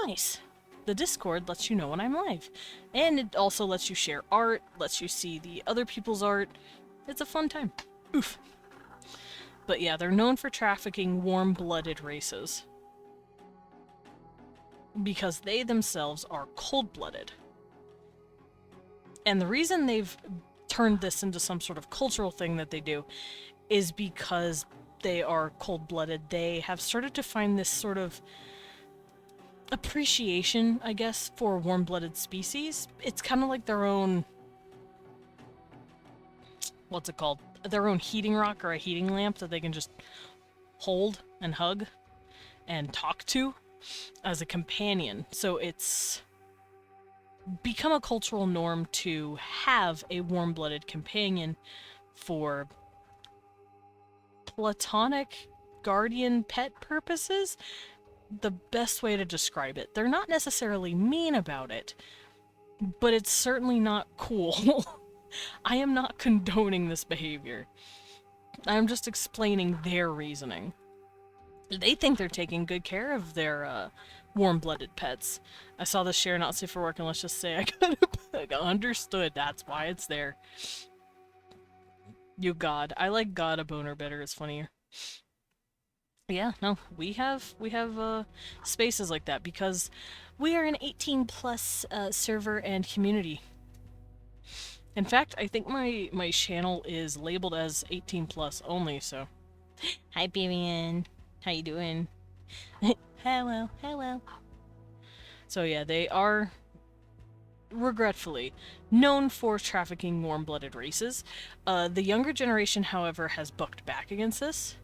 Nice! The Discord lets you know when I'm live. And it also lets you share art, lets you see the other people's art. It's a fun time. Oof. But yeah, they're known for trafficking warm-blooded races. Because they themselves are cold-blooded. And the reason they've turned this into some sort of cultural thing that they do is because they are cold-blooded. They have started to find this sort of appreciation, I guess, for warm-blooded species. It's kind of like their own... what's it called? Their own heating rock or a heating lamp that they can just hold and hug and talk to as a companion. So it's become a cultural norm to have a warm-blooded companion for platonic guardian pet purposes. The best way to describe it. They're not necessarily mean about it, but it's certainly not cool. I am not condoning this behavior. I'm just explaining their reasoning. They think they're taking good care of their warm-blooded pets. I saw this share not safe for work, and let's just say I got understood. That's why it's there. You God. I like God a boner better. It's funnier. Yeah, no, we have spaces like that because we are an 18 plus server and community. In fact, I think my channel is labeled as 18 plus only, so. Hi, Vivian. How you doing? Hello, hello. So yeah, they are, regretfully, known for trafficking warm-blooded races. The younger generation, however, has bucked back against this.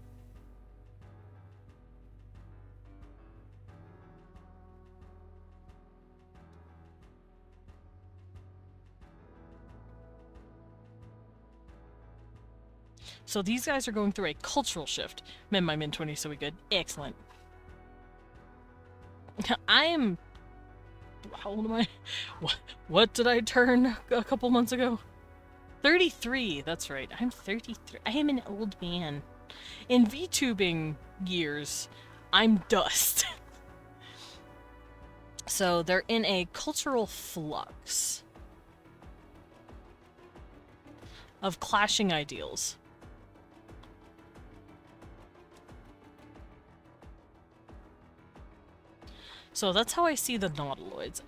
So these guys are going through a cultural shift. Man, my min-20 so we good. Excellent. I am... How old am I? What did I turn a couple months ago? 33, that's right. I'm 33. I am an old man. In VTubing years, I'm dust. So they're in a cultural flux of clashing ideals. So that's how I see the nautiloids.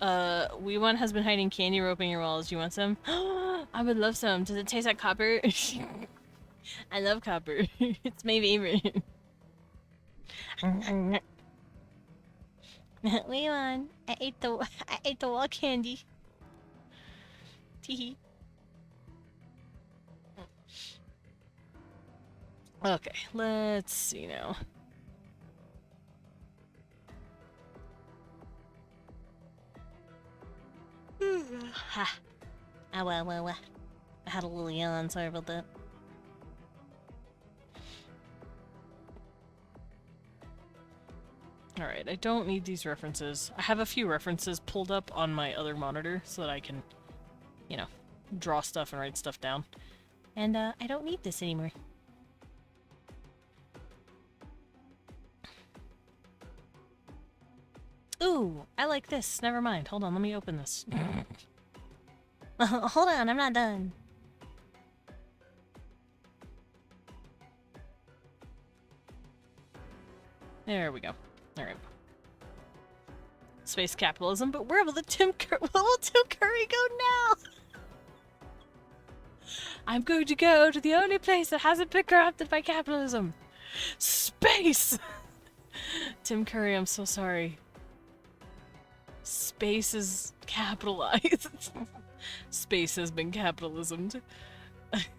One has been hiding candy rope in your walls. You want some? I would love some. Does it taste like copper? I love copper. It's my favorite. What do you want? I ate the wall candy. Teehee. Okay, let's see now. Ha. Well. I had a little yawn, sorry about that. Alright, I don't need these references. I have a few references pulled up on my other monitor so that I can, you know, draw stuff and write stuff down. And, I don't need this anymore. Ooh, I like this. Never mind. Hold on, let me open this. Hold on, I'm not done. There we go. Alright. Space capitalism, but where will Tim Curry go now? I'm going to go to the only place that hasn't been corrupted by capitalism. Space! Tim Curry, I'm so sorry. Space is capitalized. Space has been capitalismed.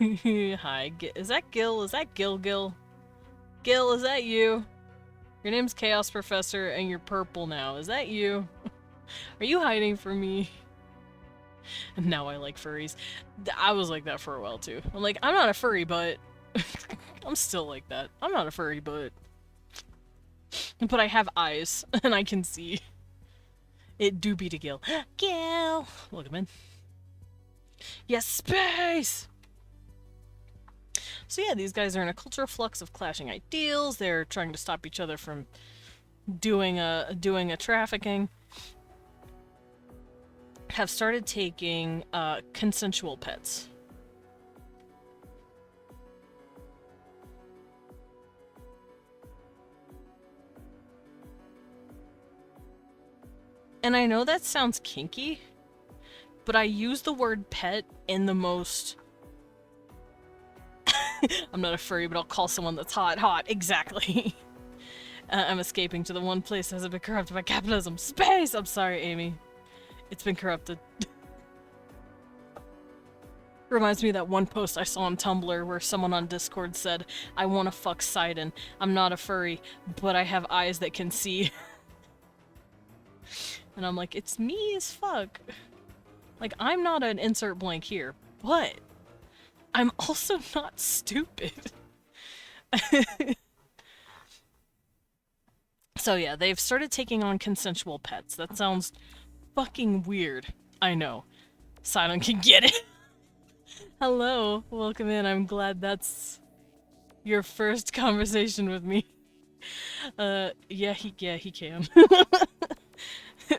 Hi, is that Gil? Is that Gil? Gil, is that you? Your name's Chaos Professor and you're purple now. Is that you? Are you hiding from me? And now I like furries. I was like that for a while too. I'm like, I'm not a furry, but... I'm still like that. I'm not a furry, but... But I have eyes, and I can see. It do be to Gil. Gil! Welcome in. Yes, space! So yeah, these guys are in a cultural flux of clashing ideals. They're trying to stop each other from doing a trafficking. Have started taking consensual pets. And I know that sounds kinky, but I use the word pet in the most... I'm not a furry, but I'll call someone that's hot. Exactly. I'm escaping to the one place that hasn't been corrupted by capitalism. Space! I'm sorry, Amy. It's been corrupted. Reminds me of that one post I saw on Tumblr where someone on Discord said, I want to fuck Sidon. I'm not a furry, but I have eyes that can see. And I'm like, it's me as fuck. Like, I'm not an insert blank here, but I'm also not stupid. So yeah, they've started taking on consensual pets. That sounds fucking weird. I know. Silent can get it. Hello, welcome in. I'm glad that's your first conversation with me. Yeah, he can.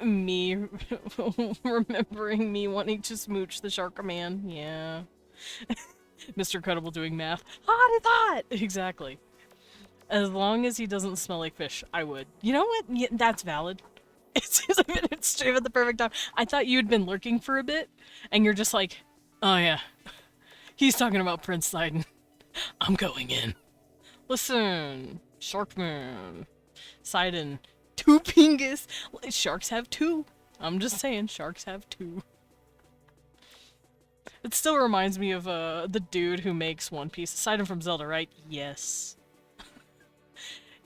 Me remembering me wanting to smooch the shark man. Yeah. Mr. Credible doing math. Hot is hot! Exactly. As long as he doesn't smell like fish, I would. You know what? Yeah, that's valid. It's straight at the perfect time. I thought you'd been lurking for a bit, and you're just like, oh yeah, he's talking about Prince Sidon. I'm going in. Listen, Sharkman, Sidon, two pingus. Sharks have two. I'm just saying, sharks have two. It still reminds me of the dude who makes One Piece. Sidon from Zelda, right? Yes.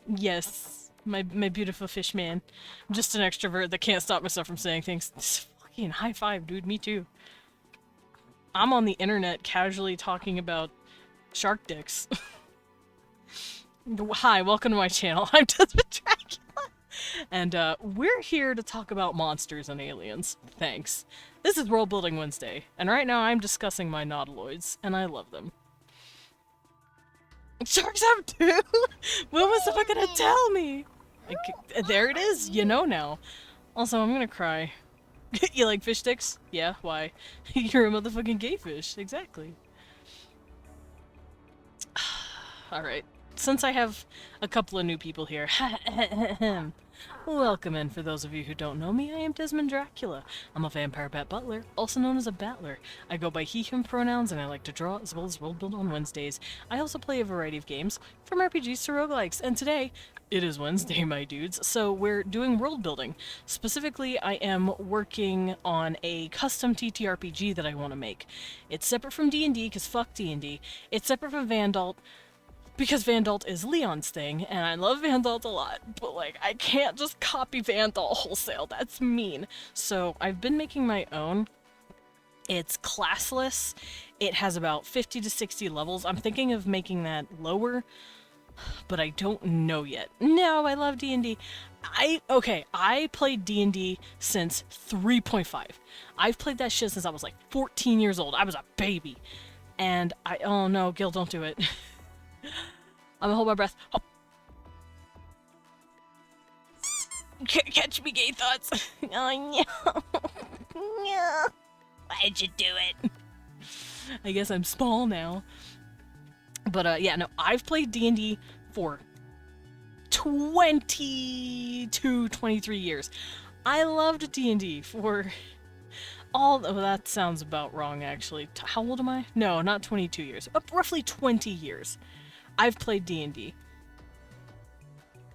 Yes. My beautiful fish man. I'm just an extrovert that can't stop myself from saying things. Fucking high five, dude. Me too. I'm on the internet casually talking about shark dicks. Hi, welcome to my channel. I'm Desmond Dracula. And we're here to talk about monsters and aliens. Thanks. This is World Building Wednesday, and right now I'm discussing my nautiloids, and I love them. Sharks have two? When was someone gonna tell me? There it is, you know now. Also, I'm gonna cry. You like fish sticks? Yeah, why? You're a motherfucking gay fish, exactly. Alright, since I have a couple of new people here, welcome in. For those of you who don't know me, I am Desmond Dracula. I'm a vampire bat butler, also known as a battler. I go by he, him pronouns, and I like to draw as well as world build on Wednesdays. I also play a variety of games, from RPGs to roguelikes, and today, it is Wednesday, my dudes, so we're doing world building. Specifically, I am working on a custom TTRPG that I want to make. It's separate from D&D, because fuck D&D. It's separate from Vandalt, because Vandalt is Leon's thing, and I love Vandalt a lot, but like, I can't just copy Vandalt wholesale, that's mean. So I've been making my own. It's classless, it has about 50 to 60 levels. I'm thinking of making that lower, but I don't know yet. No, I love D&D. I played D&D since 3.5. I've played that shit since I was like 14 years old. I was a baby. And oh no, Gil, don't do it. I'm gonna hold my breath. Oh. Catch me, gay thoughts. Oh no. No. Why'd you do it? I guess I'm small now. But yeah, no, I've played D&D for 22, 23 years. I loved D&D for oh, that sounds about wrong, actually. How old am I? No, not 22 years. Roughly 20 years. I've played D&D.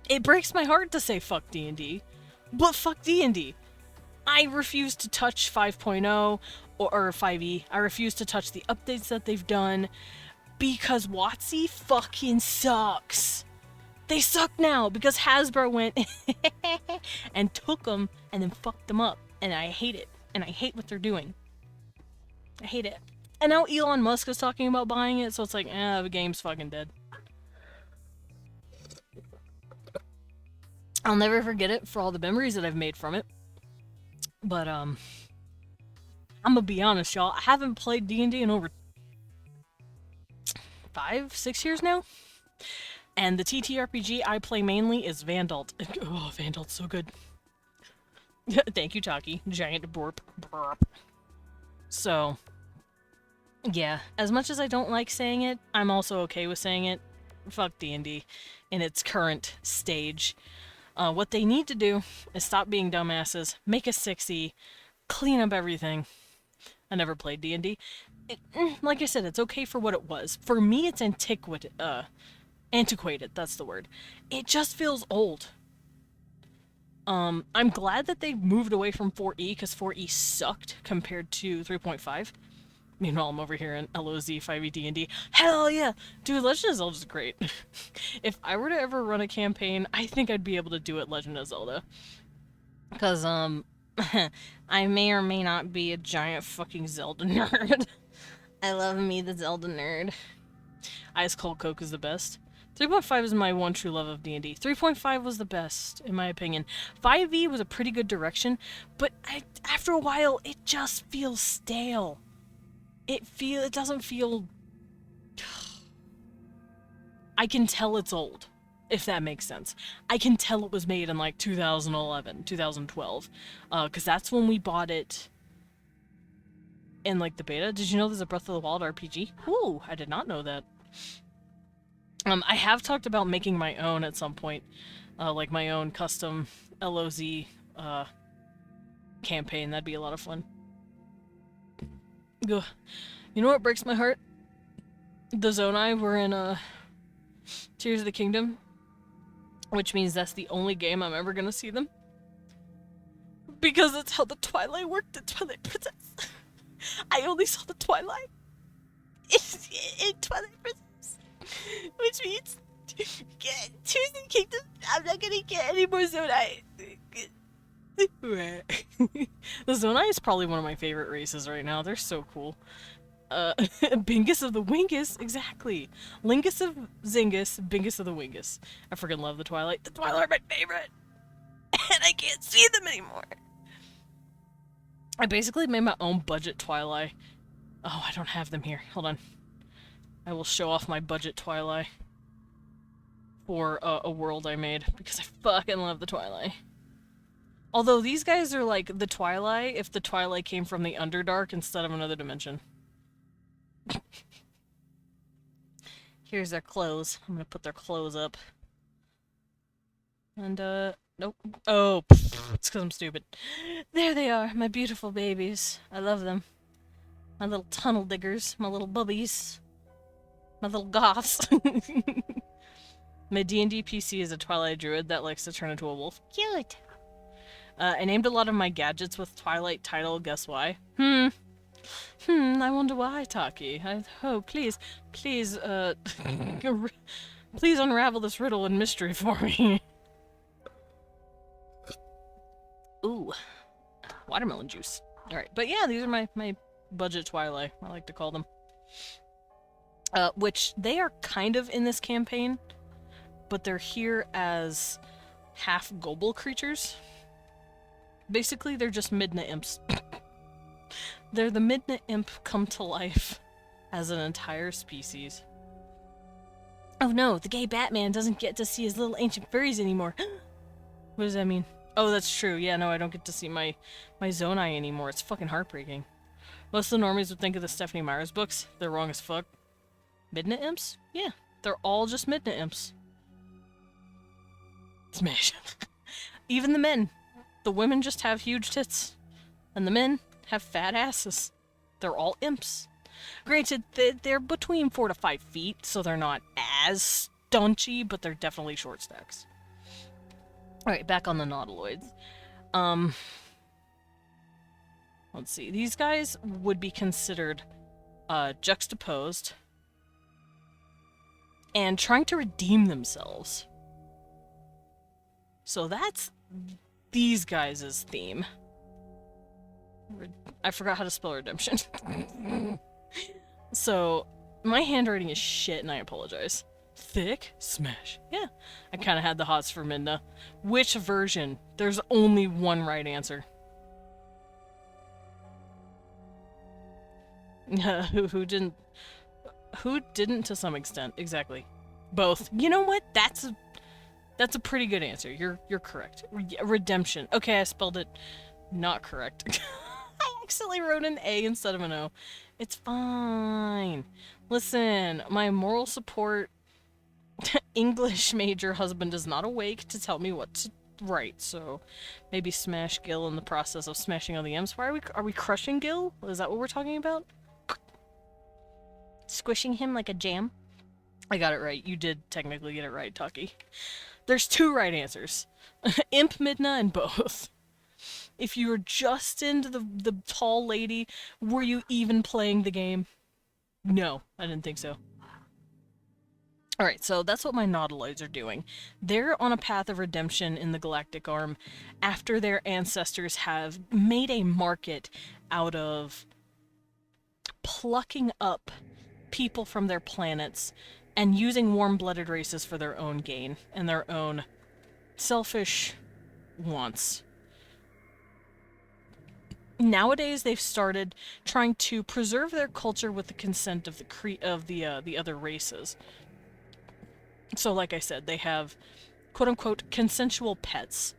It breaks my heart to say fuck D&D, but fuck D&D. I refuse to touch 5.0 or 5e. I refuse to touch the updates that they've done because WotC fucking sucks. They suck now because Hasbro went and took them and then fucked them up. And I hate it. And I hate what they're doing. I hate it. And now Elon Musk is talking about buying it, so it's like, the game's fucking dead. I'll never forget it for all the memories that I've made from it. But, I'm gonna be honest, y'all. I haven't played D&D in over 5, 6 years now. And the TTRPG I play mainly is Vandalt. Oh, Vandalt's so good. Thank you, Taki. Giant burp. Burp. So, yeah. As much as I don't like saying it, I'm also okay with saying it. Fuck D&D in its current stage. What they need to do is stop being dumbasses, make a 6e, clean up everything. I never played D&D. Like I said, it's okay for what it was. For me, it's antiquated, that's the word. It just feels old. I'm glad that they moved away from 4e, because 4e sucked compared to 3.5. Meanwhile, I'm over here in LOZ 5e D&D. Hell yeah! Dude, Legend of Zelda's great. If I were to ever run a campaign, I think I'd be able to do it Legend of Zelda. Because, I may or may not be a giant fucking Zelda nerd. I love me the Zelda nerd. Ice Cold Coke is the best. 3.5 is my one true love of D&D. 3.5 was the best, in my opinion. 5e was a pretty good direction, but after a while, it just feels stale. it doesn't feel... I can tell it's old, if that makes sense. I can tell it was made in like 2011, 2012, because that's when we bought it in like the beta. Did you know there's a Breath of the Wild RPG? Ooh, I did not know that. I have talked about making my own at some point, like my own custom LOZ campaign. That'd be a lot of fun. Ugh. You know what breaks my heart? The Zonai were in Tears of the Kingdom, which means that's the only game I'm ever gonna see them. Because that's how the Twilight worked in Twilight Princess. I only saw the Twilight in Twilight Princess, which means Tears of the Kingdom, I'm not gonna get any more Zonai. The Zonai is probably one of my favorite races right now. They're so cool. Bingus of the Wingus, exactly. Lingus of Zingus, Bingus of the Wingus. I freaking love the Twilight. The Twilight are my favorite! And I can't see them anymore. I basically made my own budget Twilight. Oh, I don't have them here. Hold on. I will show off my budget Twilight for a world I made, because I fucking love the Twilight. Although these guys are like the Twilight if the Twilight came from the Underdark instead of another dimension. Here's their clothes. I'm gonna put their clothes up. And, nope. Oh, it's because I'm stupid. There they are, my beautiful babies. I love them. My little tunnel diggers, my little bubbies. My little goths. My D&D PC is a Twilight druid that likes to turn into a wolf. Cute! I named a lot of my gadgets with Twilight title, guess why? I wonder why, Taki. Please, please unravel this riddle and mystery for me. Ooh, watermelon juice. Alright, but yeah, these are my budget Twilight, I like to call them. Which, they are kind of in this campaign, but they're here as half Gobble creatures. Basically, they're just Midna imps. They're the Midna imp come to life as an entire species. Oh no, the gay Batman doesn't get to see his little ancient furries anymore. What does that mean? Oh, that's true. Yeah, no, I don't get to see my Zonai anymore. It's fucking heartbreaking. Most of the normies would think of the Stephanie Myers books. They're wrong as fuck. Midna imps? Yeah, they're all just Midna imps. Smash. Even the men. The women just have huge tits. And the men have fat asses. They're all imps. Granted, they're between 4 to 5 feet, so they're not as staunchy, but they're definitely short stacks. Alright, back on the nautiloids. Let's see. These guys would be considered juxtaposed and trying to redeem themselves. So that's these guys' theme. I forgot how to spell redemption. So, my handwriting is shit and I apologize. Thick? Smash. Yeah, I kind of had the hots for Midna. Which version? There's only one right answer. Who didn't? Who didn't to some extent? Exactly. Both. You know what? That's a pretty good answer. You're correct. Redemption. Okay, I spelled it not correct. I accidentally wrote an A instead of an O. It's fine. Listen, my moral support English major husband is not awake to tell me what to write, so maybe smash Gil in the process of smashing all the M's. Why are we crushing Gil? Is that what we're talking about? Squishing him like a jam? I got it right. You did technically get it right, Tucky. There's 2 right answers. Imp, Midna, and both. If you were just into the tall lady, were you even playing the game? No, I didn't think so. Alright, so that's what my nautiloids are doing. They're on a path of redemption in the Galactic Arm after their ancestors have made a market out of plucking up people from their planets and using warm-blooded races for their own gain and their own selfish wants. nowadays they've started trying to preserve their culture with the consent of the other races. So like I said, they have quote-unquote consensual pets.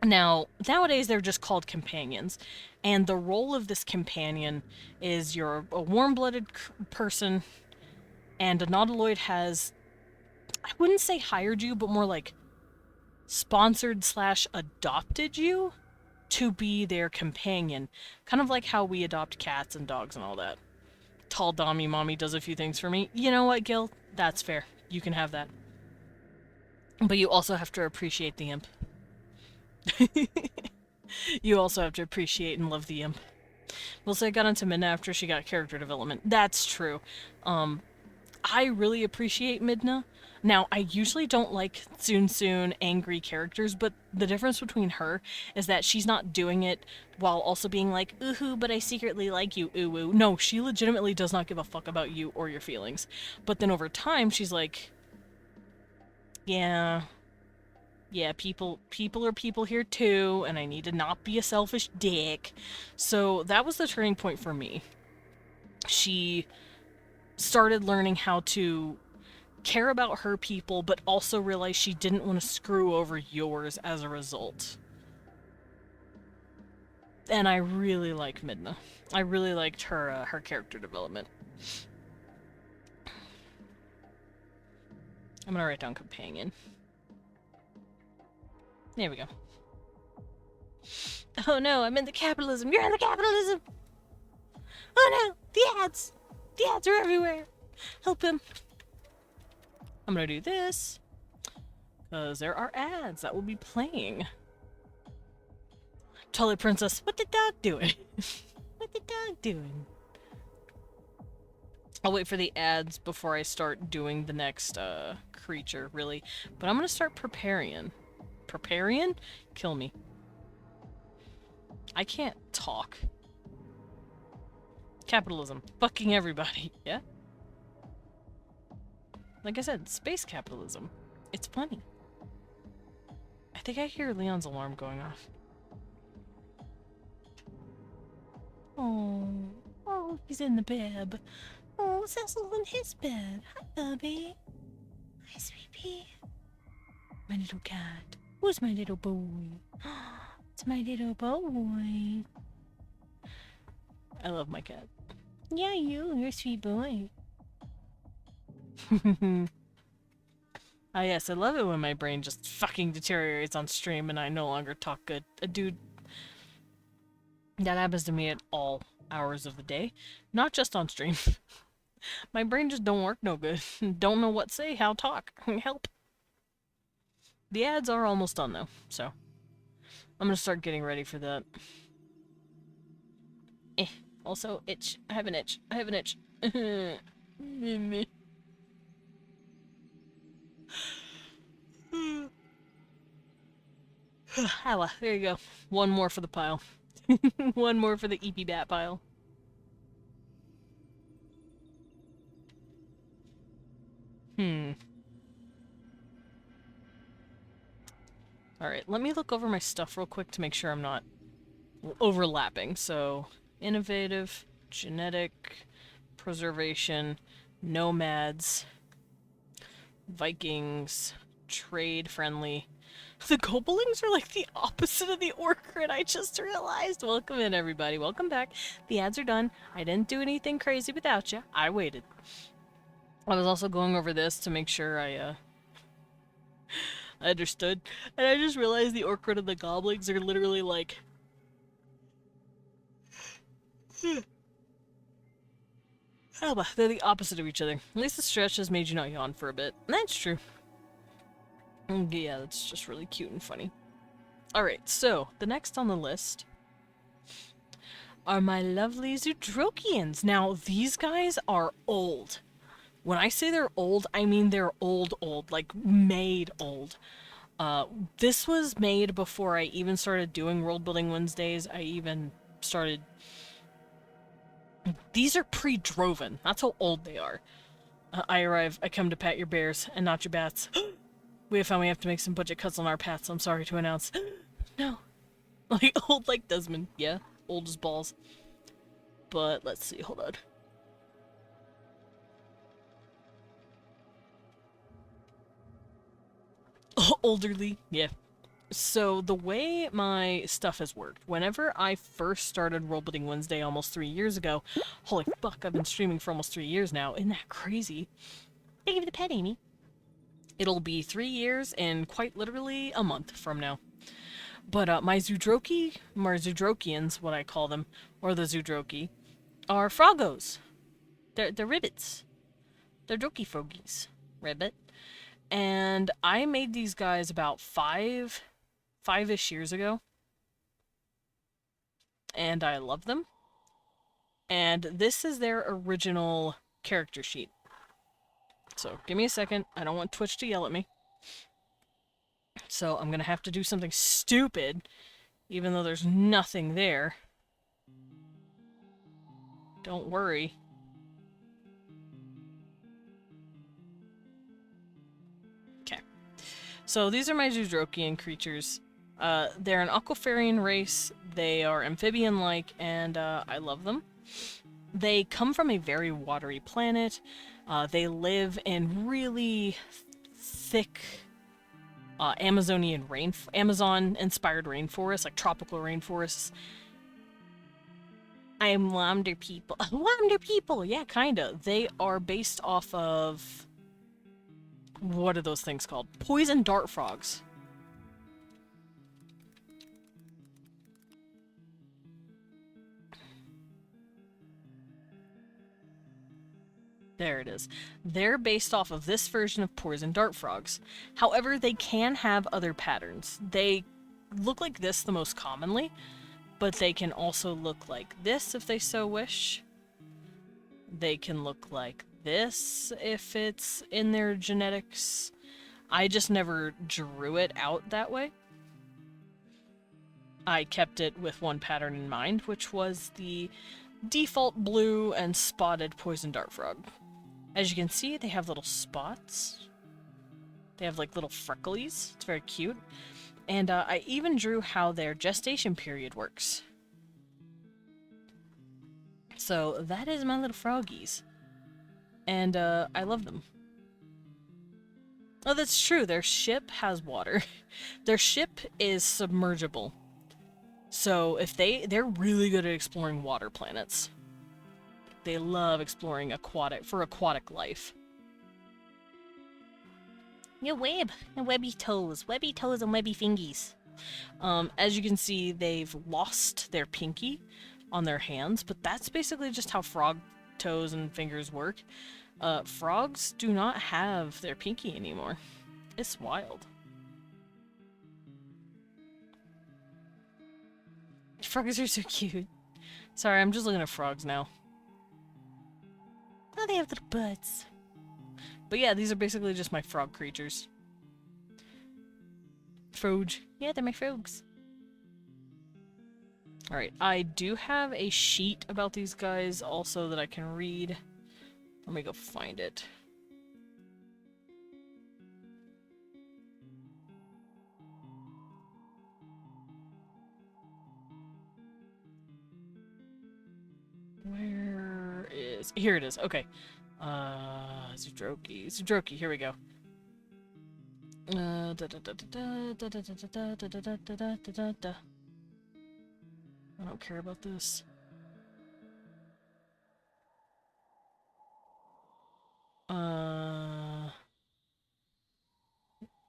Now, nowadays they're just called companions, and the role of this companion is you're a warm-blooded person, and a nautiloid has, I wouldn't say hired you, but more like sponsored / adopted you to be their companion. Kind of like how we adopt cats and dogs and all that. Tall Dommy Mommy does a few things for me. You know what, Gil? That's fair. You can have that. But you also have to appreciate the imp. You also have to appreciate and love the imp. We'll say I got into Midna after she got character development. That's true. I really appreciate Midna. Now, I usually don't like soon angry characters, but the difference between her is that she's not doing it while also being like, ooh, but I secretly like you, ooh. No, she legitimately does not give a fuck about you or your feelings. But then over time, she's like, yeah, people are people here too, and I need to not be a selfish dick. So that was the turning point for me. She started learning how to care about her people, but also realize she didn't want to screw over yours as a result. And I really like Midna. I really liked her character development. I'm gonna write down companion. There we go. Oh no, I'm in the capitalism. You're in the capitalism! Oh no, the ads! The ads are everywhere! Help him. I'm gonna do this, because there are ads that will be playing. Tully Princess, what the dog doing? What the dog doing? I'll wait for the ads before I start doing the next creature, really. But I'm gonna start Preparian. Preparian? Kill me. I can't talk. Capitalism. Fucking everybody. Yeah? Like I said, space capitalism. It's funny. I think I hear Leon's alarm going off. Oh, he's in the bed. Oh, Cecil's in his bed. Hi, Bubby. Hi, sweetie. My little cat. Who's my little boy? It's my little boy. I love my cat. Yeah, you're a sweet boy. Ah, yes, I love it when my brain just fucking deteriorates on stream and I no longer talk good. Dude, that happens to me at all hours of the day, not just on stream. My brain just don't work no good. Don't know what say, how talk. Help. The ads are almost done though, so I'm gonna start getting ready for that. Also, itch. I have an itch. I have an itch. Ah, there you go. One more for the pile. One more for the EP bat pile. Alright, let me look over my stuff real quick to make sure I'm not overlapping. So, innovative, genetic, preservation, nomads, Vikings, trade friendly. The Gobelings are like the opposite of the Orcrid, I just realized. Welcome in, everybody. Welcome back. The ads are done. I didn't do anything crazy without you. I waited. I was also going over this to make sure I understood. And I just realized the Orcrid and the Goblins are literally like... they're the opposite of each other. At least the stretch has made you not yawn for a bit. That's true. Yeah, that's just really cute and funny. Alright, so, the next on the list are my lovely Zoodrokians. Now, these guys are old. When I say they're old, I mean they're old, like made old. This was made before I even started doing World Building Wednesdays. I even started... These are pre-Droven. That's how old they are. I arrive, I come to pat your bears, and not your bats. We have found we have to make some budget cuts on our pats, I'm sorry to announce. No. Like, old like Desmond, yeah. old as balls. But let's see, hold on. Elderly, yeah. So the way my stuff has worked, whenever I first started Worldbuilding Wednesday almost 3 years ago, holy fuck, I've been streaming for almost 3 years now, isn't that crazy? Thank you for the pet, Amy. It'll be 3 years and quite literally a month from now. But my Zoodrokians, what I call them, or the Zoodroki, are Froggos. They're ribbits. They're Droki Frogies. Ribbit. And I made these guys about five-ish years ago. And I love them. And this is their original character sheet. So, give me a second. I don't want Twitch to yell at me. So, I'm gonna have to do something stupid, even though there's nothing there. Don't worry. Okay. So, these are my Zoodrokian creatures. They're an aquafarian race. They are amphibian-like, and I love them. They come from a very watery planet. They live in really thick Amazon-inspired rainforests, like tropical rainforests. I am Wander people. Wander people! Yeah, kinda. They are based off of... what are those things called? Poison dart frogs. There it is. They're based off of this version of poison dart frogs. However, they can have other patterns. They look like this the most commonly, but they can also look like this if they so wish. They can look like this if it's in their genetics. I just never drew it out that way. I kept it with one pattern in mind, which was the default blue and spotted poison dart frog. As you can see, they have little spots. They have like little frecklies. It's very cute. And I even drew how their gestation period works. So that is my little froggies. And I love them. Oh, that's true. Their ship has water. Their ship is submergible. So if they're really good at exploring water planets. They love exploring aquatic life. Your web and webby toes and webby fingies. As you can see, they've lost their pinky on their hands, but that's basically just how frog toes and fingers work. Frogs do not have their pinky anymore. It's wild. Frogs are so cute. Sorry, I'm just looking at frogs now. Oh, they have little butts. But yeah, these are basically just my frog creatures. Froge. Yeah, they're my frogs. Alright, I do have a sheet about these guys also that I can read. Let me go find it. Where is... Here it is, okay. Zoodroki, here we go. I don't care about this.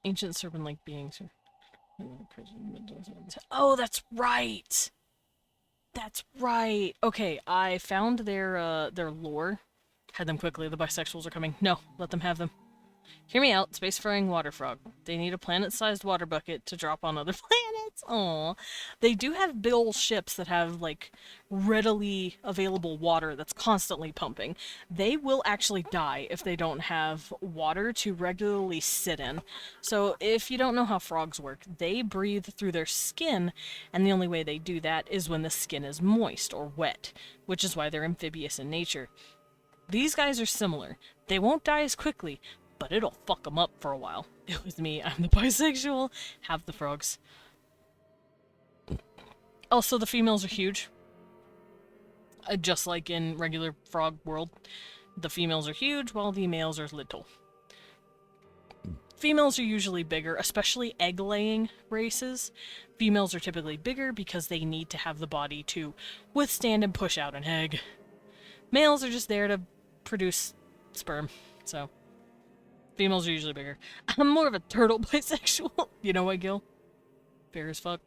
Ancient serpent-like beings. Oh, that's right! That's right! Okay, I found their lore. Head them quickly, the bisexuals are coming. No, let them have them. Hear me out, spacefaring water frog. They need a planet-sized water bucket to drop on other planets. Aww. They do have big ol' ships that have, like, readily available water that's constantly pumping. They will actually die if they don't have water to regularly sit in. So if you don't know how frogs work, they breathe through their skin, and the only way they do that is when the skin is moist or wet, which is why they're amphibious in nature. These guys are similar. They won't die as quickly, but it'll fuck them up for a while. It was me, I'm the bisexual, have the frogs. Also, the females are huge. Just like in regular frog world, the females are huge while the males are little. Females are usually bigger, especially egg-laying races. Females are typically bigger because they need to have the body to withstand and push out an egg. Males are just there to produce sperm, so females are usually bigger. I'm more of a turtle bisexual. You know what, Gil? Fair as fuck.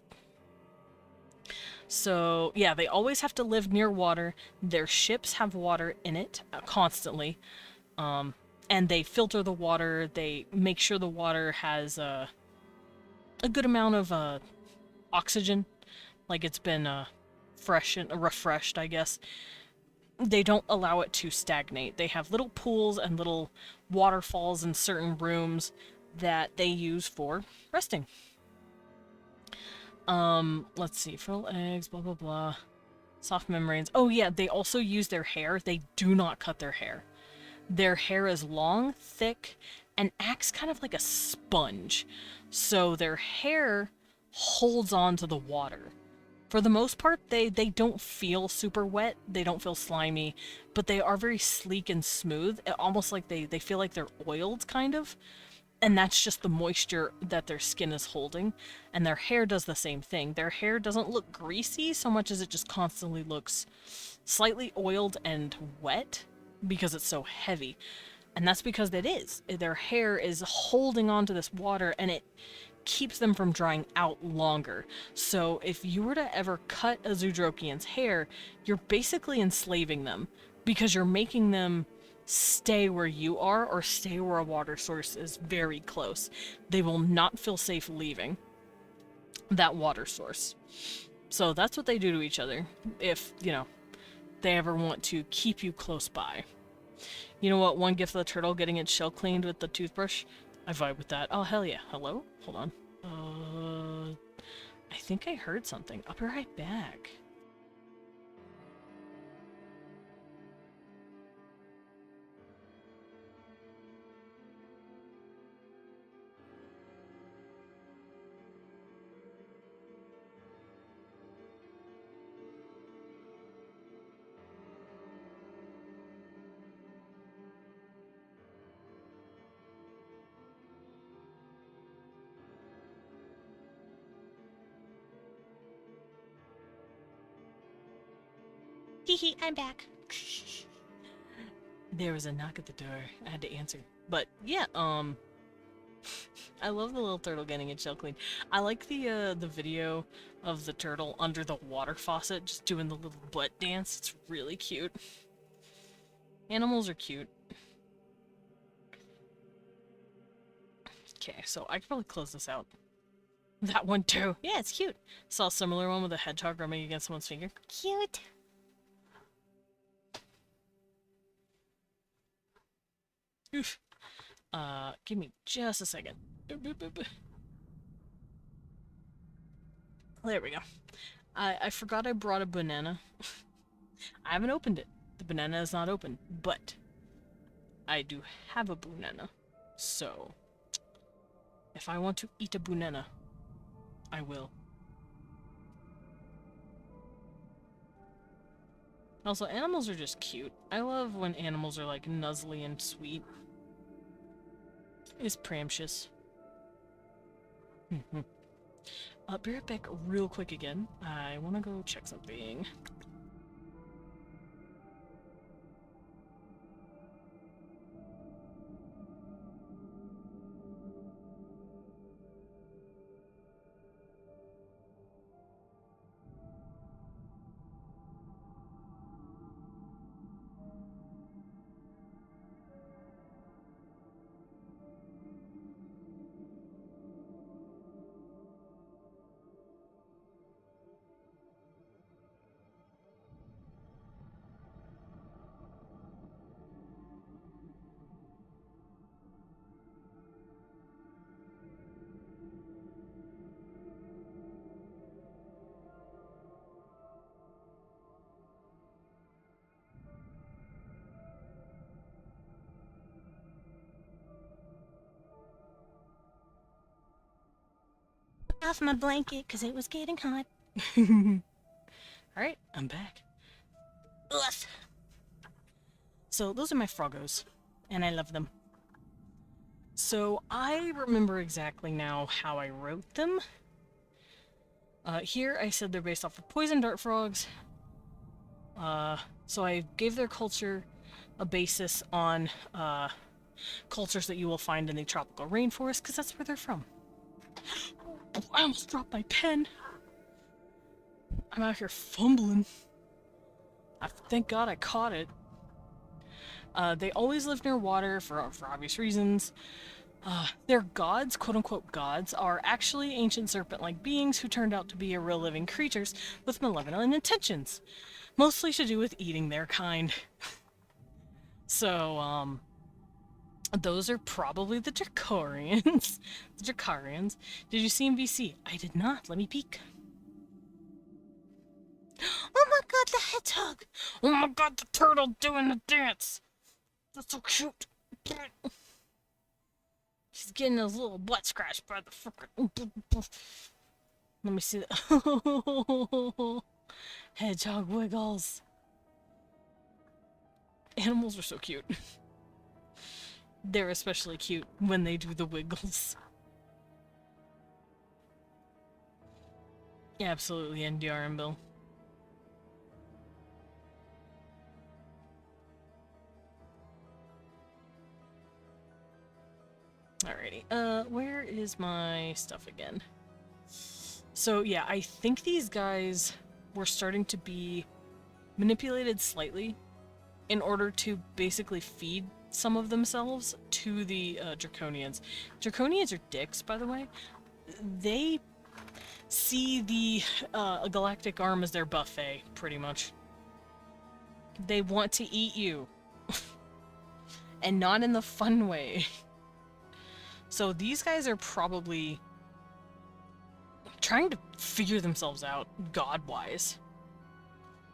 So, yeah, they always have to live near water. Their ships have water in it constantly. And they filter the water. They make sure the water has a good amount of oxygen. Like it's been fresh and refreshed, I guess. They don't allow it to stagnate. They have little pools and little waterfalls in certain rooms that they use for resting. Let's see. Fertile eggs, blah, blah, blah. Soft membranes. Oh, yeah, they also use their hair. They do not cut their hair. Their hair is long, thick, and acts kind of like a sponge. So their hair holds on to the water. For the most part, they don't feel super wet. They don't feel slimy, but they are very sleek and smooth. Almost like they feel like they're oiled, kind of. And that's just the moisture that their skin is holding. And their hair does the same thing. Their hair doesn't look greasy so much as it just constantly looks slightly oiled and wet because it's so heavy. And that's because it is. Their hair is holding onto this water and it keeps them from drying out longer. So if you were to ever cut a Zoodrokian's hair, you're basically enslaving them because you're making them stay where you are or stay where a water source is very close. They will not feel safe leaving that water source. So that's what they do to each other if, you know, they ever want to keep you close by. You know what? One gift of the turtle getting its shell cleaned with the toothbrush. I vibe with that. Oh, hell yeah. Hello? Hold on. I think I heard something. I'll be right back. Hee, I'm back. There was a knock at the door. I had to answer. But yeah, I love the little turtle getting its shell cleaned. I like the video of the turtle under the water faucet just doing the little butt dance. It's really cute. Animals are cute. Okay, so I could probably close this out. That one too. Yeah, it's cute. Saw a similar one with a hedgehog rubbing against someone's finger. Cute. Oof. Give me just a second. There we go. I forgot I brought a banana. I haven't opened it. The banana is not open, but I do have a banana. So, if I want to eat a banana, I will. Also, animals are just cute. I love when animals are like nuzzly and sweet. It's pramcious. I'll be right back real quick again. I want to go check something. Off my blanket because it was getting hot. Alright, I'm back. Ugh. So those are my froggos, and I love them. So I remember exactly now how I wrote them. Here I said they're based off of poison dart frogs. So I gave their culture a basis on cultures that you will find in the tropical rainforest, because that's where they're from. Oh, I almost dropped my pen. I'm out here fumbling. Thank God I caught it. They always live near water for obvious reasons. Their gods, quote-unquote gods, are actually ancient serpent-like beings who turned out to be real living creatures with malevolent intentions. Mostly to do with eating their kind. So, those are probably the Dracorians. The Dracarians. Did you see MVC? I did not. Let me peek. Oh my god, the hedgehog! Oh my god, the turtle doing the dance! That's so cute! She's getting his little butt scratched by the fucker. Let me see that. Hedgehog wiggles. Animals are so cute. They're especially cute when they do the wiggles. Yeah, absolutely, NDR and Bill. Alrighty, where is my stuff again? So, yeah, I think these guys were starting to be manipulated slightly in order to basically feed some of themselves to the Draconians. Draconians are dicks, by the way. They see the Galactic Arm as their buffet, pretty much. They want to eat you. And not in the fun way. So these guys are probably trying to figure themselves out, god-wise.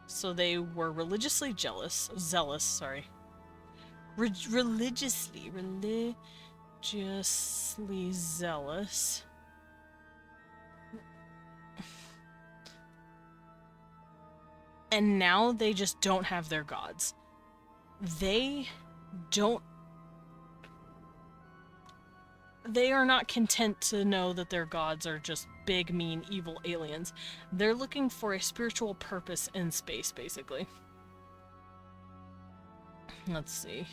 So they were religiously zealous, sorry. Religiously zealous. And now they just don't have their gods. They are not content to know that their gods are just big, mean, evil aliens. They're looking for a spiritual purpose in space, basically. Let's see.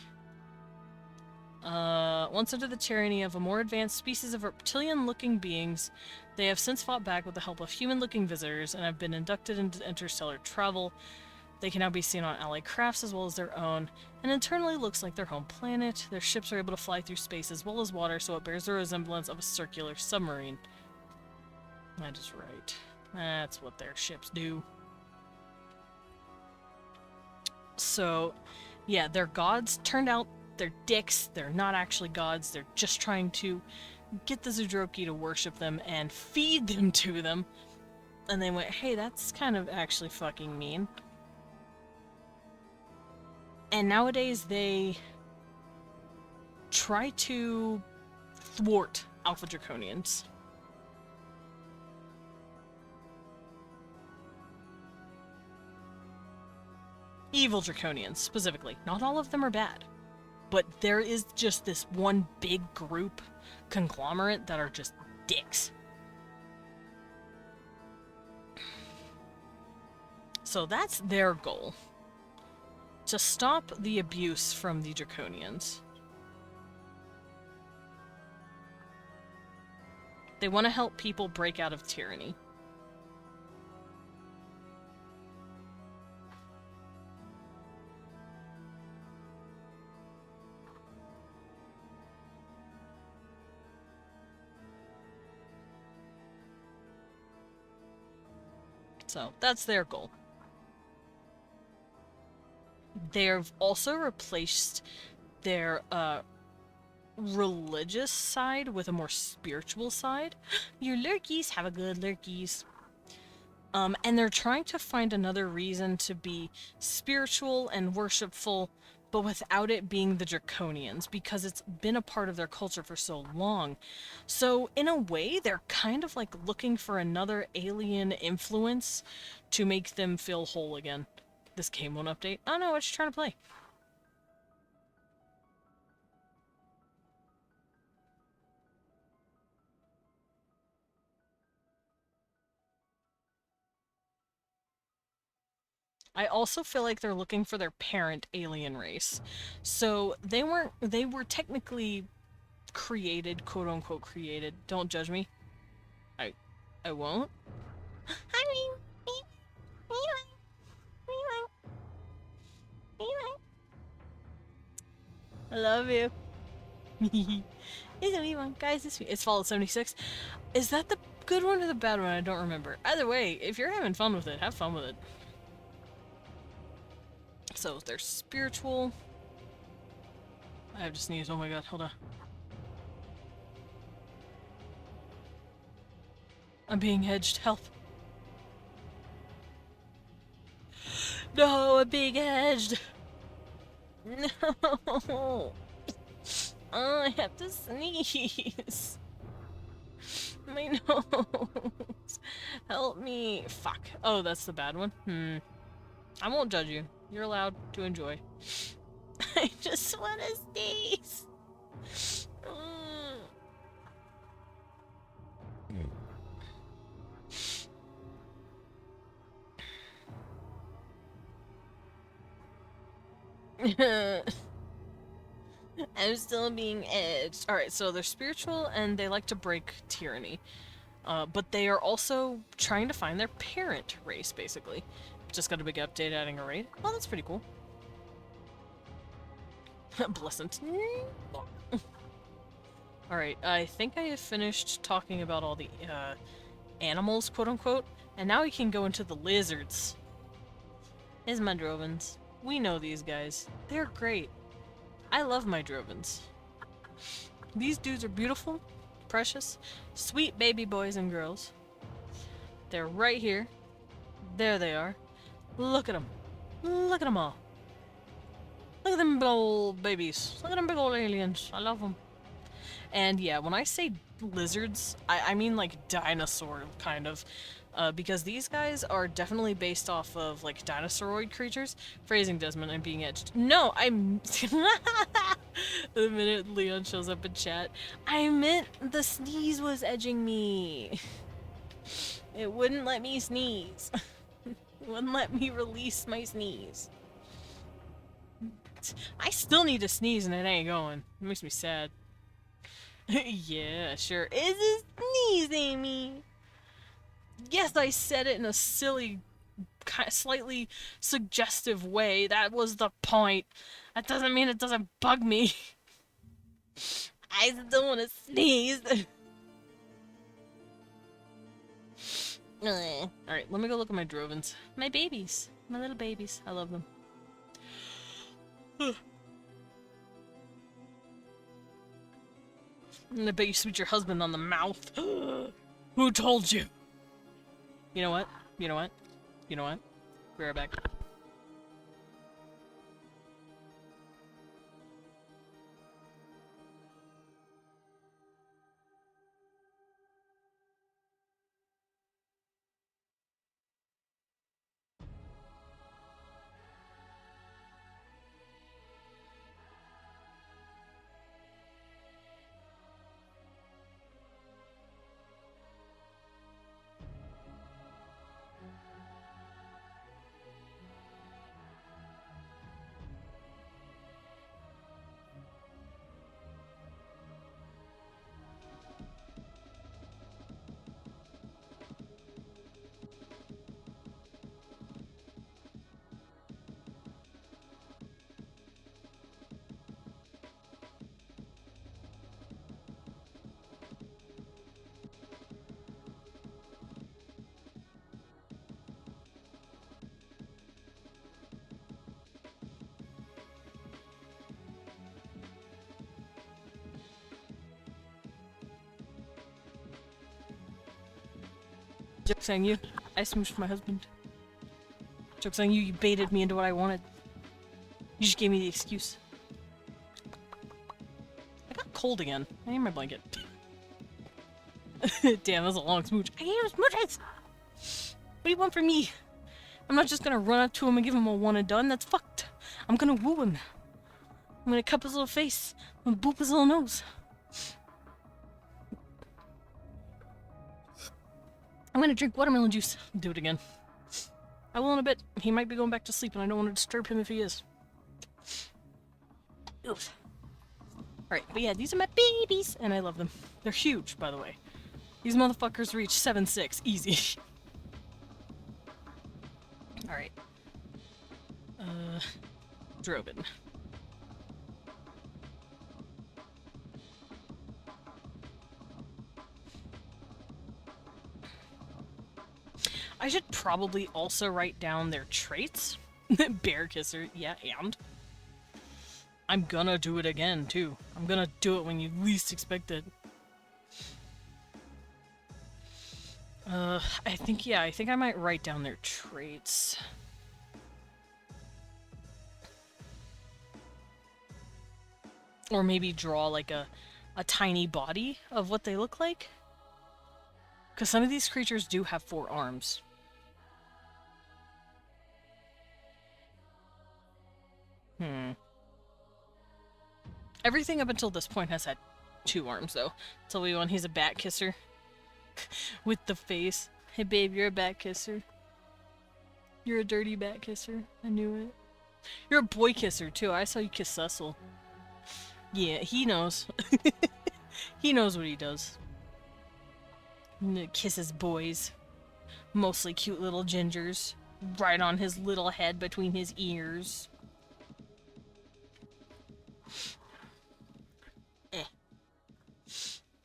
Once under the tyranny of a more advanced species of reptilian-looking beings, they have since fought back with the help of human-looking visitors and have been inducted into interstellar travel. They can now be seen on allied crafts as well as their own, and internally looks like their home planet. Their ships are able to fly through space as well as water, so it bears the resemblance of a circular submarine. That is right. That's what their ships do. So, yeah, their gods turned out they're dicks. They're not actually gods. They're just trying to get the Zoodroki to worship them and feed them to them. And they went, hey, that's kind of actually fucking mean. And nowadays they try to thwart Alpha Draconians. Evil Draconians, specifically. Not all of them are bad. But there is just this one big group, conglomerate, that are just dicks. So that's their goal. To stop the abuse from the Draconians. They want to help people break out of tyranny. So, that's their goal. They've also replaced their religious side with a more spiritual side. Your lurkies have a good lurkies. And they're trying to find another reason to be spiritual and worshipful, but without it being the Draconians, because it's been a part of their culture for so long. So, in a way, they're kind of like looking for another alien influence to make them feel whole again. This game won't update. I don't know what you're trying to play. I also feel like they're looking for their parent alien race. So they were technically created, quote unquote created. Don't judge me. I won't. I love you. It's a wee one. Guys, it's Fallout 76. Is that the good one or the bad one? I don't remember. Either way, if you're having fun with it, have fun with it. So, they're spiritual. I have to sneeze. Oh my god, hold on. I'm being hedged. Help. No, I'm being hedged. No. Oh, I have to sneeze. My nose. Help me. Fuck. Oh, that's the bad one? I won't judge you. You're allowed to enjoy. I just want to sneeze. I'm still being edged. Alright, so they're spiritual and they like to break tyranny. But they are also trying to find their parent race, basically. Just got a big update adding a raid. Oh, that's pretty cool. Blessed. Alright, I think I have finished talking about all the animals, quote-unquote, and now we can go into the lizards. Is my Drovens. We know these guys. They're great. I love my Drovens. These dudes are beautiful, precious, sweet baby boys and girls. They're right here. There they are. Look at them. Look at them all. Look at them big old babies. Look at them big old aliens. I love them. And yeah, when I say lizards, I mean like dinosaur kind of. Because these guys are definitely based off of like dinosauroid creatures. Phrasing, Desmond, I'm being edged. No, I'm. The minute Leon shows up in chat, I meant the sneeze was edging me. It wouldn't let me sneeze. It wouldn't let me release my sneeze. I still need to sneeze and it ain't going. It makes me sad. Yeah, sure. It's a sneeze, Amy. Yes, I said it in a silly, slightly suggestive way. That was the point. That doesn't mean it doesn't bug me. I still want to sneeze. Alright, let me go look at my Drovens. My babies. My little babies. I love them. I bet you sweet your husband on the mouth. Who told you? You know what? You know what? You know what? Be right back. Joke's on you. I smooshed my husband. Joke's on you, you baited me into what I wanted. You just gave me the excuse. I got cold again. I need my blanket. Damn, that was a long smooch. I hate smooches! What do you want from me? I'm not just gonna run up to him and give him a one and done. That's fucked. I'm gonna woo him. I'm gonna cup his little face. I'm gonna boop his little nose. I'm gonna drink watermelon juice. Do it again. I will in a bit. He might be going back to sleep and I don't want to disturb him if he is. Oof. Alright, but yeah, these are my babies, and I love them. They're huge, by the way. These motherfuckers reach 7'6", easy. Alright. Droven. I should probably also write down their traits. Bear kisser, yeah, and... I'm gonna do it again, too. I'm gonna do it when you least expect it. I think I might write down their traits. Or maybe draw, like, a tiny body of what they look like. Because some of these creatures do have 4 arms. Everything up until this point has had 2 arms, though. Tell me one, he's a bat kisser. With the face. Hey babe, you're a bat kisser. You're a dirty bat kisser. I knew it. You're a boy kisser, too. I saw you kiss Cecil. Yeah, he knows. He knows what he does. Kisses boys. Mostly cute little gingers. Right on his little head between his ears.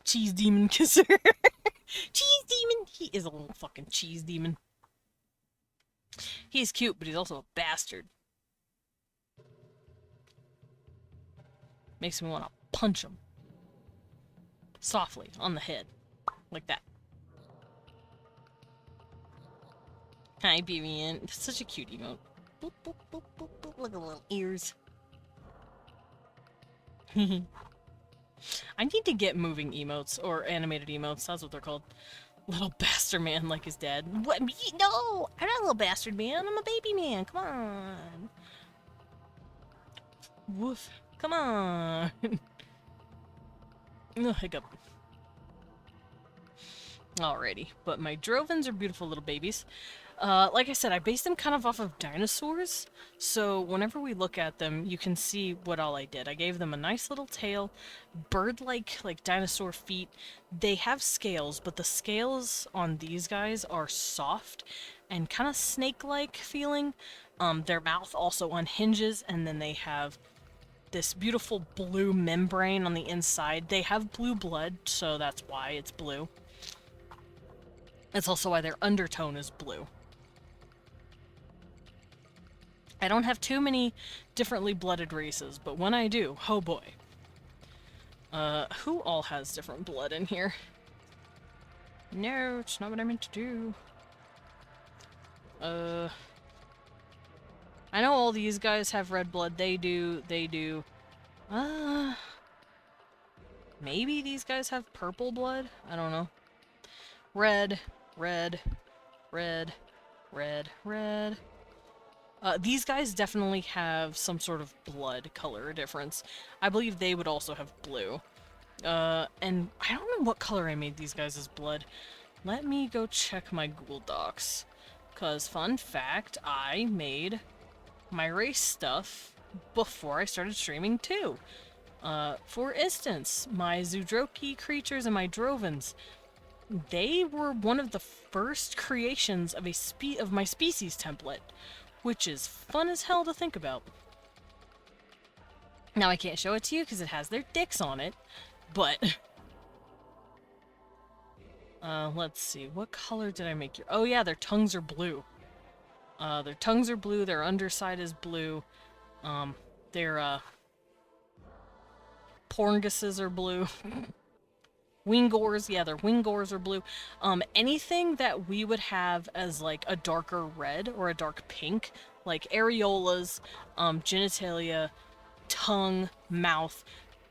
Cheese demon kisser. Cheese demon! He is a little fucking cheese demon. He's cute, but he's also a bastard. Makes me want to punch him. Softly, on the head. Like that. Hi, Vivian. Such a cute emote. Boop, boop, boop, boop, boop. Look at the little ears. I need to get moving emotes, or animated emotes, that's what they're called. Little bastard man like his dad. What? Me? No! I'm not a little bastard man, I'm a baby man, come on! Woof. Come on! No, hiccup. Alrighty, but my Drovens are beautiful little babies. Like I said, I based them kind of off of dinosaurs, so whenever we look at them, you can see what all I did. I gave them a nice little tail, bird-like, like dinosaur feet. They have scales, but the scales on these guys are soft and kind of snake-like feeling. Their mouth also unhinges, and then they have this beautiful blue membrane on the inside. They have blue blood, so that's why it's blue. That's also why their undertone is blue. I don't have too many differently blooded races, but when I do, oh boy. Who all has different blood in here? No, it's not what I meant to do. I know all these guys have red blood. They do. Maybe these guys have purple blood? I don't know. Red, red, red, red, red. These guys definitely have some sort of blood color difference. I believe they would also have blue. And I don't know what color I made these guys as blood. Let me go check my Google Docs. Cause, fun fact, I made my race stuff before I started streaming too. For instance, my Zoodroki creatures and my Drovens, they were one of the first creations of my species template, which is fun as hell to think about. Now I can't show it to you because it has their dicks on it, but let's see, what color did I make your... Oh yeah, their tongues are blue. Their tongues are blue, their underside is blue, their pornguses are blue. Wingors, yeah, their wingors are blue. Anything that we would have as, like, a darker red or a dark pink, like areolas, genitalia, tongue, mouth,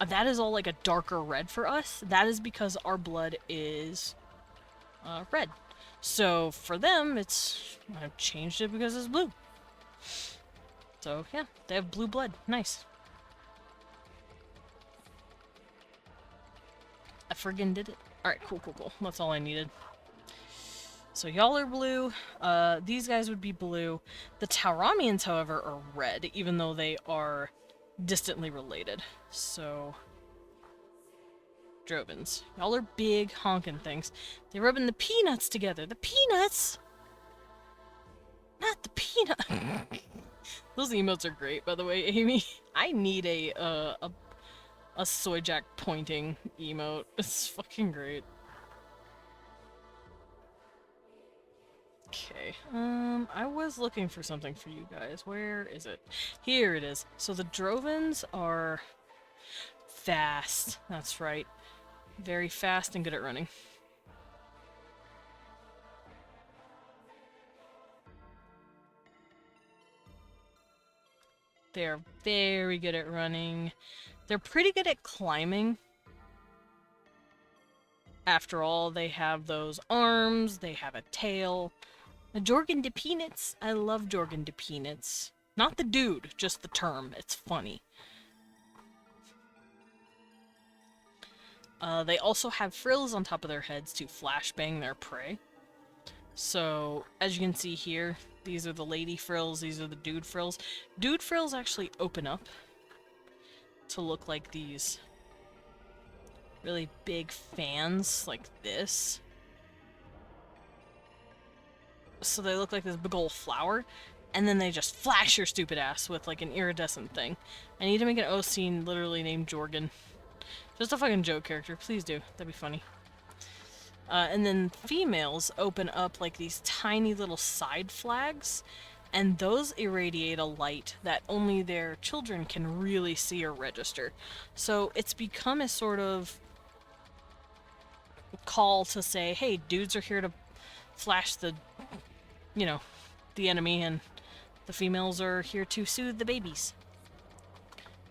that is all, like, a darker red for us. That is because our blood is red. So for them, I've changed it because it's blue. So yeah, they have blue blood. Nice. I friggin' did it. Alright, cool, cool, cool. That's all I needed. So y'all are blue. These guys would be blue. The Tauramians, however, are red, even though they are distantly related. So... Drovins. Y'all are big, honking things. They're rubbing the peanuts together. The peanuts? Not the peanut. Those emotes are great, by the way, Amy. I need a soy jack pointing emote. It's fucking great. Okay, I was looking for something for you guys. Where is it? Here it is. So the Drovins are fast. That's right. Very fast and good at running. They're very good at running. They're pretty good at climbing. After all, they have those arms, they have a tail. The Jorgen de Peanuts. I love Jorgen de Peanuts. Not the dude, just the term. It's funny. They also have frills on top of their heads to flashbang their prey. So, as you can see here, these are the lady frills, these are the dude frills. Dude frills actually open up to look like these really big fans, like this. So they look like this big old flower, and then they just flash your stupid ass with like an iridescent thing. I need to make an O scene literally named Jorgen. Just a fucking joke character. Please do. That'd be funny. And then females open up like these tiny little side flags, and those irradiate a light that only their children can really see or register. So it's become a sort of call to say, hey, dudes are here to flash the, you know, the enemy, and the females are here to soothe the babies.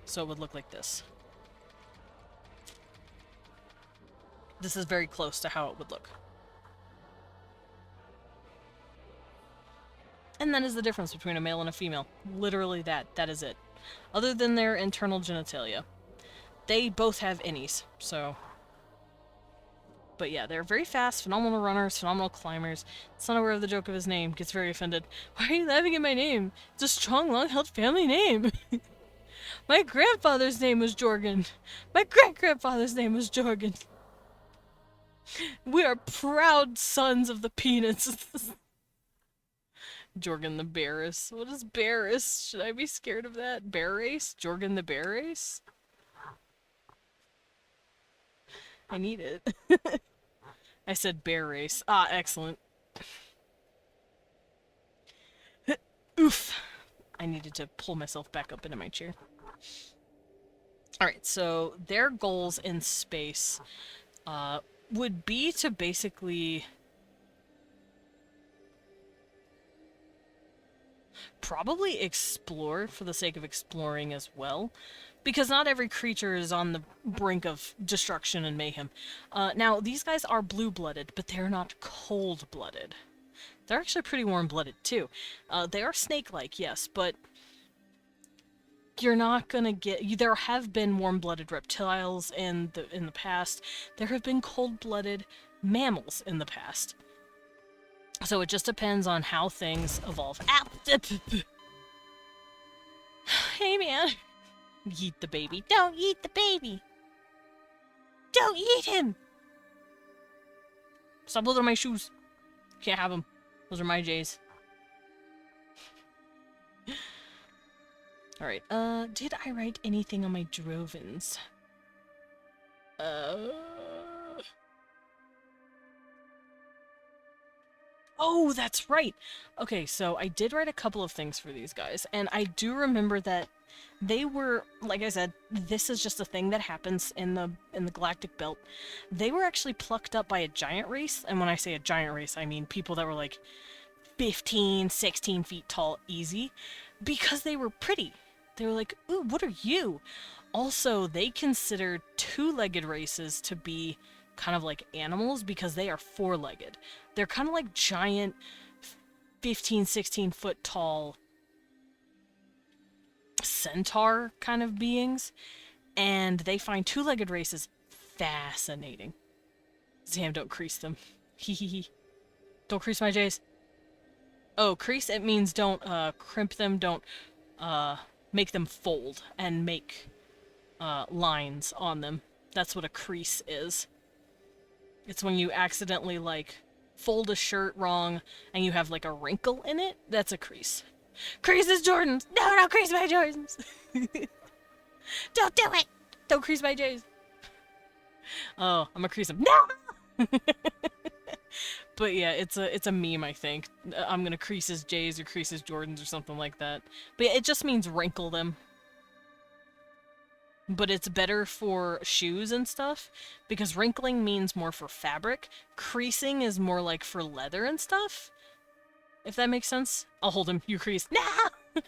So it would look like this. This is very close to how it would look. And that is the difference between a male and a female. Literally that. That is it. Other than their internal genitalia. They both have innies, so... But yeah, they're very fast, phenomenal runners, phenomenal climbers. It's not aware of the joke of his name, gets very offended. Why are you laughing at my name? It's a strong, long-held family name. My grandfather's name was Jorgen. My great-grandfather's name was Jorgen. We are proud sons of the Peanuts. Jorgen the Bear Race. What is Bear Race? Should I be scared of that? Bear Race? Jorgen the Bear Race? I need it. I said Bear Race. Ah, excellent. Oof. I needed to pull myself back up into my chair. Alright, so their goals in space, would be to basically probably explore for the sake of exploring as well, because not every creature is on the brink of destruction and mayhem. Now, these guys are blue-blooded, but they're not cold-blooded. They're actually pretty warm-blooded, too. They are snake-like, yes, but you're not gonna get... There have been warm-blooded reptiles in the past. There have been cold-blooded mammals in the past. So it just depends on how things evolve. Hey, man. Eat the baby. Don't eat the baby. Don't eat him. Stop looking at my shoes. Can't have them. Those are my J's. Alright, did I write anything on my Drovins? Oh, that's right! Okay, so I did write a couple of things for these guys, and I do remember that they were, like I said, this is just a thing that happens in the Galactic Belt. They were actually plucked up by a giant race, and when I say a giant race, I mean people that were like 15, 16 feet tall, easy, because they were pretty. They were like, ooh, what are you? Also, they considered two-legged races to be kind of like animals because they are four-legged. They're kind of like giant 15, 16 foot tall centaur kind of beings, and they find two-legged races fascinating. Sam, don't crease them. Hee hee hee. Don't crease my J's. Oh, crease, it means don't crimp them, don't make them fold and make lines on them. That's what a crease is. It's when you accidentally, like, fold a shirt wrong and you have, like, a wrinkle in it. That's a crease. Creases Jordans! No, don't crease my Jordans! Don't do it! Don't crease my J's. Oh, I'm gonna crease them. No! But yeah, it's a meme, I think. I'm gonna crease his J's or crease his Jordans or something like that. But yeah, it just means wrinkle them. But it's better for shoes and stuff, because wrinkling means more for fabric. Creasing is more like for leather and stuff. If that makes sense. I'll hold him. You crease. No!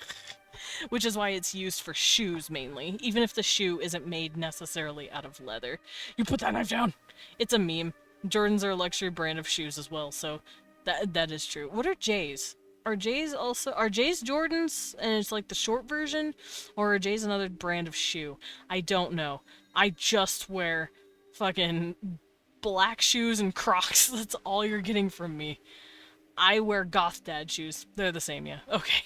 Which is why it's used for shoes mainly, even if the shoe isn't made necessarily out of leather. You put that knife down! It's a meme. Jordans are a luxury brand of shoes as well, so that is true. What are J's? Are J's Jordans and it's like the short version? Or are J's another brand of shoe? I don't know. I just wear fucking black shoes and Crocs. That's all you're getting from me. I wear goth dad shoes. They're the same, yeah. Okay.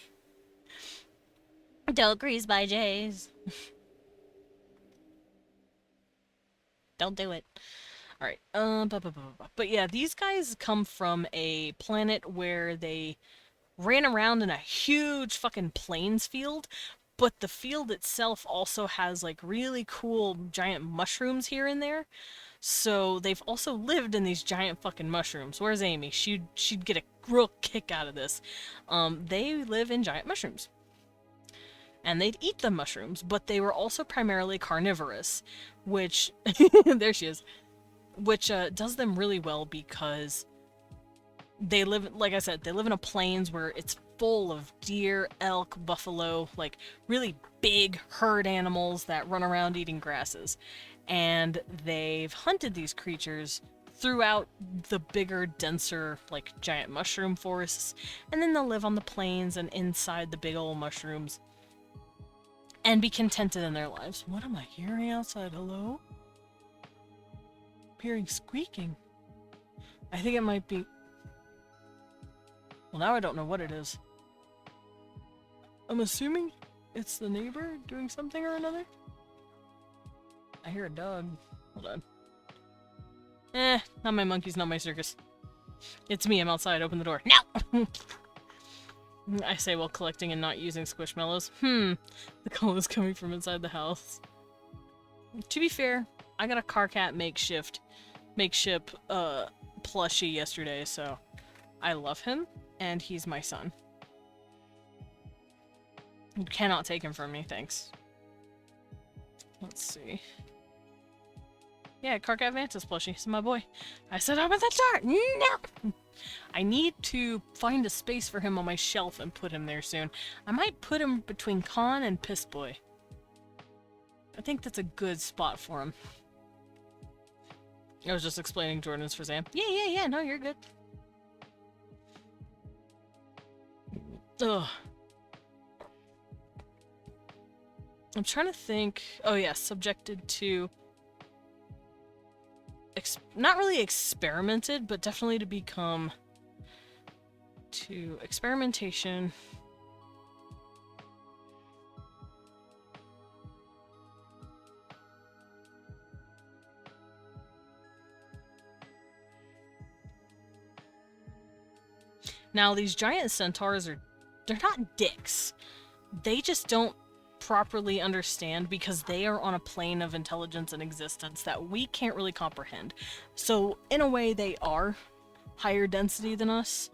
Don't grease my J's. Don't do it. Alright, but yeah, these guys come from a planet where they ran around in a huge fucking plains field, but the field itself also has like really cool giant mushrooms here and there. So they've also lived in these giant fucking mushrooms. Where's Amy? She'd get a real kick out of this. They live in giant mushrooms. And they'd eat the mushrooms, but they were also primarily carnivorous, which there she is. Which does them really well because they live, like I said, they live in a plains where it's full of deer, elk, buffalo, like really big herd animals that run around eating grasses. And they've hunted these creatures throughout the bigger, denser, like giant mushroom forests, and then they'll live on the plains and inside the big old mushrooms and be contented in their lives. What am I hearing outside? Hello? Hearing squeaking. I think it might be... Well, now I don't know what it is. I'm assuming it's the neighbor doing something or another? I hear a dog. Hold on. Not my monkeys, not my circus. It's me, I'm outside, open the door. No! I say while collecting and not using squishmallows. The call is coming from inside the house. To be fair, I got a car cat makeshift plushie yesterday, so I love him, and he's my son. You cannot take him from me, thanks. Let's see. Yeah, car cat Mantis plushie, he's my boy. I said open the door! No! I need to find a space for him on my shelf and put him there soon. I might put him between Con and Piss Boy. I think that's a good spot for him. I was just explaining Jordan's for Sam. Yeah, no, you're good. Ugh. I'm trying to think... Oh yeah, subjected to... not really experimented, but definitely to become... to experimentation... Now, these giant centaurs they're not dicks. They just don't properly understand because they are on a plane of intelligence and existence that we can't really comprehend. So, in a way, they are higher density than us,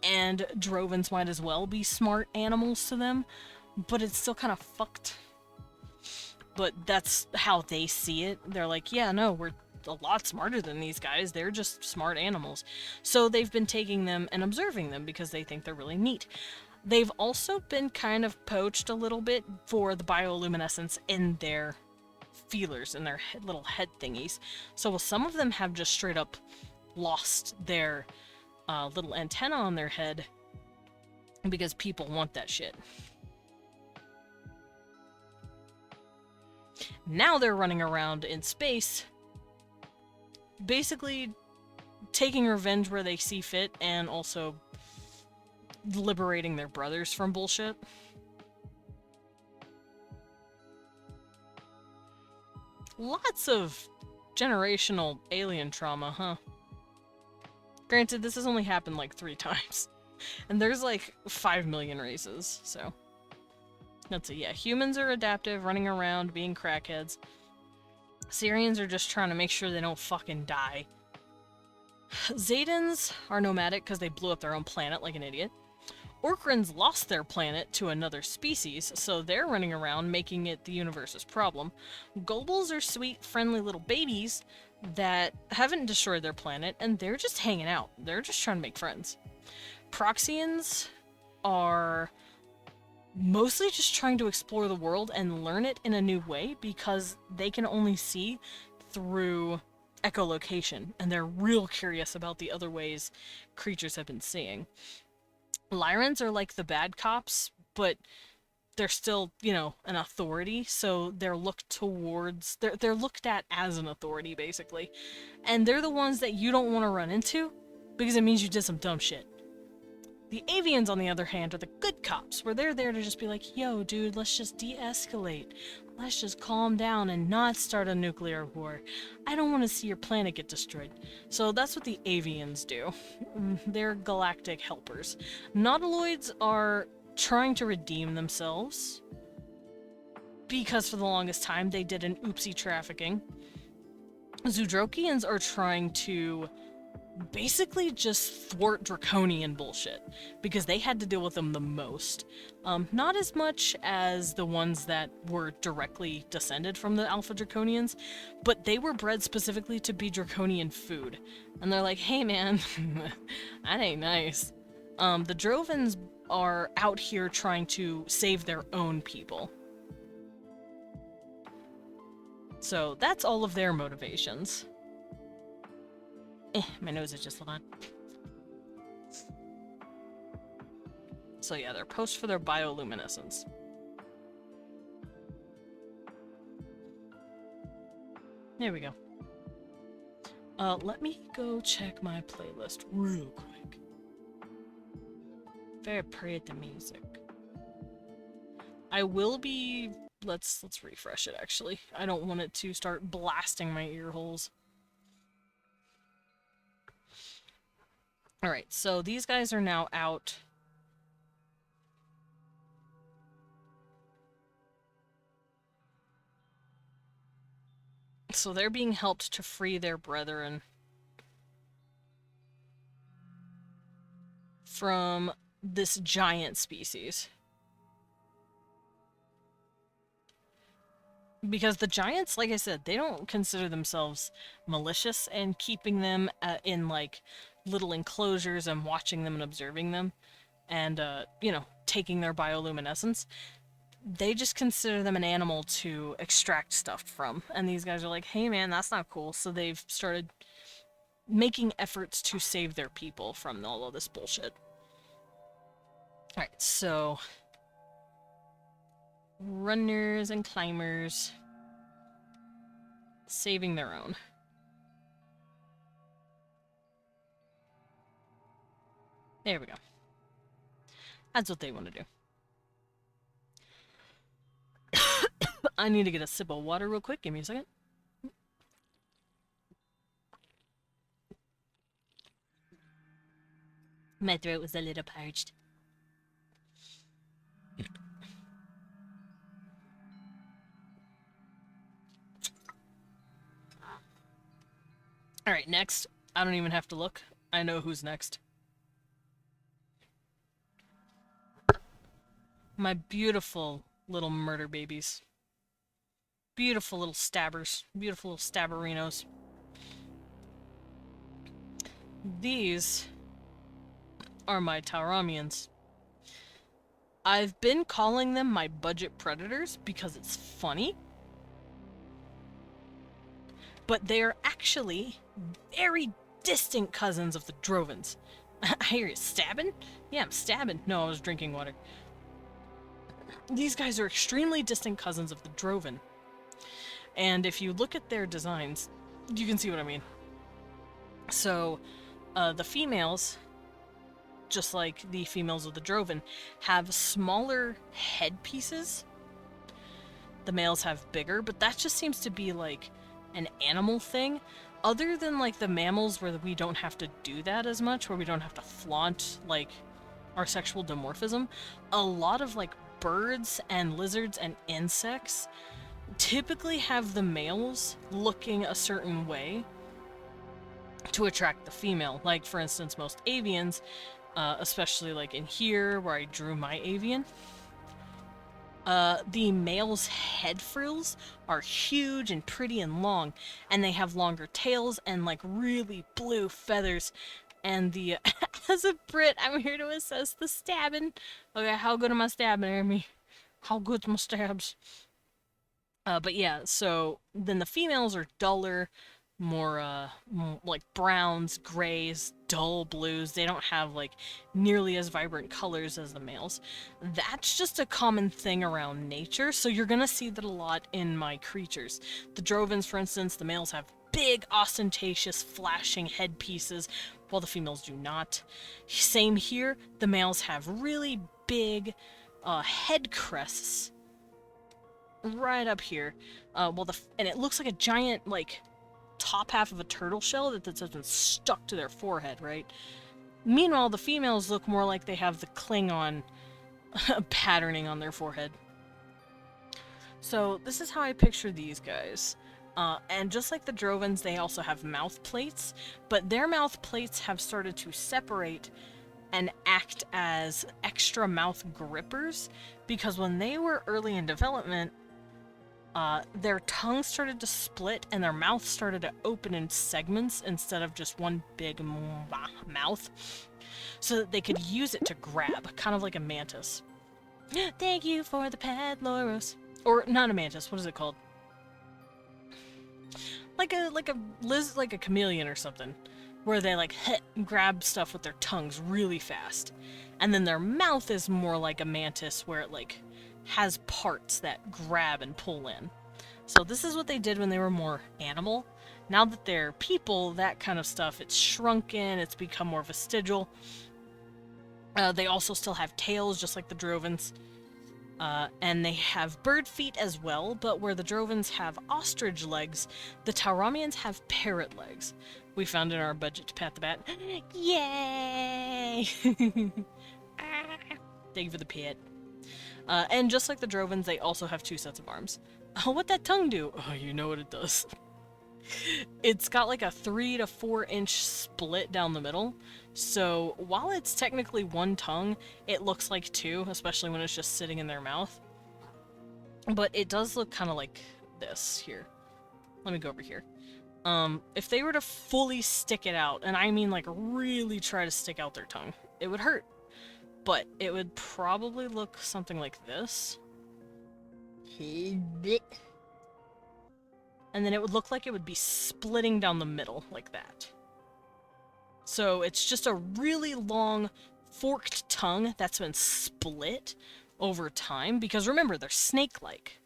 and Drovens might as well be smart animals to them, but it's still kind of fucked. But that's how they see it. They're like, yeah, no, we're a lot smarter than these guys. They're just smart animals. So they've been taking them and observing them because they think they're really neat. They've also been kind of poached a little bit for the bioluminescence in their feelers in their little head thingies. So some of them have just straight up lost their little antenna on their head because people want that shit. Now they're running around in space, basically taking revenge where they see fit and also liberating their brothers from bullshit. Lots of generational alien trauma, huh? Granted, this has only happened like 3 times. And there's like 5 million races, so... Let's see, yeah, humans are adaptive, running around, being crackheads. Syrians are just trying to make sure they don't fucking die. Zedans are nomadic because they blew up their own planet like an idiot. Orkrans lost their planet to another species, so they're running around making it the universe's problem. Gobles are sweet, friendly little babies that haven't destroyed their planet, and they're just hanging out. They're just trying to make friends. Proxians are mostly just trying to explore the world and learn it in a new way because they can only see through echolocation, and they're real curious about the other ways creatures have been seeing. Lyrans are like the bad cops, but they're still, you know, an authority, so they're looked towards, they're looked at as an authority, basically. And they're the ones that you don't want to run into, because it means you did some dumb shit. The Avians, on the other hand, are the good cops, where they're there to just be like, yo, dude, let's just de-escalate. Let's just calm down and not start a nuclear war. I don't want to see your planet get destroyed. So that's what the Avians do. They're galactic helpers. Nautiloids are trying to redeem themselves, because for the longest time they did an oopsie trafficking. Zoodrokians are trying to basically just thwart draconian bullshit, because they had to deal with them the most. Not as much as the ones that were directly descended from the Alpha Draconians, but they were bred specifically to be draconian food. And they're like, hey man, that ain't nice. The Drovans are out here trying to save their own people. So that's all of their motivations. My nose is just a lot. So yeah, they're posts for their bioluminescence. There we go. Let me go check my playlist real quick. Very pretty music. I will be... Let's refresh it, actually. I don't want it to start blasting my ear holes. Alright, so these guys are now out. So they're being helped to free their brethren from this giant species. Because the giants, like I said, they don't consider themselves malicious, and keeping them in, like, little enclosures and watching them and observing them and, you know, taking their bioluminescence, they just consider them an animal to extract stuff from. And these guys are like, hey man, that's not cool. So they've started making efforts to save their people from all of this bullshit. Alright, so... runners and climbers saving their own. There we go. That's what they want to do. I need to get a sip of water real quick. Give me a second. My throat was a little parched. Alright, next. I don't even have to look. I know who's next. My beautiful little murder babies. Beautiful little stabbers. Beautiful little stabberinos. These are my Tauramians. I've been calling them my budget predators because it's funny. but they're actually very distant cousins of the Drovens. I hear you stabbing? Yeah, I'm stabbing. No, I was drinking water. These guys are extremely distant cousins of the Droven. And if you look at their designs, you can see what I mean. So, the females, just like the females of the Droven, have smaller headpieces. The males have bigger, but that just seems to be like an animal thing. Other than like the mammals where we don't have to do that as much, where we don't have to flaunt like our sexual dimorphism, a lot of like birds and lizards and insects typically have the males looking a certain way to attract the female. Like, for instance, most avians, especially like in here where I drew my avian, the male's head frills are huge and pretty and long, and they have longer tails and like really blue feathers. And the as a Brit, I'm here to assess the stabbing. Okay, how good am I stabbing, Amy? How good's my stabs? But yeah, so then the females are duller, more like browns, grays, dull blues. They don't have like nearly as vibrant colors as the males. That's just a common thing around nature, so you're gonna see that a lot in my creatures. The Drovens, for instance, the males have big, ostentatious, flashing headpieces, while the females do not. Same here, the males have really big head crests right up here. And it looks like a giant, like, top half of a turtle shell that's been stuck to their forehead, right? Meanwhile, the females look more like they have the Klingon patterning on their forehead. So this is how I picture these guys. And just like the Drovens, they also have mouth plates, but their mouth plates have started to separate and act as extra mouth grippers, because when they were early in development, their tongue started to split and their mouth started to open in segments instead of just one big mouth, so that they could use it to grab, kind of like a mantis. Thank you for the pad, Loros. Or not a mantis, what is it called? Like a chameleon or something, where they like grab stuff with their tongues really fast. And then their mouth is more like a mantis, where it like has parts that grab and pull in. So this is what they did when they were more animal. Now that they're people, that kind of stuff, it's shrunken, it's become more vestigial. They also still have tails, just like the Drovens. And they have bird feet as well, but where the Drovens have ostrich legs, the Tauramians have parrot legs. We found in our budget to pat the bat. Yay! Thank you for the pit. And just like the Drovens, they also have 2 sets of arms. Oh, what'd that tongue do? Oh, you know what it does. It's got like a 3 to 4 inch split down the middle. So while it's technically 1 tongue, it looks like 2, especially when it's just sitting in their mouth. But it does look kind of like this here. Let me go over here. If they were to fully stick it out, and I mean like really try to stick out their tongue, it would hurt. But it would probably look something like this. And then it would look like it would be splitting down the middle, like that. So it's just a really long, forked tongue that's been split over time, because remember, they're snake-like.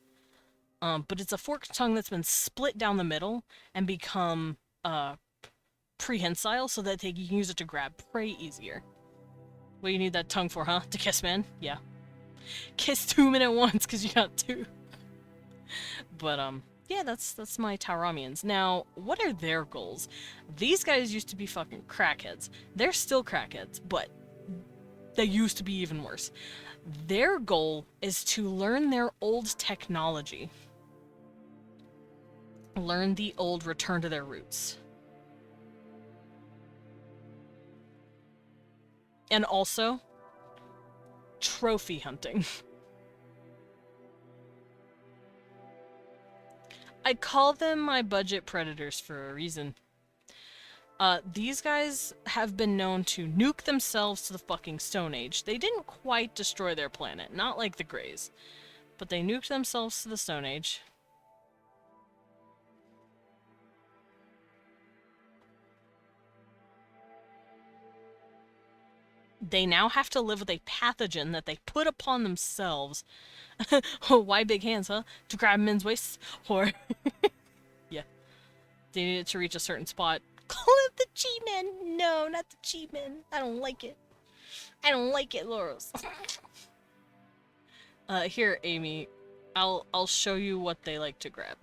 But it's a forked tongue that's been split down the middle and become prehensile, so that they can use it to grab prey easier. What do you need that tongue for, huh? To kiss men? Yeah. Kiss 2 men at once, because you got 2. But, yeah, that's my Tauramians. Now, what are their goals? These guys used to be fucking crackheads. They're still crackheads, but they used to be even worse. Their goal is to learn their old technology. Learn the old, return to their roots. And also, trophy hunting. I call them my budget predators for a reason. These guys have been known to nuke themselves to the fucking Stone Age. They didn't quite destroy their planet, not like the Greys, but they nuked themselves to the Stone Age. they now have to live with a pathogen that they put upon themselves. Oh, why big hands, huh? To grab men's waists? Or, yeah, they need it to reach a certain spot. Call it the G-Men! No, not the G-Men. I don't like it. I don't like it, Loros. Here, Amy. I'll show you what they like to grab.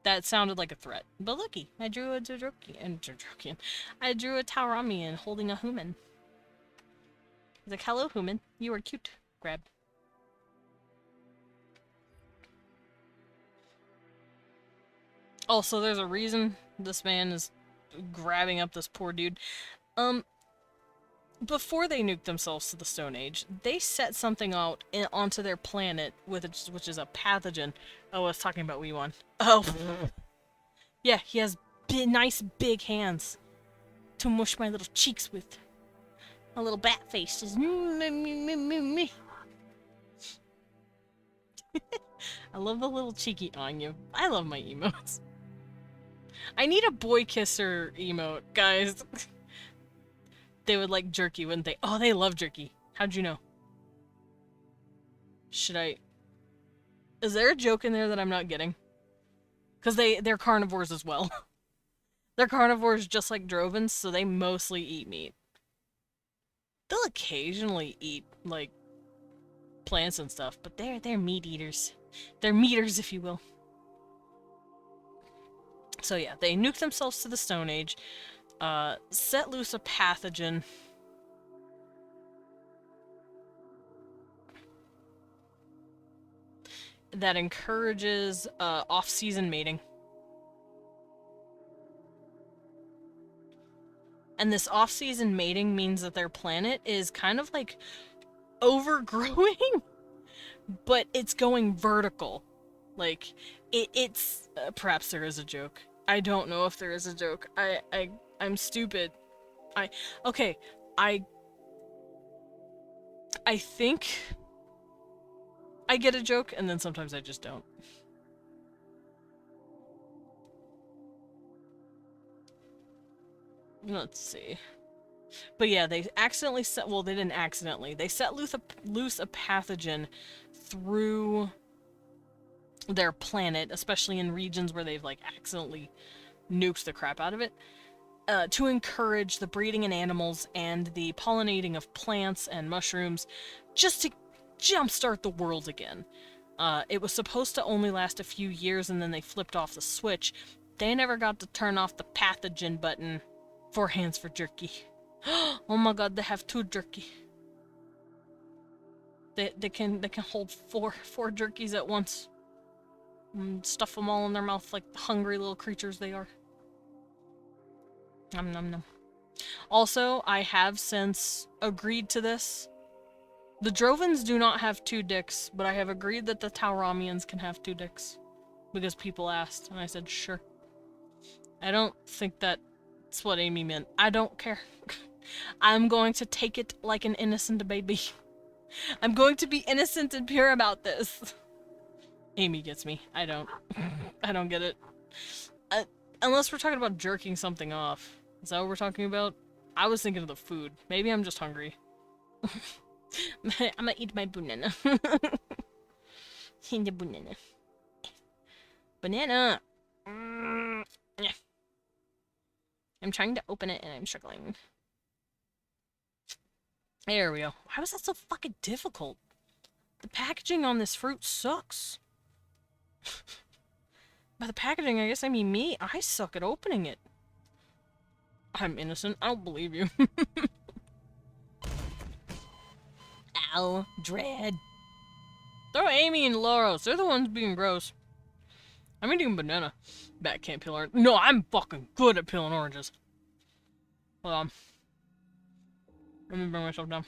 That sounded like a threat. But looky, I drew a Jodrokian. I drew a Tauramian holding a human. He's like, hello, human. You are cute. Grab. Also, there's a reason this man is grabbing up this poor dude. Before they nuked themselves to the Stone Age, they set something out onto their planet, which is a pathogen. Oh, I was talking about Wee One. Oh. Yeah, he has nice big hands to mush my little cheeks with. A little bat face. Just me. I love the little cheeky on you. I love my emotes. I need a boy kisser emote, guys. They would like jerky, wouldn't they? Oh, they love jerky. How'd you know? Should I... Is there a joke in there that I'm not getting? Because they're carnivores as well. They're carnivores just like Drovens, so they mostly eat meat. They'll occasionally eat, like, plants and stuff, but they're meat eaters. They're meaters, if you will. So yeah, they nuke themselves to the Stone Age, set loose a pathogen that encourages off-season mating. And this off-season mating means that their planet is kind of like overgrowing, but it's going vertical. Like, it's perhaps there is a joke. I don't know if there is a joke. I'm stupid. Okay, I think I get a joke, and then sometimes I just don't. Let's see. But yeah, they accidentally set, well, they didn't accidentally. They set loose a pathogen through their planet, especially in regions where they've, like, accidentally nuked the crap out of it, to encourage the breeding in animals and the pollinating of plants and mushrooms, just to jumpstart the world again. It was supposed to only last a few years, and then they flipped off the switch. They never got to turn off the pathogen button. 4 hands for jerky. Oh my god, they have 2 jerky. They can hold four jerkies at once. And stuff them all in their mouth like hungry little creatures they are. Nom nom nom. Also, I have since agreed to this. The Drovens do not have 2 dicks, but I have agreed that the Tauramians can have 2 dicks. Because people asked, and I said sure. I don't think that's what Amy meant. I don't care. I'm going to take it like an innocent baby. I'm going to be innocent and pure about this. Amy gets me. I don't. I don't get it. Unless we're talking about jerking something off. Is that what we're talking about? I was thinking of the food. Maybe I'm just hungry. I'm gonna eat my banana. Eat the banana. Banana! Yeah. I'm trying to open it and I'm struggling. There we go. Why was that so fucking difficult? The packaging on this fruit sucks. By the packaging, I guess I mean me. I suck at opening it. I'm innocent. I don't believe you. Ow. Dread. Throw Amy and Loros. They're the ones being gross. I'm eating a banana. Bat can't peel oranges. No, I'm fucking good at peeling oranges. Hold on. Let me bring myself down.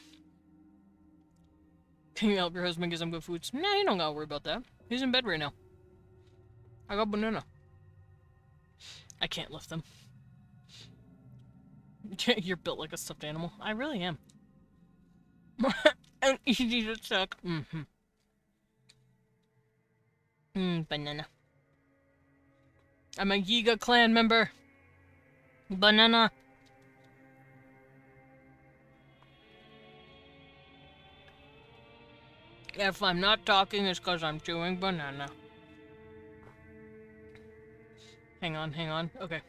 Can you help your husband get some good foods? Nah, you don't gotta worry about that. He's in bed right now. I got banana. I can't lift them. You're built like a stuffed animal. I really am. And easy to suck. Banana. I'm a Yiga clan member. Banana. If I'm not talking, it's because I'm chewing banana. Hang on, hang on. Okay.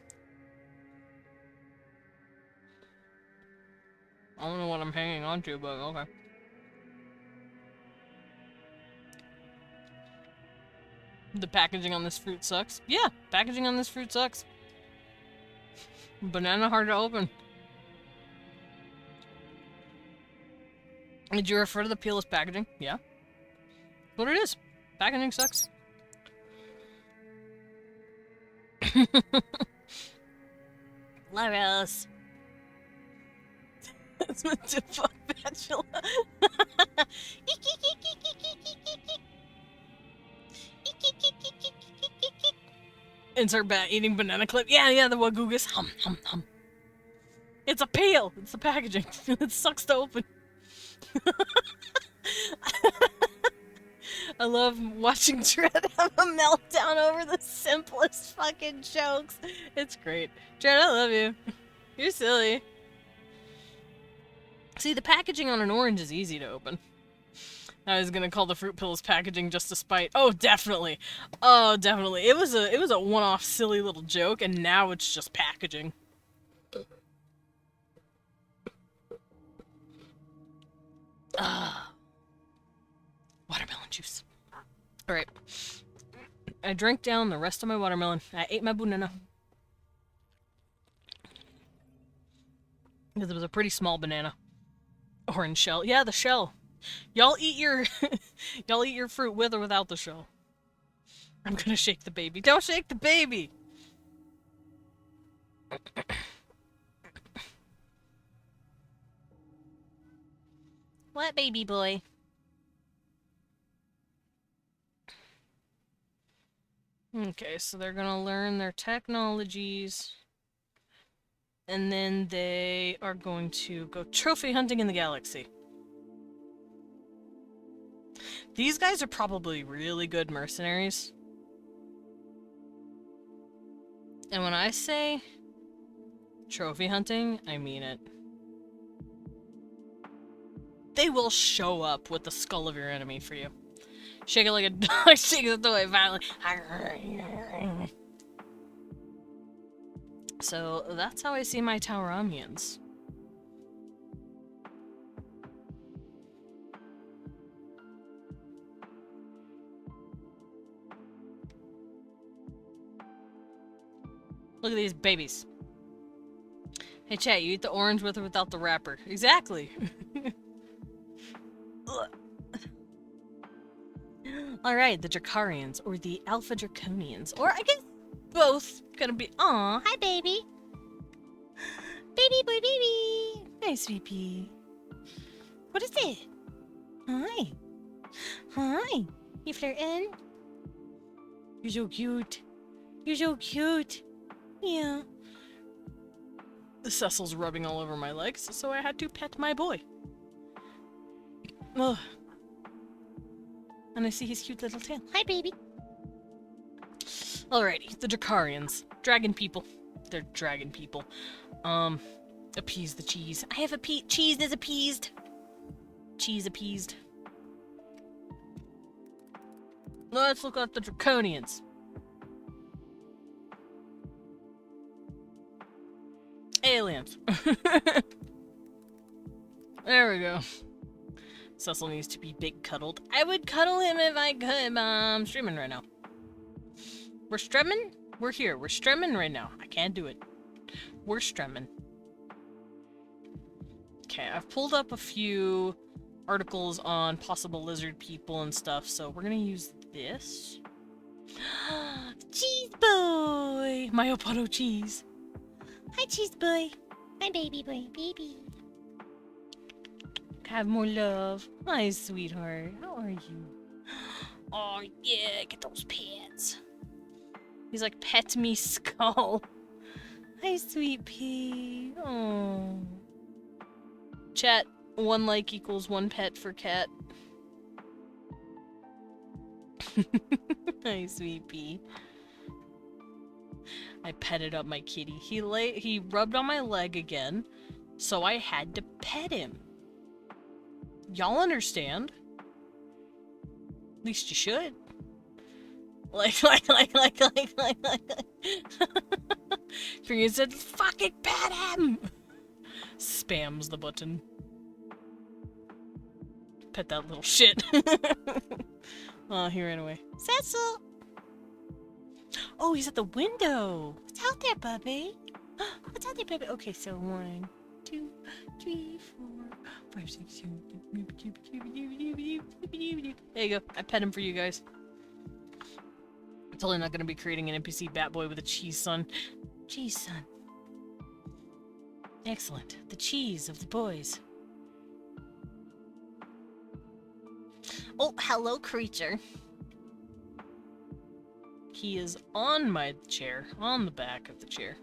I don't know what I'm hanging on to, but okay. The packaging on this fruit sucks. Yeah, packaging on this fruit sucks. Banana hard to open. Did you refer to the peel as packaging? Yeah. What it is. Packaging sucks. Laros. That's meant to fuck Bachelor. Insert eating banana clip. Yeah, the Wagoogus. Hum, hum, hum. It's a peel. It's the packaging. It sucks to open. I love watching Dread have a meltdown over the simplest fucking jokes. It's great. Dread, I love you. You're silly. See, the packaging on an orange is easy to open. I was gonna call the fruit pills packaging just to spite. Oh, definitely. Oh, definitely. It was a one-off silly little joke, and now it's just packaging. Watermelon juice. Alright. I drank down the rest of my watermelon. I ate my banana. Because it was a pretty small banana. Orange shell. Yeah, the shell. Y'all eat your y'all eat your fruit with or without the shell. I'm gonna shake the baby. Don't shake the baby! What, baby boy? Okay, so they're gonna learn their technologies. And then they are going to go trophy hunting in the galaxy. These guys are probably really good mercenaries. And when I say trophy hunting, I mean it. They will show up with the skull of your enemy for you. Shake it like a dog, shake it away violently. So that's how I see my Tauramians. Look at these babies. Hey chat, you eat the orange with or without the wrapper? Exactly. Alright, the Drakarians, or the Alpha Draconians, or I guess both gonna be. Aw, hi baby! Baby boy, baby! Hi, sweet pea. What is it? Hi. Hi. You flirting? You're so cute. You're so cute. Yeah. Cecil's rubbing all over my legs, so I had to pet my boy. Ugh. And I see his cute little tail. Hi, baby. Alrighty, the Drakarians. Dragon people. They're dragon people. Appease the cheese. I have cheese is appeased. Cheese appeased. Let's look at the Draconians. Aliens. There we go. Cecil needs to be big cuddled. I would cuddle him if I could, I'm streaming right now. We're streaming? We're here. We're streaming right now. I can't do it. We're streaming. Okay, I've pulled up a few articles on possible lizard people and stuff, so we're gonna use this. Cheese boy! My Opano cheese. Hi, cheese boy. Hi, baby boy, baby. Have more love. Hi, sweetheart. How are you? Oh, yeah, get those pets. He's like, pet me, skull. Hi, sweet pea. Oh. Chat, 1 like equals 1 pet for cat. Hi, sweet pea. I petted up my kitty. He rubbed on my leg again, so I had to pet him. Y'all understand? At least you should. Like. Figure said, fucking pat him! Spams the button. Pet that little shit. Oh, he ran away. Cecil! Oh, he's at the window! What's out there, puppy? What's out there, puppy? Okay, so 1, 2, 3, 4, 5, 6, 7. There you go. I pet him for you guys. I'm totally not gonna be creating an NPC bat boy with a cheese son. Cheese son. Excellent. The cheese of the boys. Oh, hello, creature. He is on my chair, on the back of the chair.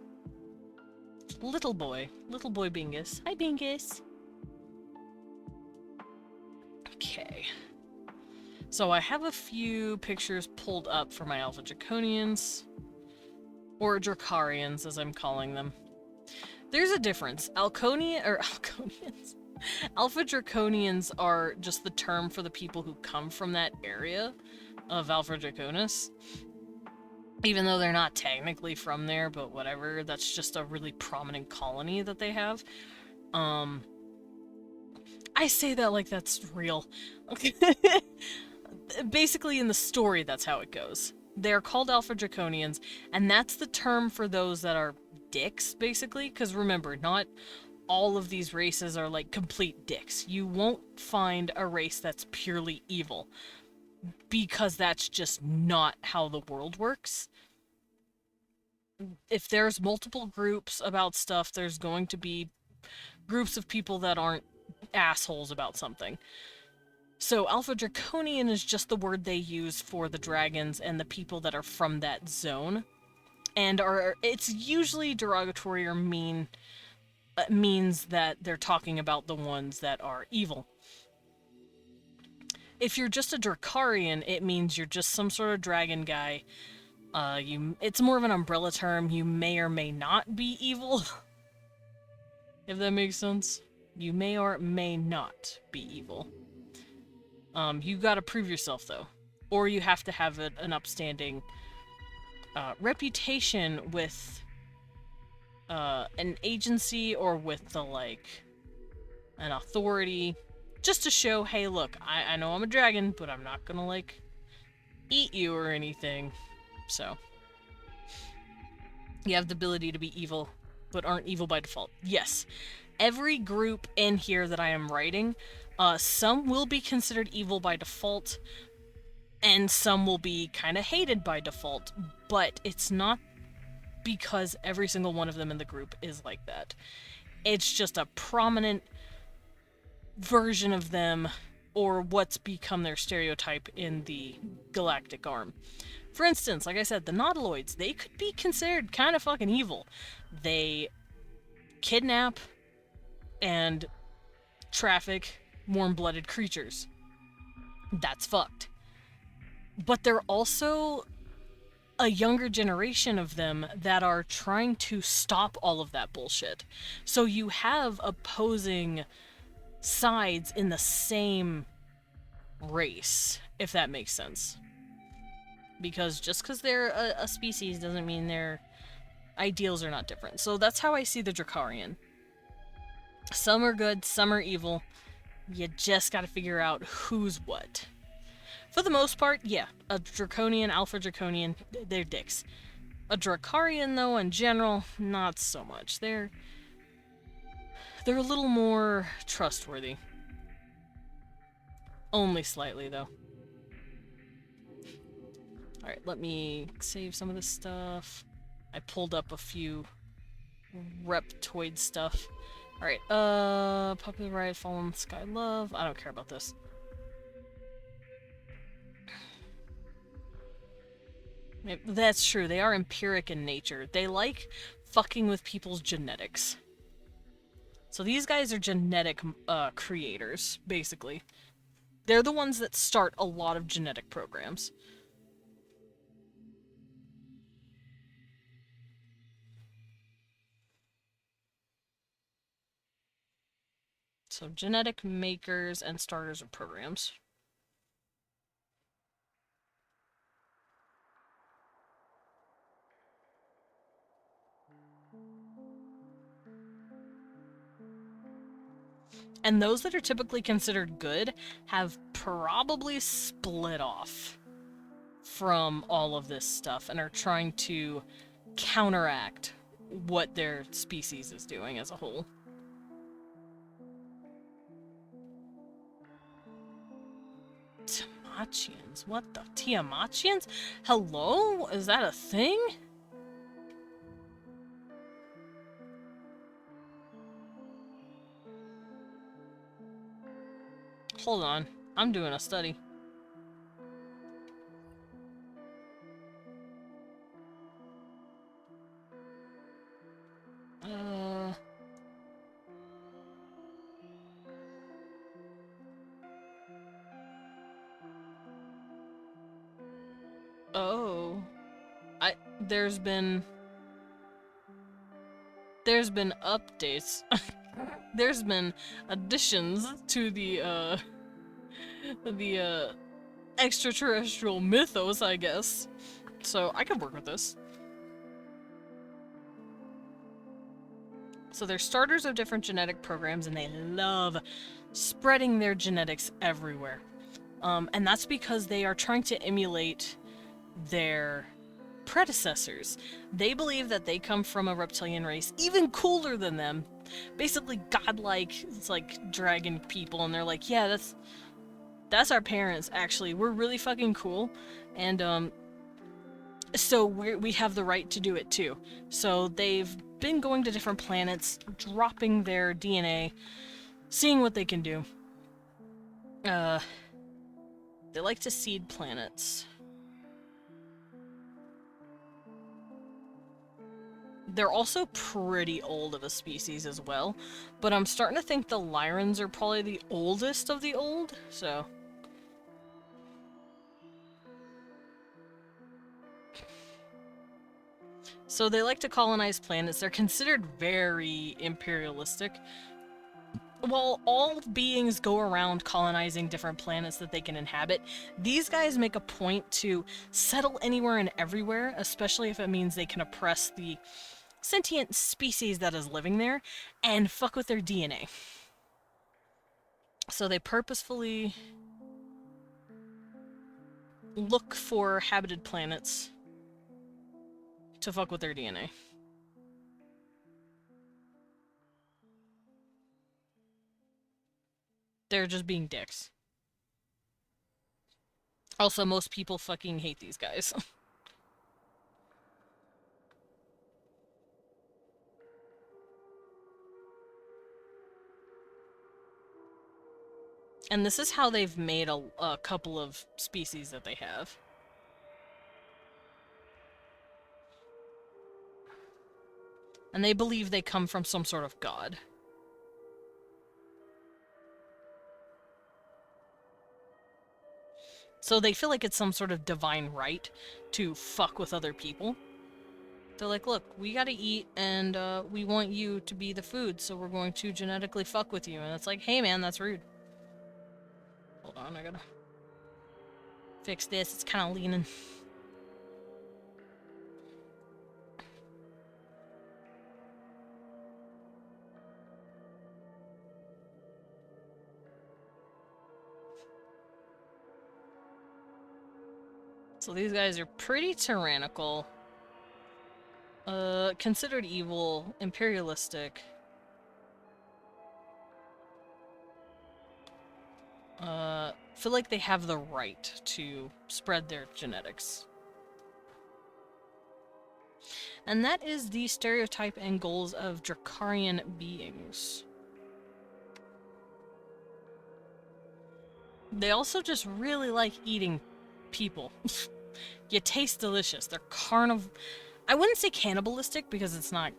Little boy Bingus. Hi, Bingus. Okay. So I have a few pictures pulled up for my Alpha Draconians. Or Dracarians, as I'm calling them. There's a difference. Alconians. Alpha Draconians are just the term for the people who come from that area of Alpha Draconis. Even though they're not technically from there, but whatever. That's just a really prominent colony that they have. I say that like that's real. Basically, in the story, that's how it goes. They're called Alpha Draconians, and that's the term for those that are dicks, basically. Because remember, not all of these races are like complete dicks. You won't find a race that's purely evil, because that's just not how the world works. If there's multiple groups about stuff, there's going to be groups of people that aren't assholes about something. So Alpha Draconian is just the word they use for the dragons and the people that are from that zone. And it's usually derogatory or means that they're talking about the ones that are evil. If you're just a Dracarian, it means you're just some sort of dragon guy. It's more of an umbrella term. You may or may not be evil. If that makes sense. You may or may not be evil. You gotta prove yourself, though. Or you have to have an upstanding reputation with an agency or with an authority. Just to show, hey, look, I know I'm a dragon, but I'm not gonna, eat you or anything. So. You have the ability to be evil, but aren't evil by default. Yes. Every group in here that I am writing, some will be considered evil by default, and some will be kind of hated by default, but it's not because every single one of them in the group is like that. It's just a prominent version of them, or what's become their stereotype in the galactic arm. For instance, like I said, the Nautiloids, they could be considered kind of fucking evil. They kidnap and traffic warm-blooded creatures. That's fucked. But they're also a younger generation of them that are trying to stop all of that bullshit. So you have opposing sides in the same race, if that makes sense. Because just because they're a species doesn't mean their ideals are not different. So that's how I see the Dracarian. Some are good, some are evil. You just gotta figure out who's what. For the most part, yeah, a Draconian, Alpha Draconian, they're dicks. A Dracarian, though, in general, not so much. They're a little more trustworthy. Only slightly, though. Alright, let me save some of this stuff. I pulled up a few Reptoid stuff. Alright, Popular Riot, Fallen Sky Love. I don't care about this. That's true, they are empiric in nature. They like fucking with people's genetics. So these guys are genetic creators, basically. They're the ones that start a lot of genetic programs. So genetic makers and starters of programs. And those that are typically considered good have probably split off from all of this stuff and are trying to counteract what their species is doing as a whole. Tiamachians? What the? Tiamachians? Hello? Is that a thing? Hold on. I'm doing a study. Oh. There's been updates. There's been additions to the extraterrestrial mythos, I guess. So I could work with this. So they're starters of different genetic programs, and they love spreading their genetics everywhere. And that's because they are trying to emulate their predecessors. They believe that they come from a reptilian race even cooler than them. Basically godlike, it's like dragon people, and they're like, yeah, that's our parents, actually. We're really fucking cool. And so we have the right to do it too. So they've been going to different planets, dropping their DNA, seeing what they can do. They like to seed planets. They're also pretty old of a species as well, but I'm starting to think the Lyrans are probably the oldest of the old, so... So they like to colonize planets. They're considered very imperialistic. While all beings go around colonizing different planets that they can inhabit, these guys make a point to settle anywhere and everywhere, especially if it means they can oppress the sentient species that is living there and fuck with their DNA. So they purposefully look for habited planets to fuck with their DNA. They're just being dicks. Also, most people fucking hate these guys. And this is how they've made a couple of species that they have. And they believe they come from some sort of god. So they feel like it's some sort of divine right to fuck with other people. They're like, look, we gotta eat, and we want you to be the food, so we're going to genetically fuck with you. And it's like, hey man, that's rude. Hold on, I gotta fix this. It's kind of leaning. So these guys are pretty tyrannical. Considered evil, imperialistic. Feel like they have the right to spread their genetics. And that is the stereotype and goals of Drakarian beings. They also just really like eating people. You taste delicious. They're I wouldn't say cannibalistic because it's not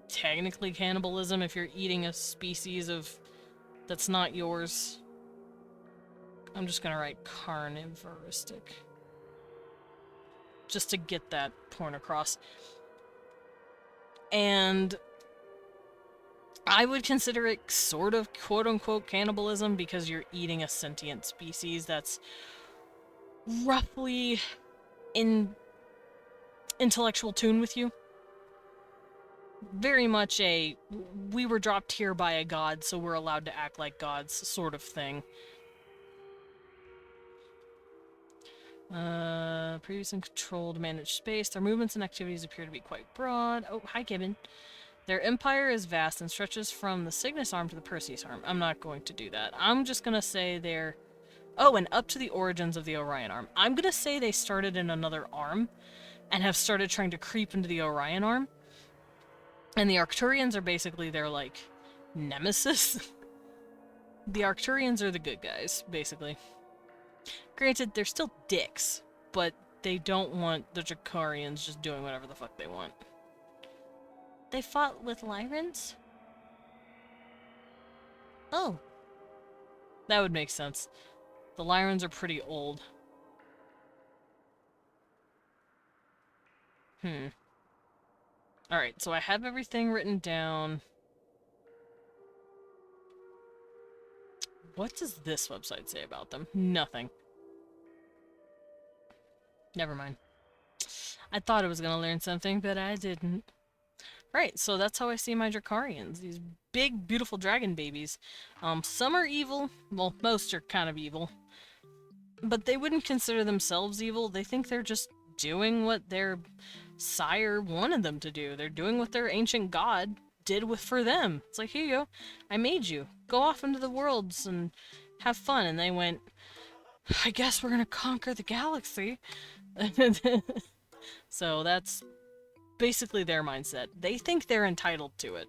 technically cannibalism if you're eating a species that's not yours. I'm just gonna write carnivoristic. Just to get that point across. And I would consider it sort of quote-unquote cannibalism because you're eating a sentient species that's roughly in intellectual tune with you. very much a we were dropped here by a god, so we're allowed to act like gods sort of thing. Previous and controlled managed space. Their movements and activities appear to be quite broad. Oh, hi, Gibbon. Their empire is vast and stretches from the Cygnus arm to the Perseus arm. I'm not going to do that. I'm just gonna say they're... Oh, and up to the origins of the Orion arm. I'm gonna say they started in another arm and have started trying to creep into the Orion arm. And the Arcturians are basically their, like, nemesis. The Arcturians are the good guys, basically. Granted, they're still dicks, but they don't want the Drakarians just doing whatever the fuck they want. They fought with Lyrans? Oh. That would make sense. The Lyrans are pretty old. Alright, so I have everything written down. What does this website say about them? Nothing. Never mind. I thought I was gonna learn something, but I didn't. Right, so that's how I see my Drakarians. These big, beautiful dragon babies. Some are evil. Well, most are kind of evil. But they wouldn't consider themselves evil. They think they're just doing what their sire wanted them to do. They're doing what their ancient god did for them. It's like, here you go. I made you. Go off into the worlds and have fun. And they went, I guess we're gonna conquer the galaxy. So that's basically their mindset. They think they're entitled to it.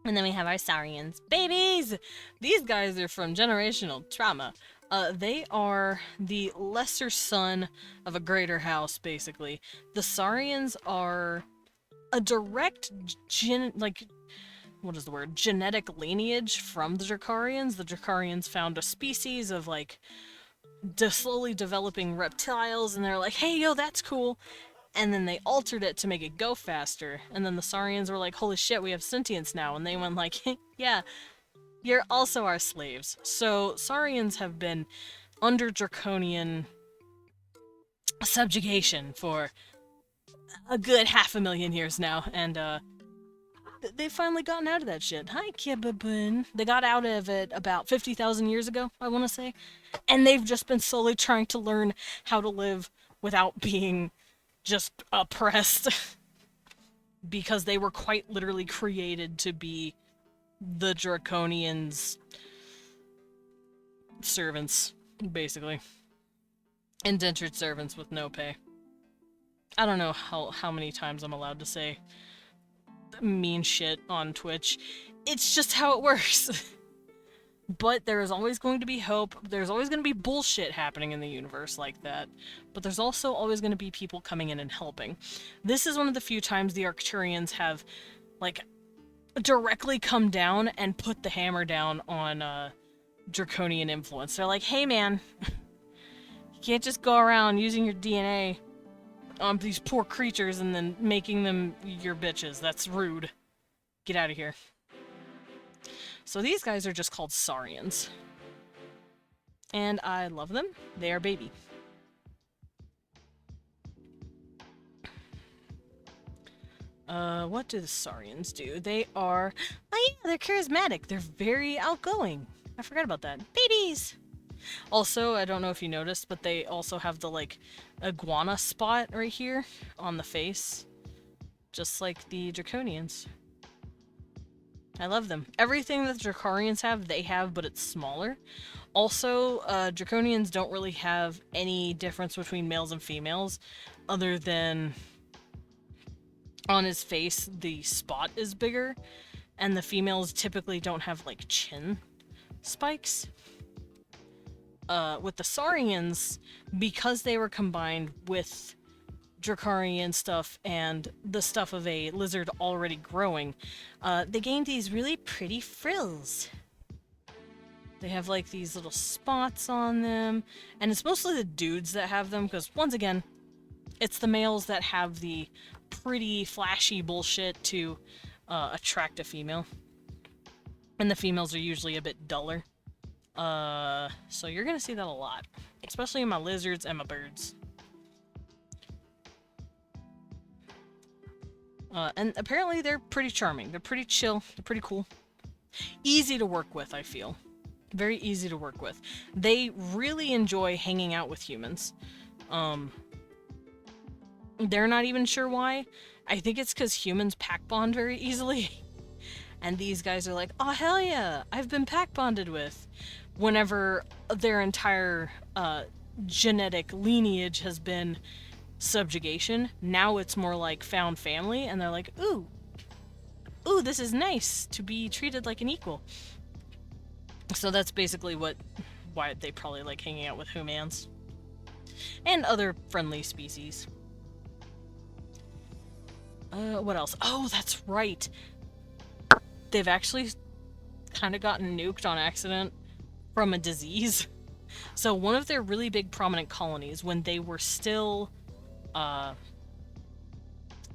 And then we have our Saurians. Babies! These guys are from generational trauma. They are the lesser son of a greater house, basically. The Saurians are a direct genetic lineage from the Drakarians. The Drakarians found a species of, like, slowly developing reptiles, and they're like, hey, yo, that's cool. And then they altered it to make it go faster. And then the Saurians were like, holy shit, we have sentience now. And they went like, yeah, you're also our slaves. So Saurians have been under draconian subjugation for a good 500,000 years now. And they've finally gotten out of that shit. Hi, Kibabun. They got out of it about 50,000 years ago, I want to say. And they've just been slowly trying to learn how to live without being just oppressed. Because they were quite literally created to be the Draconians' servants, basically. Indentured servants with no pay. I don't know how many times I'm allowed to say mean shit on Twitch. It's just how it works. But there is always going to be hope. There's always going to be bullshit happening in the universe like that. But there's also always going to be people coming in and helping. This is one of the few times the Arcturians have, like, directly come down and put the hammer down on draconian influence. They're like, hey man, you can't just go around using your DNA on these poor creatures and then making them your bitches. That's rude. Get out of here. So these guys are just called Saurians. And I love them. They are baby. What do the Saurians do? They are... Oh yeah, they're charismatic. They're very outgoing. I forgot about that. Babies! Also, I don't know if you noticed, but they also have the, like, iguana spot right here on the face. Just like the Draconians. I love them. Everything that the Drakarians have, they have, but it's smaller. Also, Draconians don't really have any difference between males and females, other than on his face, the spot is bigger, and the females typically don't have, like, chin spikes. With the Saurians, because they were combined with Drakarian stuff and the stuff of a lizard already growing, they gained these really pretty frills. They have, like, these little spots on them, and it's mostly the dudes that have them, because, once again, it's the males that have the pretty flashy bullshit to attract a female. And the females are usually a bit duller. So you're gonna see that a lot. Especially in my lizards and my birds. And apparently they're pretty charming. They're pretty chill. They're pretty cool. Easy to work with, I feel. Very easy to work with. They really enjoy hanging out with humans. They're not even sure why. I think it's because humans pack bond very easily. And these guys are like, oh hell yeah, I've been pack bonded with. Whenever their entire genetic lineage has been subjugation, now it's more like found family, and they're like, ooh, this is nice to be treated like an equal. So that's basically why they probably like hanging out with humans and other friendly species. What else? Oh, that's right. They've actually kind of gotten nuked on accident from a disease. So one of their really big prominent colonies, when they were still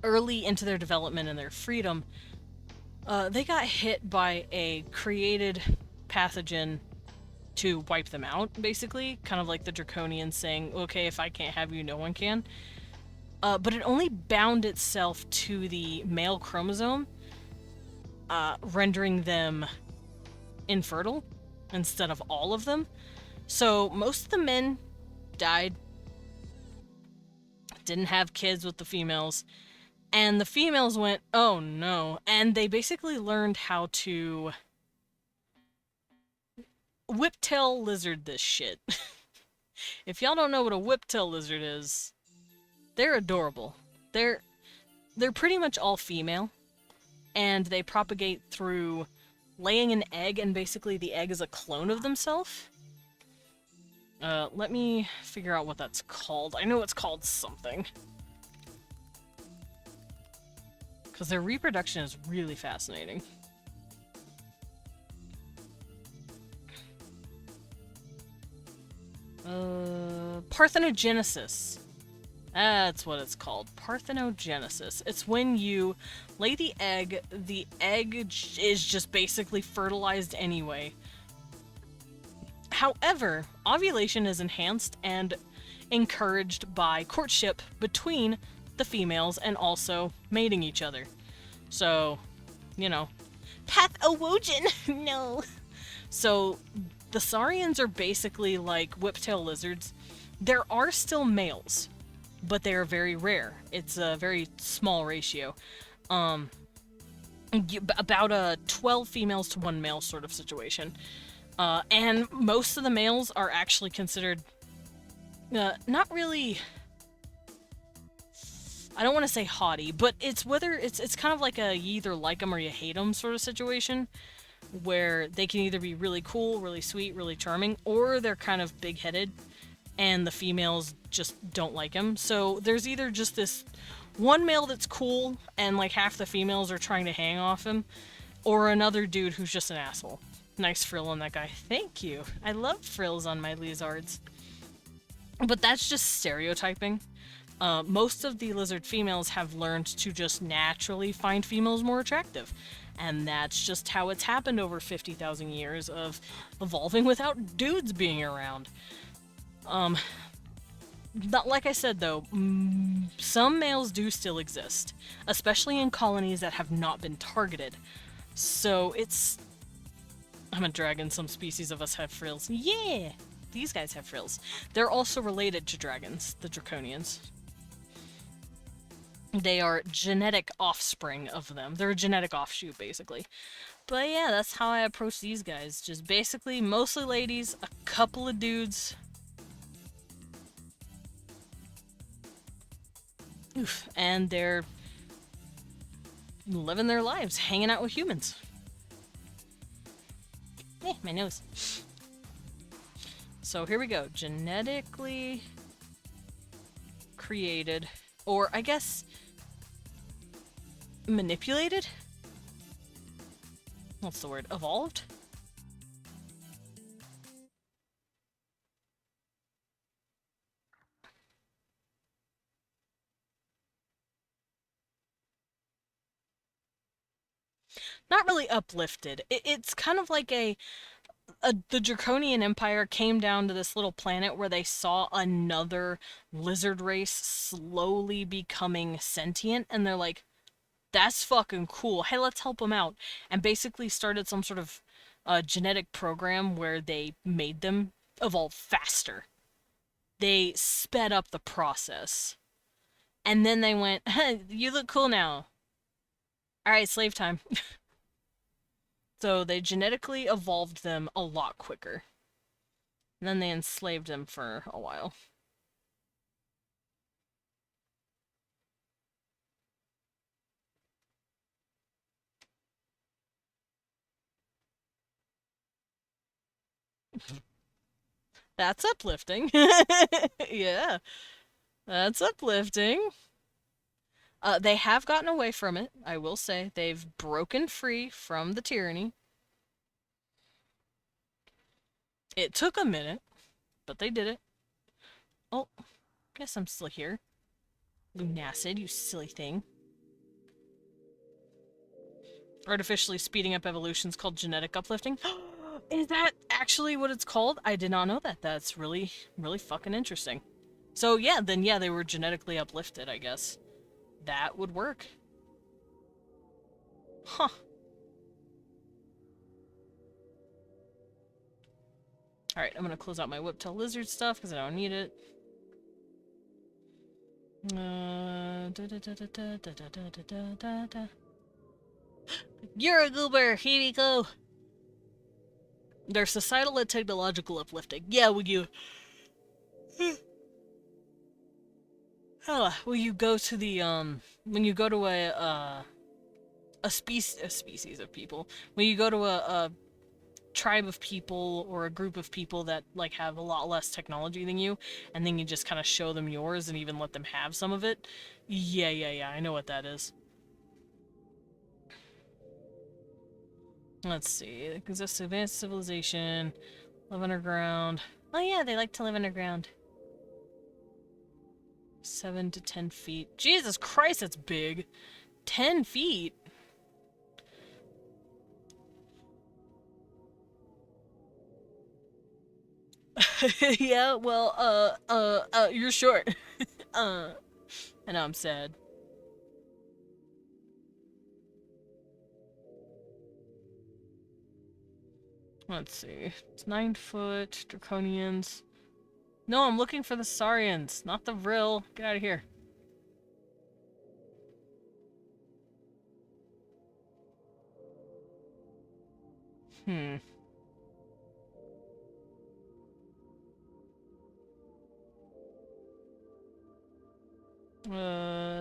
early into their development and their freedom, they got hit by a created pathogen to wipe them out, basically. Kind of like the Draconians saying, okay, if I can't have you, no one can. But it only bound itself to the male chromosome, rendering them infertile instead of all of them. So most of the men died, didn't have kids with the females, and the females went, oh no, and they basically learned how to whiptail lizard this shit. If y'all don't know what a whiptail lizard is, they're adorable. They're pretty much all female, and they propagate through laying an egg, and basically the egg is a clone of themselves. Let me figure out what that's called. I know it's called something. Because their reproduction is really fascinating. Parthenogenesis. That's what it's called. Parthenogenesis. It's when you lay the egg is just basically fertilized anyway. However, ovulation is enhanced and encouraged by courtship between the females and also mating each other. So, you know, pathogen. No. So, the Saurians are basically like whiptail lizards. There are still males, but they are very rare. It's a very small ratio. About a 12 females to 1 male sort of situation. And most of the males are actually considered not really, I don't want to say haughty, but it's kind of like a you either like them or you hate them sort of situation, where they can either be really cool, really sweet, really charming, or they're kind of big-headed and the females just don't like him. So there's either just this one male that's cool and like half the females are trying to hang off him, or another dude who's just an asshole. Nice frill on that guy. Thank you. I love frills on my lizards. But that's just stereotyping. Most of the lizard females have learned to just naturally find females more attractive. And that's just how it's happened over 50,000 years of evolving without dudes being around. Like I said though, some males do still exist, especially in colonies that have not been targeted. So it's... I'm a dragon, some species of us have frills. Yeah! These guys have frills. They're also related to dragons, the Draconians. They are genetic offspring of them. They're a genetic offshoot, basically. But yeah, that's how I approach these guys. Just basically, mostly ladies, a couple of dudes. Oof. And they're living their lives, hanging out with humans. Eh, my nose. So here we go. Genetically created, or I guess manipulated? What's the word? Evolved? Not really uplifted. It's kind of like the Draconian Empire came down to this little planet where they saw another lizard race slowly becoming sentient, and they're like, That's fucking cool. Hey, let's help them out. And basically started some sort of genetic program where they made them evolve faster. They sped up the process. And then they went, hey, you look cool now. Alright, slave time. So they genetically evolved them a lot quicker. And then they enslaved them for a while. That's uplifting. Yeah, that's uplifting. They have gotten away from it, I will say. They've broken free from the tyranny. It took a minute, but they did it. Oh, guess I'm still here. Lunacid, you silly thing. Artificially speeding up evolution's called genetic uplifting. Is that actually what it's called? I did not know that. That's really, really fucking interesting. So yeah, then yeah, they were genetically uplifted, I guess. That would work. Huh. Alright, I'm gonna close out my whiptail lizard stuff because I don't need it. You're a goober! Here we go! There's societal and technological uplifting. Yeah, when you... when you go to the, when you go to a species of people. When you go to a tribe of people or a group of people that like have a lot less technology than you, and then you just kind of show them yours and even let them have some of it. Yeah, I know what that is. Let's see. It exists advanced civilization, live underground. Oh yeah, they like to live underground. 7 to 10 feet. Jesus Christ, that's big. 10 feet? Yeah, well, you're short. And I'm sad. Let's see. It's 9 foot, draconians. No, I'm looking for the Saurians, not the Vril. Get out of here.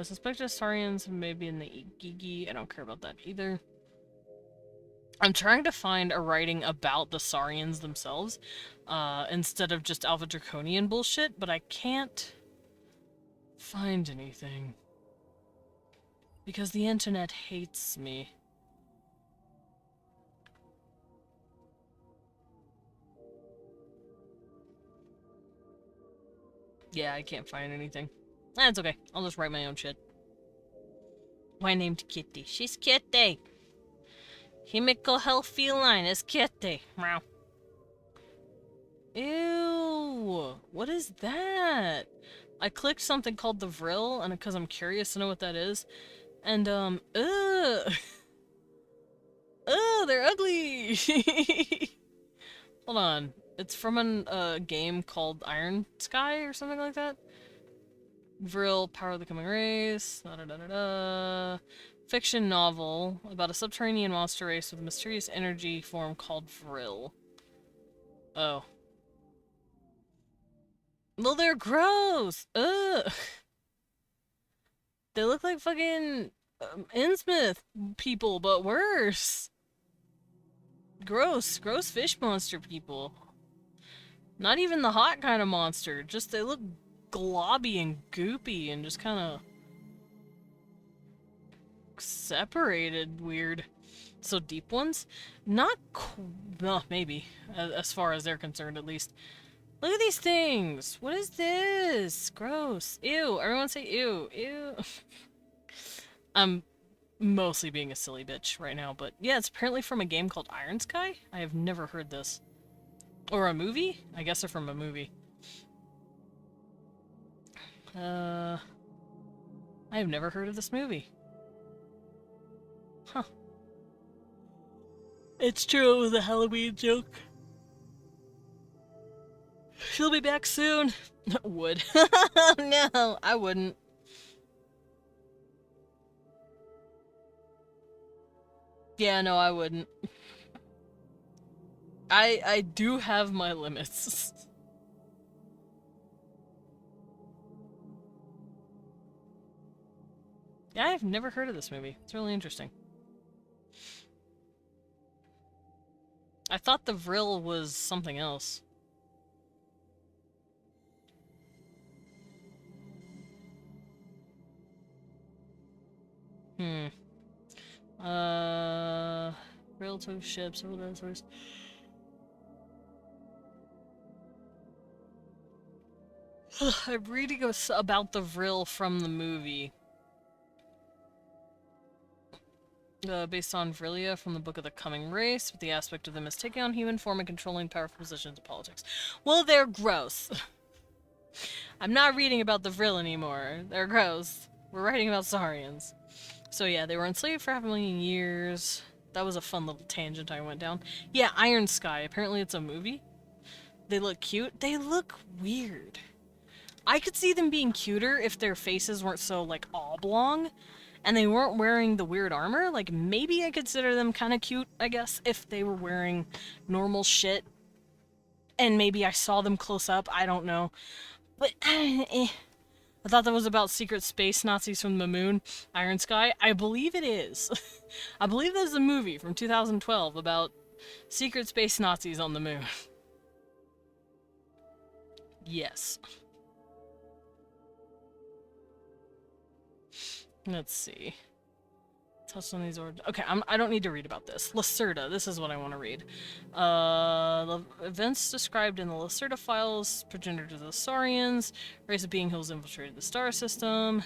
Suspected Saurians may be in the Igigi. I don't care about that either. I'm trying to find a writing about the Saurians themselves, instead of just Alpha Draconian bullshit, but I can't find anything. Because the internet hates me. Yeah, I can't find anything. That's okay. I'll just write my own shit. Why named Kitty? She's Kitty! Himiko Health Feline is Kitty. Meow. Ew! What is that? I clicked something called the Vril, and because I'm curious to know what that is, and, ugh! Ugh, they're ugly! Hold on. It's from a game called Iron Sky or something like that? Vril, Power of the Coming Race, da-da-da-da-da. Fiction novel about a subterranean monster race with a mysterious energy form called Vril. Oh. Well, they're gross! Ugh! They look like fucking Innsmouth people, but worse. Gross. Gross fish monster people. Not even the hot kind of monster. Just they look globby and goopy and just kind of separated weird. So deep ones? Not well, maybe. As far as they're concerned, at least. Look at these things! What is this? Gross. Ew. Everyone say ew. Ew. I'm mostly being a silly bitch right now, but yeah, it's apparently from a game called Iron Sky. I have never heard this. Or a movie? I guess they're from a movie. I have never heard of this movie. Huh. It's true, it was a Halloween joke. She'll be back soon. Would. No, I wouldn't. Yeah, no, I wouldn't. I do have my limits. Yeah, I've never heard of this movie. It's really interesting. I thought the Vril was something else. Vril took ships, several dinosaurs. I'm reading about the Vril from the movie. Based on Vrilia from the Book of the Coming Race, with the aspect of them as taking on human form and controlling powerful positions in politics. Well, they're gross. I'm not reading about the Vril anymore. They're gross. We're writing about Saurians. So yeah, they were enslaved for 500,000 years. That was a fun little tangent I went down. Yeah, Iron Sky. Apparently it's a movie. They look cute. They look weird. I could see them being cuter if their faces weren't so, like, oblong. And they weren't wearing the weird armor. Like, maybe I consider them kind of cute, I guess, if they were wearing normal shit. And maybe I saw them close up. I don't know. But, I thought that was about secret space Nazis from the moon. Iron Sky. I believe it is. I believe there's a movie from 2012 about secret space Nazis on the moon. Yes. Let's see. Touch on these orders. Okay, I don't need to read about this. Lacerda. This is what I want to read. The events described in the Lacerda files pertained to the Saurians. Race of being hills infiltrated the star system.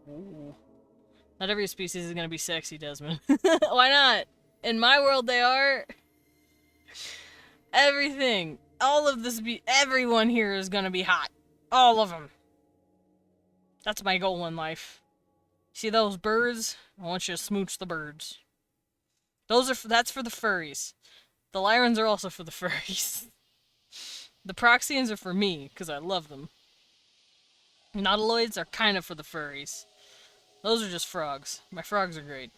Ooh. Not every species is gonna be sexy, Desmond. Why not? In my world, they are. Everything. All of this. Everyone here is gonna be hot. All of them. That's my goal in life. See those birds? I want you to smooch the birds. That's for the furries. The Lyrans are also for the furries. The Proxians are for me, because I love them. Nautiloids are kind of for the furries. Those are just frogs. My frogs are great.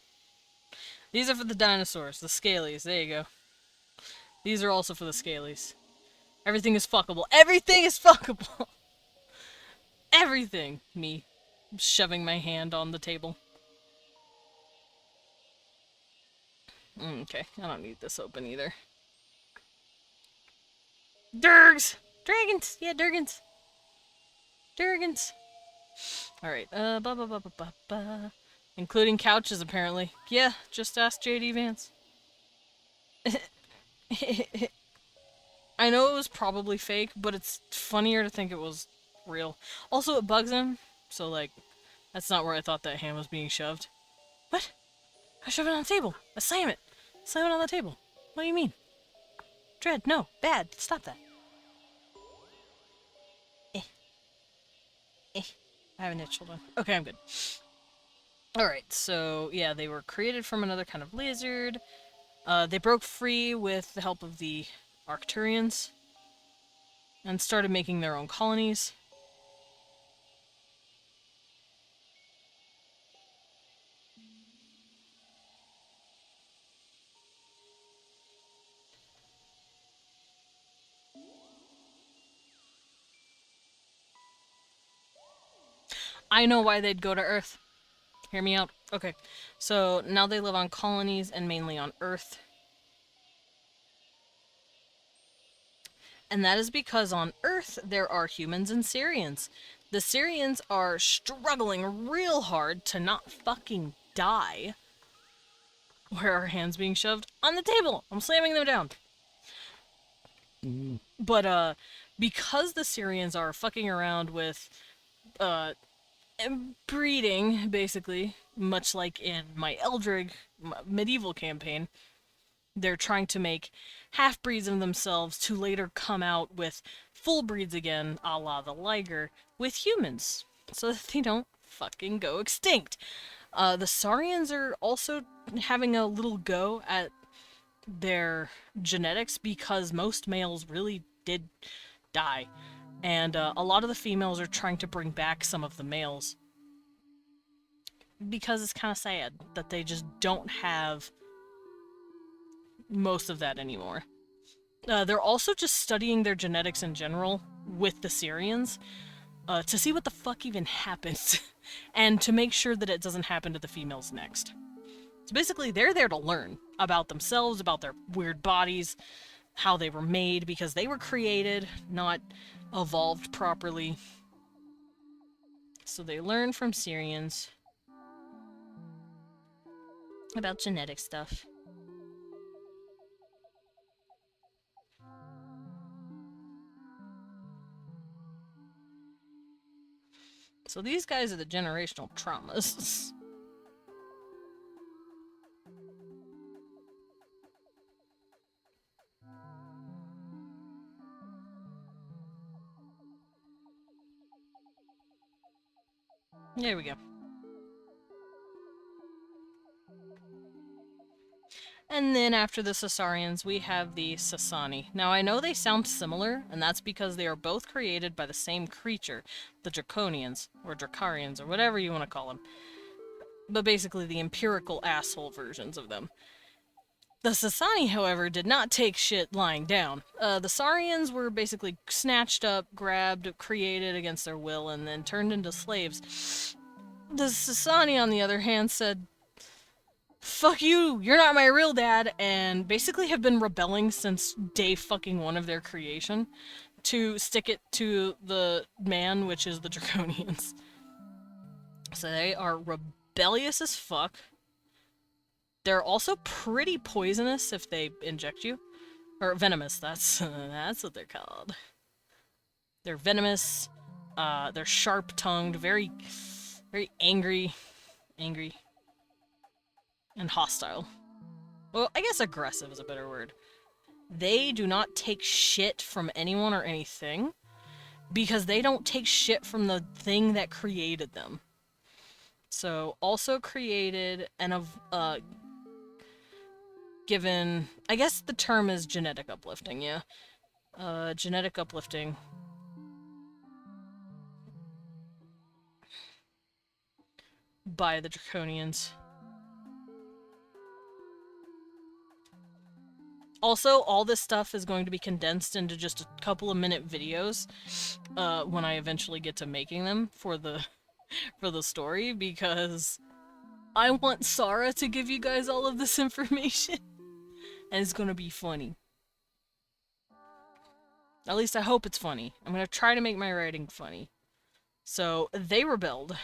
These are for the dinosaurs, the scalies. There you go. These are also for the scalies. Everything is fuckable. Everything is fuckable! Everything! Me. Shoving my hand on the table. Okay, I don't need this open either. Durgs! Dragons! Yeah, Durgans! Durgans! Alright, including couches, apparently. Yeah, just ask JD Vance. I know it was probably fake, but it's funnier to think it was real. Also, it bugs him, so, like, that's not where I thought that hand was being shoved. What? I shove it on the table. I slam it. Slam it on the table. What do you mean? Dread, no. Bad. Stop that. I have an itch. Hold on. Okay, I'm good. Alright, so, yeah, they were created from another kind of lizard. They broke free with the help of the Arcturians and started making their own colonies. I know why they'd go to Earth. Hear me out. Okay, so now they live on colonies and mainly on Earth. And that is because on Earth there are humans and Syrians. The Syrians are struggling real hard to not fucking die. Where are hands being shoved? On the table! I'm slamming them down. But, because the Syrians are fucking around with, breeding, basically, much like in my Eldrig medieval campaign, they're trying to make half-breeds of themselves to later come out with full breeds again, a la the Liger, with humans, so that they don't fucking go extinct. The Saurians are also having a little go at their genetics because most males really did die. And a lot of the females are trying to bring back some of the males. Because it's kind of sad that they just don't have most of that anymore. They're also just studying their genetics in general with the Syrians to see what the fuck even happens and to make sure that it doesn't happen to the females next. So basically, they're there to learn about themselves, about their weird bodies, how they were made, because they were created, not evolved properly. So they learn from Syrians about genetic stuff. So these guys are the generational traumas. There we go. And then after the Sassarians, we have the Sasani. Now, I know they sound similar, and that's because they are both created by the same creature, the Draconians, or Dracarians, or whatever you want to call them. But basically the empirical asshole versions of them. The Sasani, however, did not take shit lying down. The Saurians were basically snatched up, grabbed, created against their will, and then turned into slaves. The Sasani, on the other hand, said, fuck you, you're not my real dad, and basically have been rebelling since day fucking one of their creation to stick it to the man, which is the Draconians. So they are rebellious as fuck. They're also pretty poisonous if they inject you. Or venomous, that's what they're called. They're venomous, they're sharp-tongued, very angry, and hostile. Well, I guess aggressive is a better word. They do not take shit from anyone or anything, because they don't take shit from the thing that created them. So, also created and given, I guess the term is genetic uplifting, yeah. Genetic uplifting. By the Draconians. Also, all this stuff is going to be condensed into just a couple of minute videos when I eventually get to making them for the story, because I want Sarah to give you guys all of this information, and it's gonna be funny. At least I hope it's funny. I'm gonna try to make my writing funny. So, they rebelled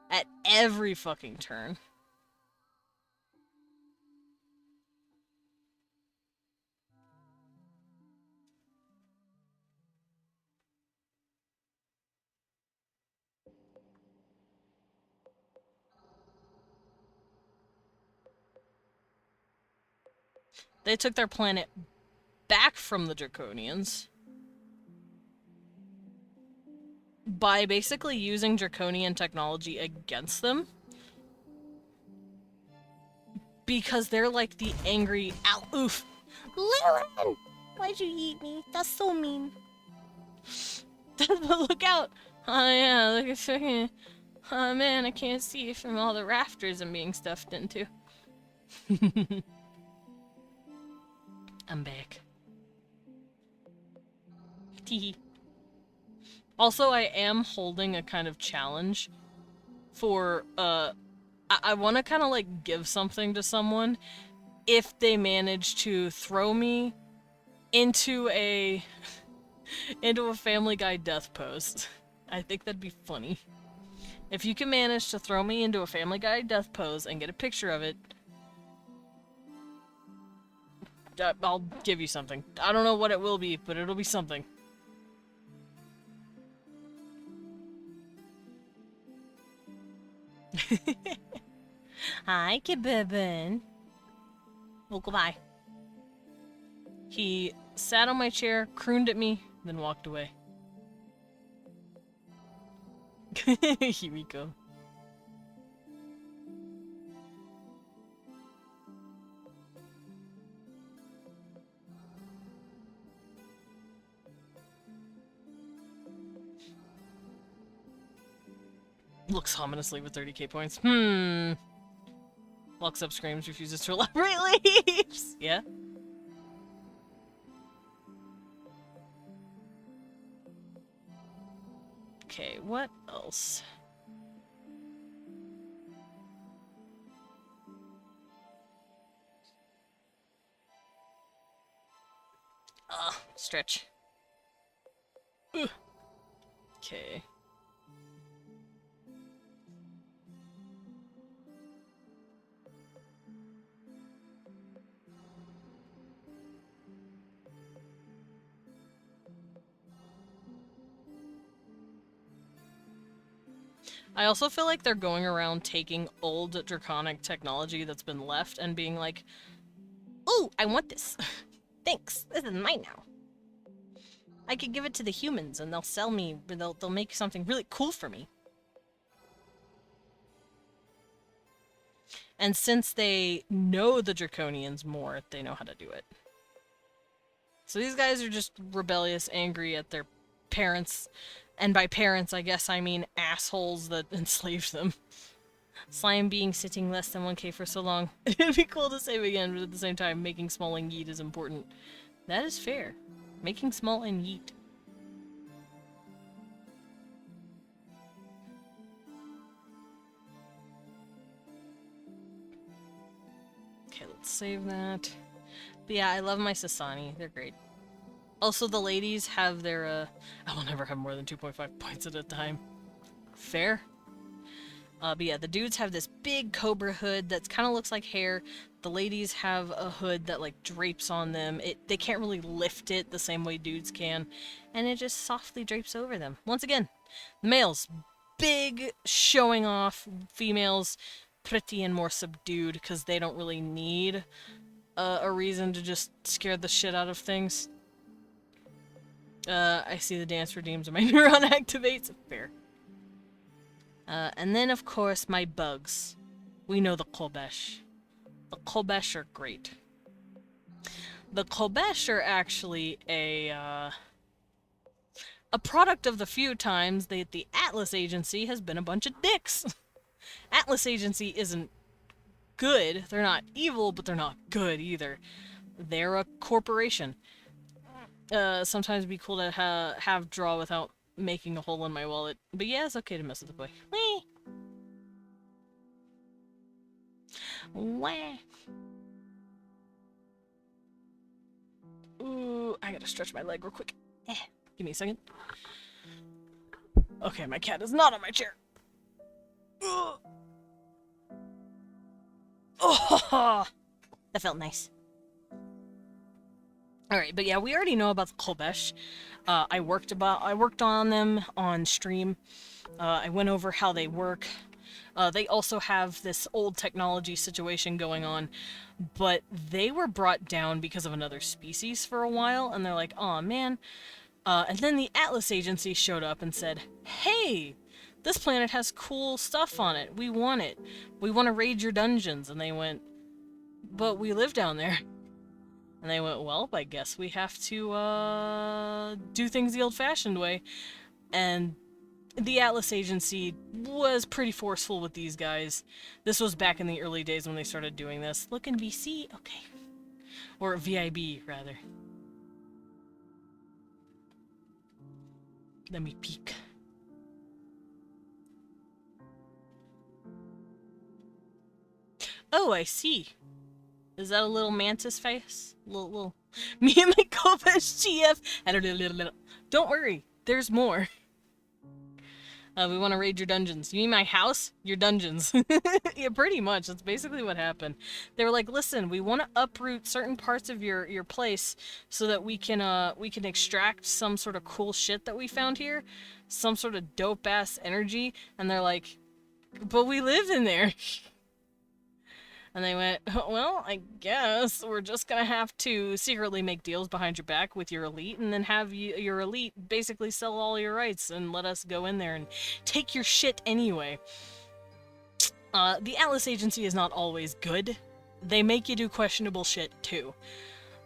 at every fucking turn. They took their planet back from the Draconians by basically using Draconian technology against them. Because they're like the angry oof. Lilin! Why'd you eat me? That's so mean. Look out! Oh yeah, look at fucking... Oh man, I can't see it from all the rafters I'm being stuffed into. I'm back. Teehee. Also, I am holding a kind of challenge for, I want to kind of, like, give something to someone if they manage to throw me into a Family Guy death pose. I think that'd be funny. If you can manage to throw me into a Family Guy death pose and get a picture of it, I'll give you something. I don't know what it will be, but it'll be something. Hi, Kibibin. Oh, goodbye. He sat on my chair, crooned at me, then walked away. Here we go. Looks ominously with 30k points. Locks up, screams, refuses to elaborate, leaves. Yeah? Okay, what else? Stretch. Ugh. Okay. I also feel like they're going around taking old draconic technology that's been left and being like, ooh, I want this. Thanks, this is mine now. I could give it to the humans and they'll sell me, they'll make something really cool for me. And since they know the Draconians more, they know how to do it. So these guys are just rebellious, angry at their parents. And by parents, I guess I mean assholes that enslaved them. Slime being sitting less than 1k for so long. It'd be cool to save again, but at the same time, making small and yeet is important. That is fair. Making small and yeet. Okay, let's save that. But yeah, I love my Sasani. They're great. Also, the ladies have their, I will never have more than 2.5 points at a time. Fair. But yeah, the dudes have this big cobra hood that kind of looks like hair. The ladies have a hood that, like, drapes on them. They can't really lift it the same way dudes can. And it just softly drapes over them. Once again, the males, big, showing off. Females, pretty and more subdued, because they don't really need a reason to just scare the shit out of things. I see the dance redeems and my neuron activates. Fair. And then, of course, my bugs. We know the Kolbesh. The Kolbesh are great. The Kolbesh are actually a product of the few times that the Atlas Agency has been a bunch of dicks. Atlas Agency isn't good. They're not evil, but they're not good either. They're a corporation. Sometimes it'd be cool to have draw without making a hole in my wallet. But yeah, it's okay to mess with the boy. Whee! Wah! Ooh, I gotta stretch my leg real quick. Give me a second. Okay, my cat is not on my chair. Ugh. Oh, that felt nice. Alright, but yeah, we already know about the Kolbesh. I worked on them on stream. I went over how they work. They also have this old technology situation going on, but they were brought down because of another species for a while, and they're like, aw, man. And then the Atlas Agency showed up and said, hey, this planet has cool stuff on it. We want it. We want to raid your dungeons. And they went, but we live down there. And they went, well, I guess we have to, do things the old-fashioned way. And the Atlas Agency was pretty forceful with these guys. This was back in the early days when they started doing this. Look in VC? Okay. Or VIB, rather. Let me peek. Oh, I see. Is that a little mantis face? Little. Me and my Kovash GF. Don't worry, there's more. We want to raid your dungeons. You mean my house? Your dungeons. Yeah, pretty much. That's basically what happened. They were like, listen, we want to uproot certain parts of your place so that we can extract some sort of cool shit that we found here. Some sort of dope-ass energy. And they're like, but we live in there. And they went, well, I guess we're just gonna have to secretly make deals behind your back with your elite, and then have your elite basically sell all your rights and let us go in there and take your shit anyway. The Atlas Agency is not always good. They make you do questionable shit, too.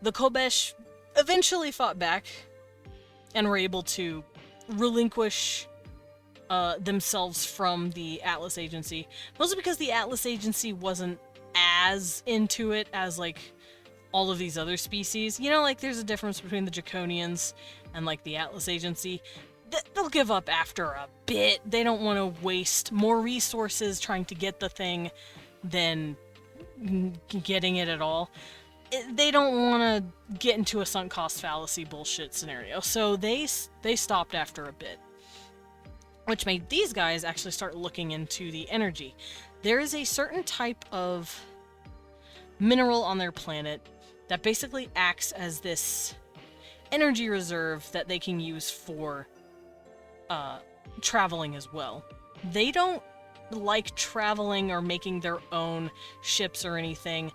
The Kobesh eventually fought back and were able to relinquish themselves from the Atlas Agency, mostly because the Atlas Agency wasn't as into it as, like, all of these other species. You know, like, there's a difference between the Draconians and, like, the Atlas Agency. They'll give up after a bit. They don't want to waste more resources trying to get the thing than getting it at all. They don't want to get into a sunk cost fallacy bullshit scenario, so they stopped after a bit. Which made these guys actually start looking into the energy. There is a certain type of mineral on their planet that basically acts as this energy reserve that they can use for traveling as well. They don't like traveling or making their own ships or anything,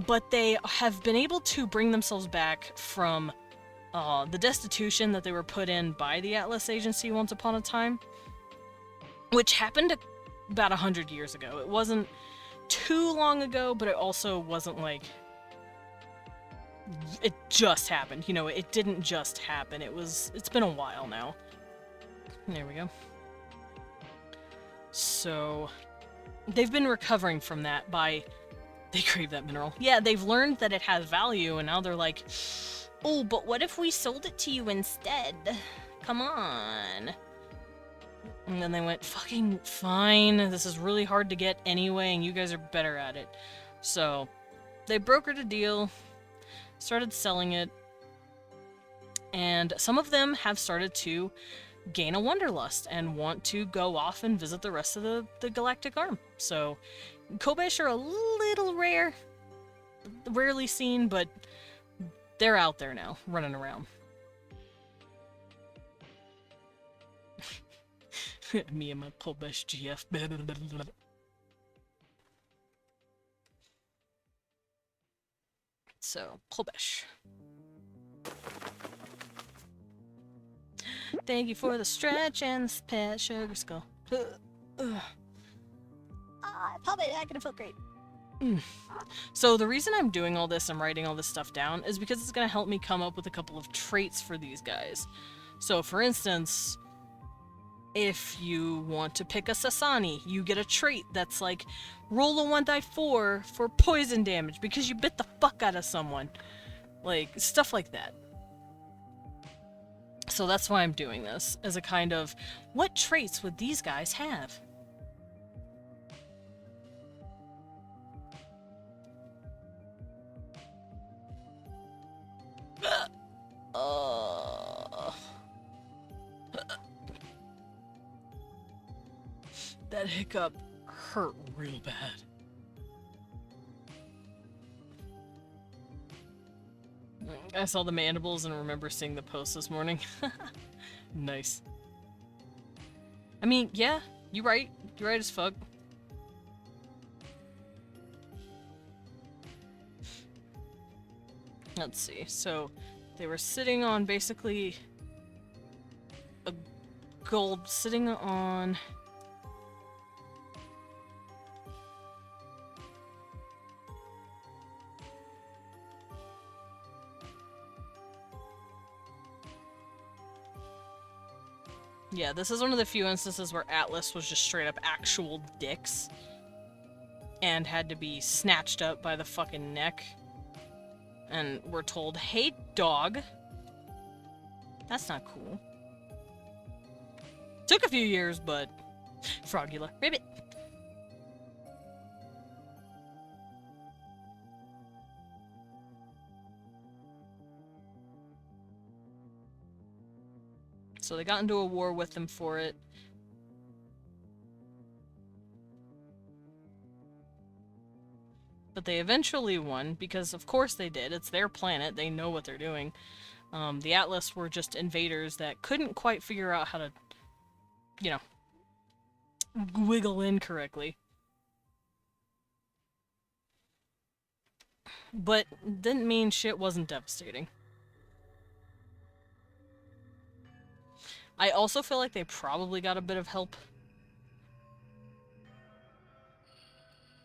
but they have been able to bring themselves back from the destitution that they were put in by the Atlas Agency once upon a time, which happened about 100 years ago. It wasn't too long ago, but it also wasn't like it just happened. You know, it didn't just happen. It's been a while now. There we go. So they've been recovering from that by... They crave that mineral. Yeah, they've learned that it has value, and now they're like, oh, but what if we sold it to you instead? Come on. And then they went, fucking fine. This is really hard to get anyway, and you guys are better at it. So they brokered a deal, started selling it, and some of them have started to gain a wanderlust and want to go off and visit the rest of the galactic arm. So Kobesh are a little rarely seen, but they're out there now, running around. Me and my Kobesh GF. So, Kobesh. Thank you for the stretch and the pet sugar skull. Pop it, I can feel great. So the reason I'm doing all this and writing all this stuff down is because it's going to help me come up with a couple of traits for these guys. So for instance, if you want to pick a Sasani, you get a trait that's like, roll a 1d4 for poison damage because you bit the fuck out of someone. Like, stuff like that. So that's why I'm doing this, as a kind of, what traits would these guys have? That hiccup hurt real bad. I saw the mandibles and remember seeing the post this morning. Nice. I mean, yeah, you're right. You're right as fuck. Let's see. So, they were sitting on basically a gold, sitting on... Yeah, this is one of the few instances where Atlas was just straight up actual dicks and had to be snatched up by the fucking neck. And we're told, hey, dog. That's not cool. Took a few years, but... Frogula. Ribbit. So they got into a war with them for it. But they eventually won, because of course they did. It's their planet. They know what they're doing. The Atlas were just invaders that couldn't quite figure out how to, you know, wiggle in correctly. but didn't mean shit wasn't devastating. I also feel like they probably got a bit of help.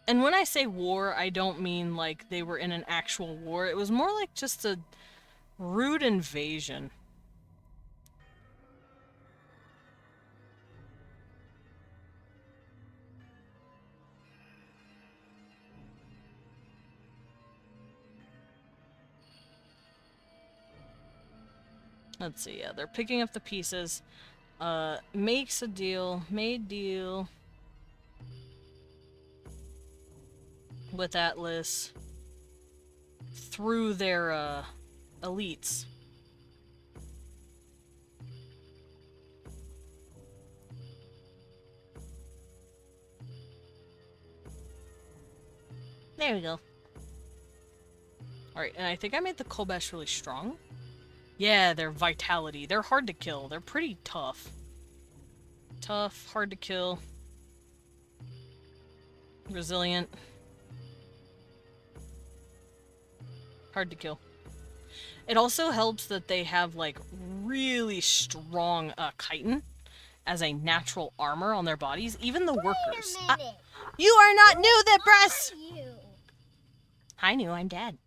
And when I say war, I don't mean like they were in an actual war. It was more like just a rude invasion. Let's see, yeah, they're picking up the pieces. Makes a deal, made deal with Atlas through their, elites. There we go. Alright, and I think I made the Kolbesh really strong. Yeah, their vitality. They're hard to kill. They're pretty tough. Tough, hard to kill. Resilient. Hard to kill. It also helps that they have, like, really strong chitin as a natural armor on their bodies. Even the workers. You are not new, the breast! Hi, new, I'm dead.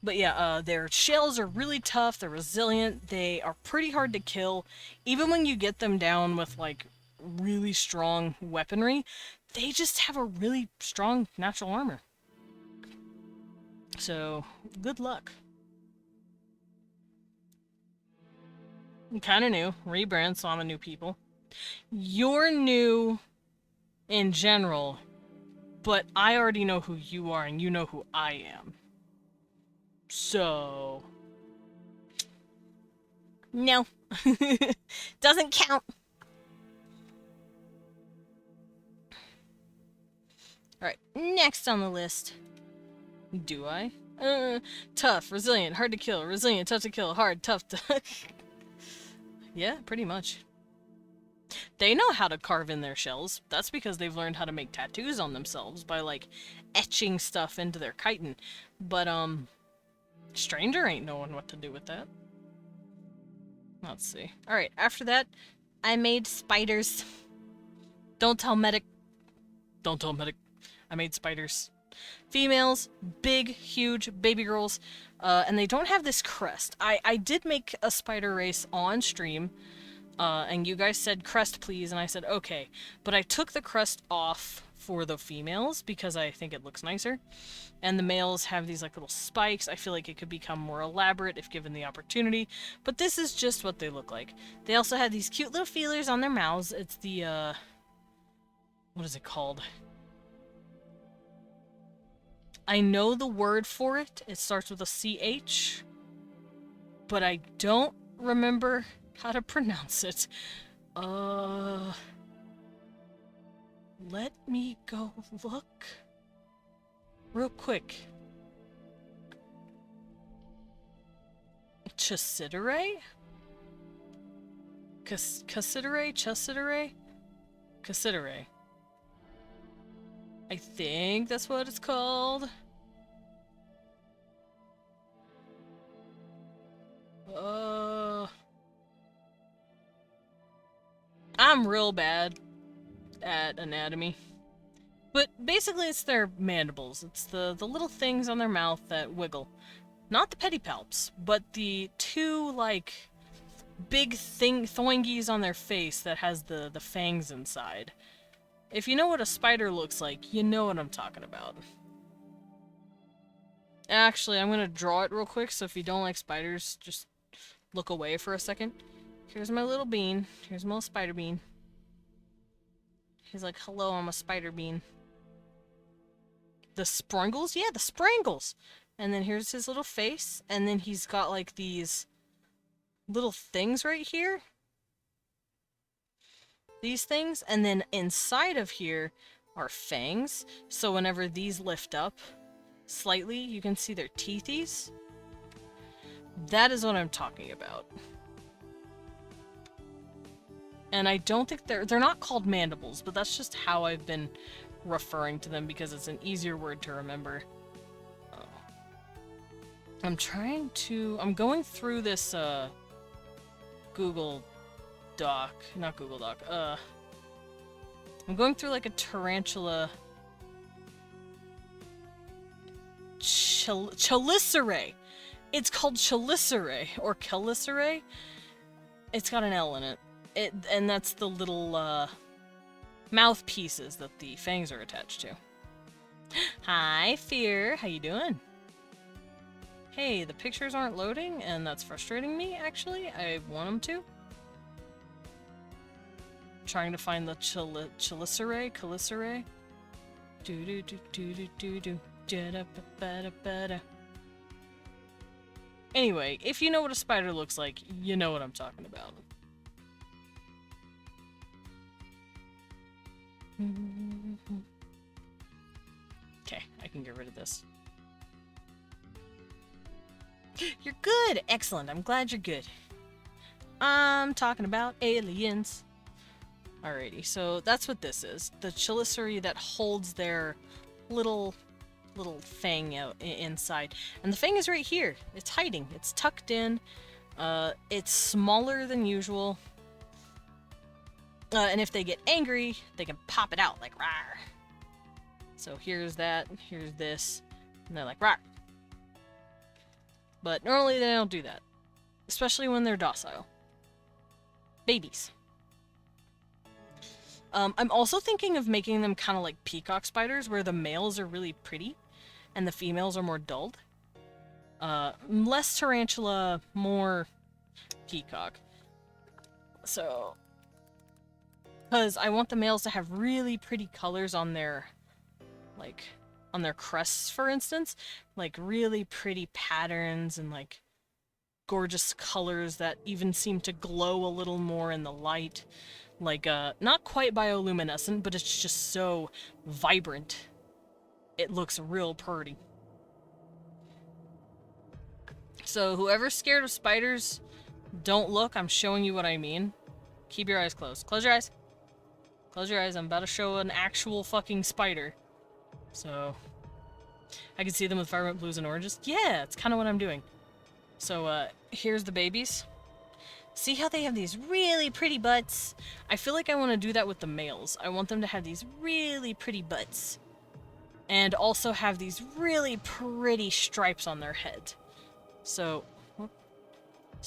But yeah, their shells are really tough, they're resilient, they are pretty hard to kill. Even when you get them down with, like, really strong weaponry, they just have a really strong natural armor. So, good luck. I'm kinda new. Rebrand, so I'm a new people. You're new in general, but I already know who you are and you know who I am. So... no. Doesn't count. Alright, next on the list. Do I? Tough, resilient, hard to kill, resilient, tough to kill, hard, tough to... yeah, pretty much. They know how to carve in their shells. That's because they've learned how to make tattoos on themselves by, like, etching stuff into their chitin. But, Stranger ain't knowing what to do with that. Let's see. Alright, after that, I made spiders. Don't tell medic. Don't tell medic. I made spiders. Females, big, huge, baby girls, and they don't have this crest. I did make a spider race on stream, and you guys said crest please, and I said okay. But I took the crest off for the females because I think it looks nicer. And the males have these like little spikes. I feel like it could become more elaborate if given the opportunity. But this is just what they look like. They also have these cute little feelers on their mouths. It's the, what is it called? I know the word for it. It starts with a CH. But I don't remember how to pronounce it. Let me go look. Real quick. Chasitere? Chasitere? Chasitere? Chasitere. I think that's what it's called. I'm real bad at anatomy. But basically it's their mandibles. It's the little things on their mouth that wiggle. Not the pedipalps, but the two, like, big thoingies on their face that has the fangs inside. If you know what a spider looks like, you know what I'm talking about. Actually, I'm gonna draw it real quick, so if you don't like spiders, just look away for a second. Here's my little bean. Here's my little spider bean. He's like, hello, I'm a spider bean. The sprungles? Yeah, the sprangles! And then here's his little face, and then he's got like these little things right here. These things, and then inside of here are fangs, so whenever these lift up slightly, you can see their teethies. That is what I'm talking about. And I don't think they're not called mandibles, but that's just how I've been referring to them because it's an easier word to remember. Oh, I'm going through this, Google Doc. Not Google Doc. I'm going through, like, a tarantula... Chelicerae! It's called Chelicerae, or Chelicerae. It's got an L in it. And that's the little, mouthpieces that the fangs are attached to. Hi, Fear. How you doing? Hey, the pictures aren't loading, and that's frustrating me, actually. I want them to. Trying to find the Chelicerae? Chelicerae? Do-do-do-do-do-do-do. Da-da-ba-ba-da-ba-da. Anyway, if you know what a spider looks like, you know what I'm talking about. Okay, I can get rid of this. You're good! Excellent, I'm glad you're good. I'm talking about aliens. Alrighty, so that's what this is. The chelicerae that holds their little fang out inside. And the fang is right here. It's hiding. It's tucked in. It's smaller than usual. And if they get angry, they can pop it out like rawr. So here's that, here's this, and they're like rawr. But normally they don't do that. Especially when they're docile. Babies. I'm also thinking of making them kind of like peacock spiders, where the males are really pretty, and the females are more dulled. Less tarantula, more peacock. So... because I want the males to have really pretty colors on their, like, on their crests, for instance. Like, really pretty patterns and, like, gorgeous colors that even seem to glow a little more in the light. Like, not quite bioluminescent, but it's just so vibrant. It looks real pretty. So, whoever's scared of spiders, don't look. I'm showing you what I mean. Keep your eyes closed. Close your eyes. Close your eyes. I'm about to show an actual fucking spider. So, I can see them with vibrant blues and oranges. Yeah, it's kind of what I'm doing. So, here's the babies. See how they have these really pretty butts? I feel like I want to do that with the males. I want them to have these really pretty butts. And also have these really pretty stripes on their head. So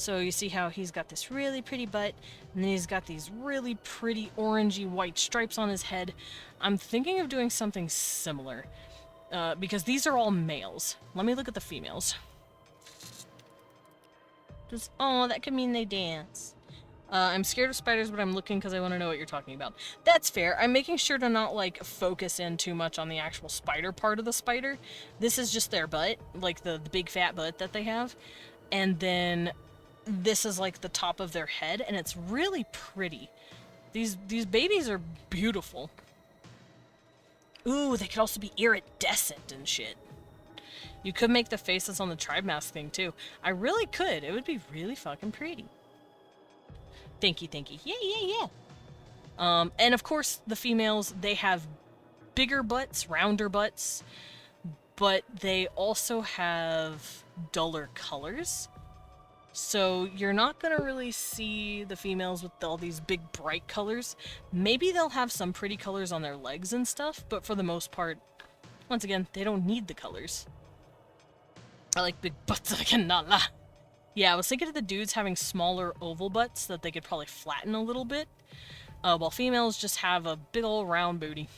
you see how he's got this really pretty butt, and then he's got these really pretty orangey white stripes on his head. I'm thinking of doing something similar, because these are all males. Let me look at the females. Oh, that could mean they dance. I'm scared of spiders, but I'm looking because I want to know what you're talking about. That's fair. I'm making sure to not, like, focus in too much on the actual spider part of the spider. This is just their butt, like the big fat butt that they have. And then this is, like, the top of their head, and it's really pretty. These babies are beautiful. Ooh, they could also be iridescent and shit. You could make the faces on the tribe mask thing, too. I really could. It would be really fucking pretty. Thank you, thank you. Yeah, yeah, yeah. And of course, the females, they have bigger butts, rounder butts, but they also have duller colors. So you're not gonna really see the females with all these big bright colors. Maybe they'll have some pretty colors on their legs and stuff, but for the most part, once again, they don't need the colors. I like big butts, I cannot lie. Yeah, I was thinking of the dudes having smaller oval butts that they could probably flatten a little bit, while females just have a big old round booty.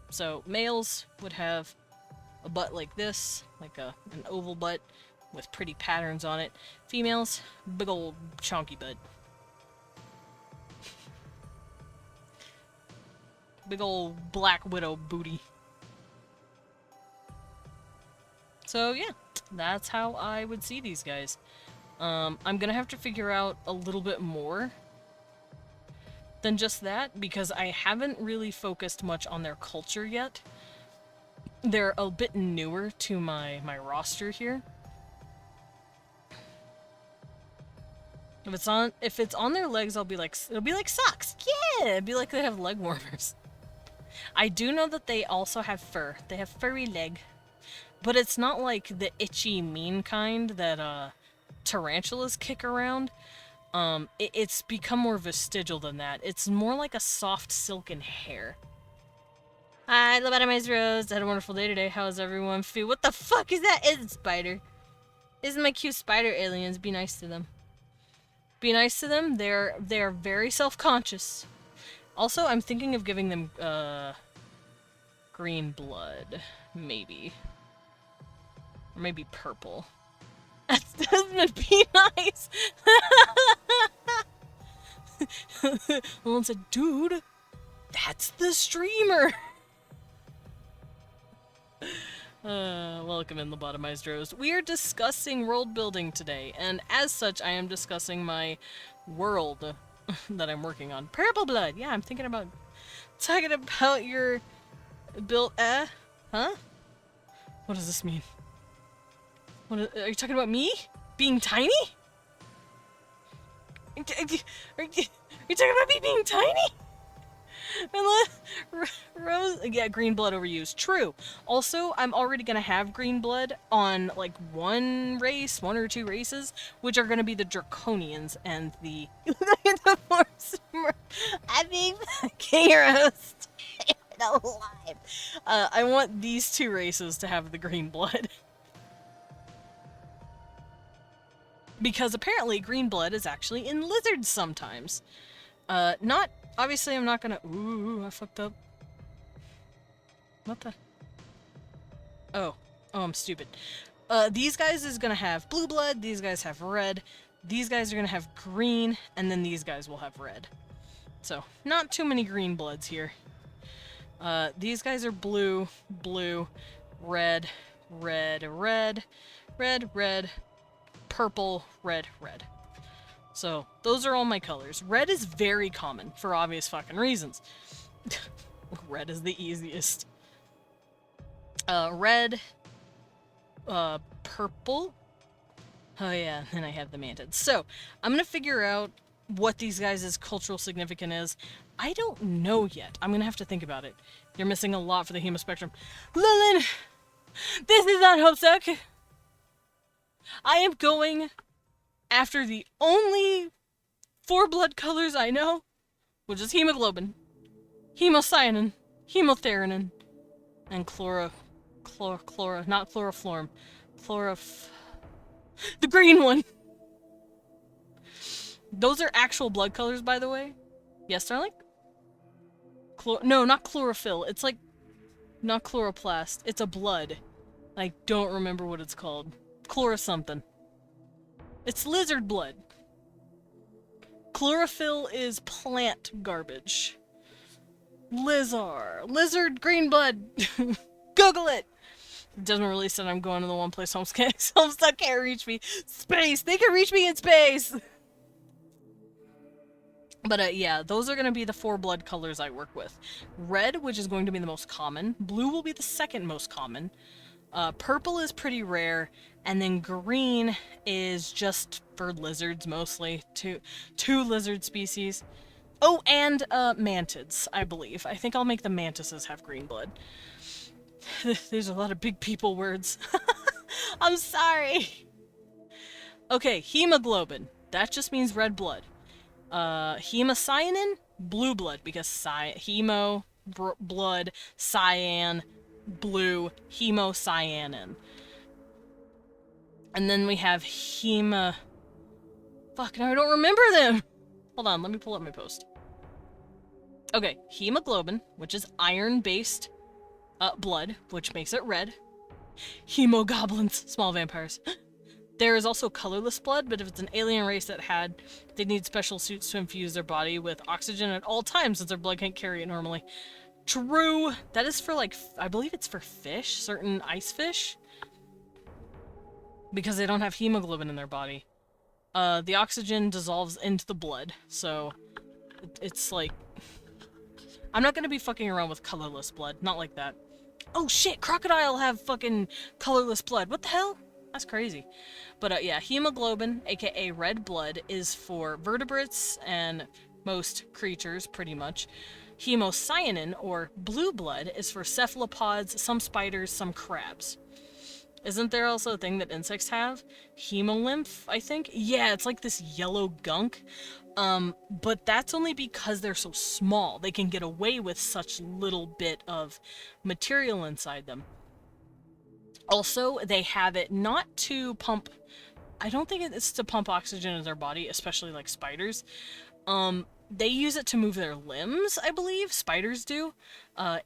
So males would have a butt like this, like an oval butt with pretty patterns on it. Females, big old chunky butt. Big old black widow booty. So yeah, that's how I would see these guys. I'm gonna have to figure out a little bit more than just that, because I haven't really focused much on their culture yet. They're a bit newer to my roster here. If it's on their legs, it'll be like socks. Yeah, it'd be like they have leg warmers. I do know that they also have fur. They have furry leg. But it's not like the itchy, mean kind that tarantulas kick around. It's become more vestigial than that. It's more like a soft, silken hair. Hi, Lobotomized Rose. I had a wonderful day today. How's everyone feel? What the fuck is that? It's a spider. Isn't my cute spider aliens? Be nice to them. Be nice to them. They're very self-conscious. Also, I'm thinking of giving them green blood, maybe, or maybe purple. Desmond, be nice. Someone said, "Dude, that's the streamer." Welcome in, Lobotomized Rose. We are discussing world building today, and as such, I am discussing my world that I'm working on. Purple blood. Yeah, I'm talking about your build. Huh? What does this mean? Are you talking about me being tiny? Are you talking about me being tiny? Rose, yeah, green blood overused. True. Also, I'm already gonna have green blood on like one or two races, which are gonna be the Draconians and the I mean, heroes alive. I want these two races to have the green blood. Because apparently green blood is actually in lizards sometimes. Not, obviously I'm not gonna, ooh, I fucked up. What the? Oh, I'm stupid. These guys is gonna have blue blood, these guys have red, these guys are gonna have green, and then these guys will have red. So, not too many green bloods here. These guys are blue, blue, red, red, red, red, red, purple, red, red. So, those are all my colors. Red is very common, for obvious fucking reasons. Red is the easiest. Red, purple. Oh yeah, and I have the mantids. So, I'm gonna figure out what these guys' cultural significance is. I don't know yet. I'm gonna have to think about it. You're missing a lot for the hemospectrum. Lilin! This is not Hopesuck! I am going after the only 4 blood colors I know, which is hemoglobin, hemocyanin, hemothyrenin, and not chloroflorm, the green one. Those are actual blood colors, by the way. Yes, darling? No, not chlorophyll. It's like, not chloroplast. It's a blood. I don't remember what it's called. Chloro something. It's lizard blood. Chlorophyll is plant garbage. Lizard green blood. Google it. It doesn't really say I'm going to the one place Homestuck can't reach me. Space. They can reach me in space. But yeah, those are going to be the 4 blood colors I work with. Red, which is going to be the most common. Blue will be the second most common. Purple is pretty rare. And then green is just for lizards mostly. Two lizard species. Oh, and mantids, I believe. I think I'll make the mantises have green blood. There's a lot of big people words. I'm sorry. Okay, hemoglobin. That just means red blood. Hemocyanin, blue blood, because blood, cyan, blue, hemocyanin. And then we have fuck, now I don't remember them! Hold on, let me pull up my post. Okay, hemoglobin, which is iron-based blood, which makes it red. Hemogoblins, small vampires. There is also colorless blood, but if it's an alien race they need special suits to infuse their body with oxygen at all times since their blood can't carry it normally. True. That is for, like, I believe it's for fish, certain ice fish. Because they don't have hemoglobin in their body. The oxygen dissolves into the blood, so it's like... I'm not gonna be fucking around with colorless blood, not like that. Oh shit, crocodile have fucking colorless blood. What the hell? That's crazy. But yeah, hemoglobin, aka red blood, is for vertebrates and most creatures, pretty much. Hemocyanin, or blue blood, is for cephalopods, some spiders, some crabs. Isn't there also a thing that insects have? Hemolymph, I think? Yeah, it's like this yellow gunk. But that's only because they're so small. They can get away with such little bit of material inside them. Also, they have it not to pump... I don't think it's to pump oxygen in their body, especially like spiders. They use it to move their limbs, I believe. Spiders do.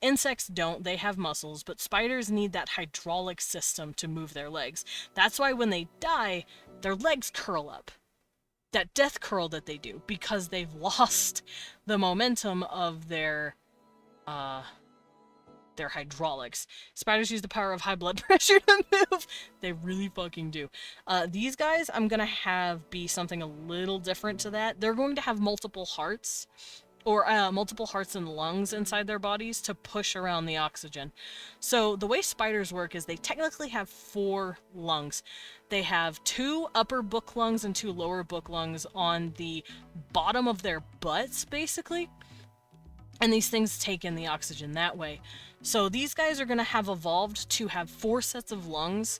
Insects don't. They have muscles, but spiders need that hydraulic system to move their legs. That's why when they die, their legs curl up. That death curl that they do, because they've lost the momentum of their hydraulics. Spiders use the power of high blood pressure to move. They really fucking do. These guys, I'm gonna have be something a little different to that. They're going to have multiple hearts, or multiple hearts and lungs inside their bodies to push around the oxygen. So the way spiders work is they technically have 4 lungs. They have 2 upper book lungs and 2 lower book lungs on the bottom of their butts, basically. And these things take in the oxygen that way. So these guys are going to have evolved to have 4 sets of lungs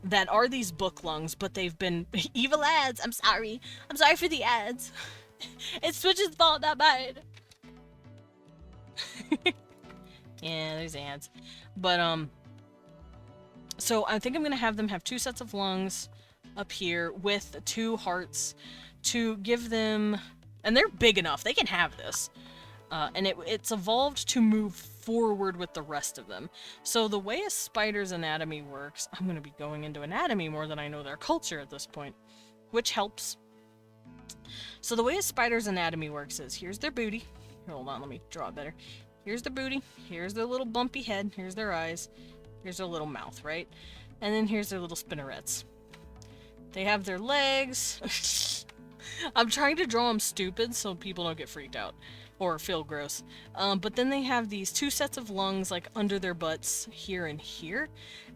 that are these book lungs, but they've been... Evil ads! I'm sorry. I'm sorry for the ads. It's Twitch's fault, not mine. Yeah, there's ads. But, so I think I'm going to have them have 2 sets of lungs up here with 2 hearts to give them... And they're big enough. They can have this. And it's evolved to move forward with the rest of them. So the way a spider's anatomy works, I'm going to be going into anatomy more than I know their culture at this point, which helps. So the way a spider's anatomy works is, here's their booty. Hold on, let me draw it better. Here's their booty, here's their little bumpy head, here's their eyes, here's their little mouth, right? And then here's their little spinnerets. They have their legs. I'm trying to draw them stupid so people don't get freaked out or feel gross. But then they have these 2 sets of lungs like under their butts here and here,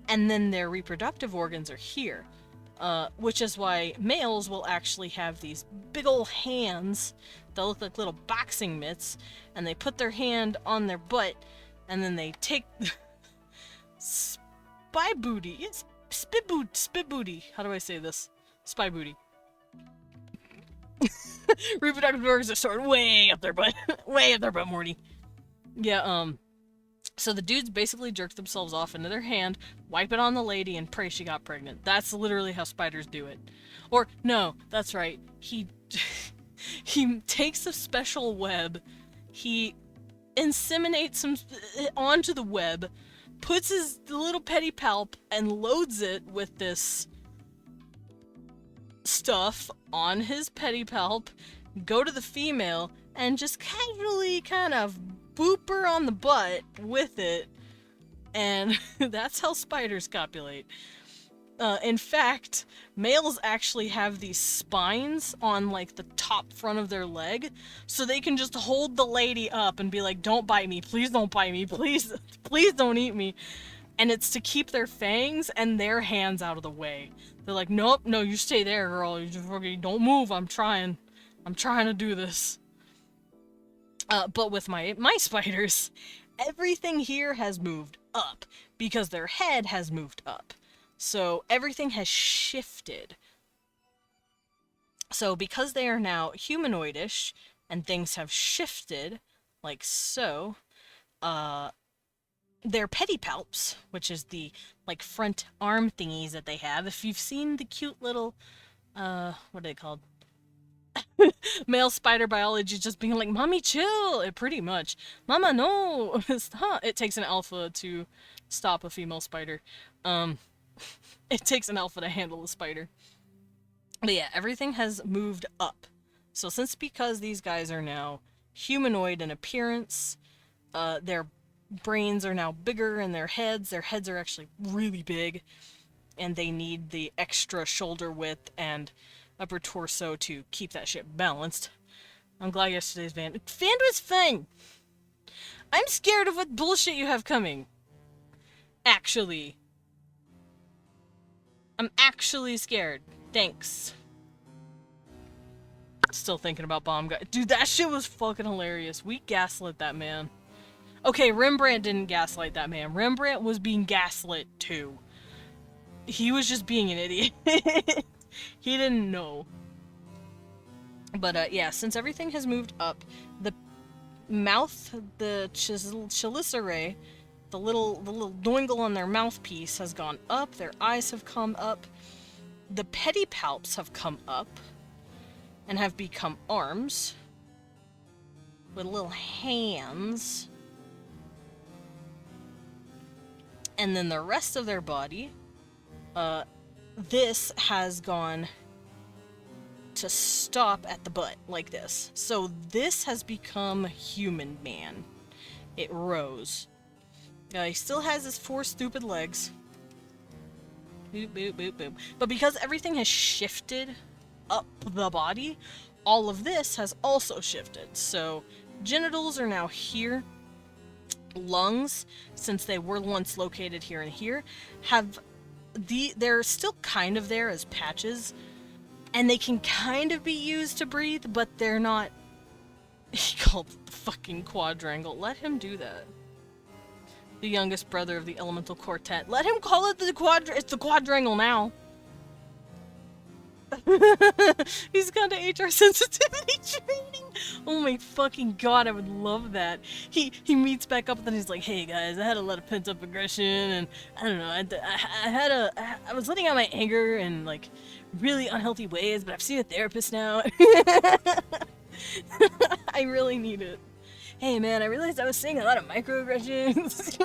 and then their reproductive organs are here. Which is why males will actually have these big ol' hands that look like little boxing mitts, and they put their hand on their butt, and then they take spy booty. It's spit booty. How do I say this? Spy booty. Reproductive organs are stored way up their butt. Way up their butt, Morty. Yeah, so the dudes basically jerk themselves off into their hand, wipe it on the lady, and pray she got pregnant. That's literally how spiders do it. Or, no, that's right. He takes a special web, he inseminates him onto the web, puts his little pedipalp, and loads it with this stuff on his pedipalp, go to the female, and just casually kind of boop her on the butt with it, and that's how spiders copulate. In fact, males actually have these spines on like the top front of their leg, so they can just hold the lady up and be like, don't bite me, please don't bite me, please, please don't eat me. And it's to keep their fangs and their hands out of the way. They're like, nope, no, you stay there, girl, you just don't move, I'm trying to do this. But with my spiders, everything here has moved up, because their head has moved up. So everything has shifted. So because they are now humanoidish, and things have shifted, like so, their pedipalps, which is the, like, front arm thingies that they have, if you've seen the cute little, what are they called? Male spider biology just being like, mommy, chill! It pretty much. Mama, no! Stop! It takes an alpha to stop a female spider. It takes an alpha to handle a spider. But yeah, everything has moved up. So because these guys are now humanoid in appearance, their brains are now bigger and their heads are actually really big, and they need the extra shoulder width and upper torso to keep that shit balanced. I'm glad yesterday's van was fun! I'm scared of what bullshit you have coming. Actually. I'm actually scared. Thanks. Still thinking about Bomb Guy. Dude, that shit was fucking hilarious. We gaslit that man. Okay, Rembrandt didn't gaslight that man. Rembrandt was being gaslit too. He was just being an idiot. He didn't know. But, yeah, since everything has moved up, the mouth, the chelicerae, the little doingle on their mouthpiece has gone up, their eyes have come up, the pedipalps have come up, and have become arms, with little hands. And then the rest of their body, this has gone to stop at the butt, like this. So this has become human man. It rose. He still has his 4 stupid legs. Boop, boop, boop, boop. But because everything has shifted up the body, all of this has also shifted. So genitals are now here. Lungs, since they were once located here and here, they're still kind of there as patches, and they can kind of be used to breathe, but they're not. He called it the fucking quadrangle. Let him do that. The youngest brother of the elemental quartet. Let him call it it's the quadrangle now. He's gone to HR sensitivity training. Oh my fucking god, I would love that. He meets back up and then he's like, hey guys, I had a lot of pent up aggression and I don't know, I was letting out my anger in like really unhealthy ways, but I've seen a therapist now. I really need it. Hey man, I realized I was saying a lot of microaggressions.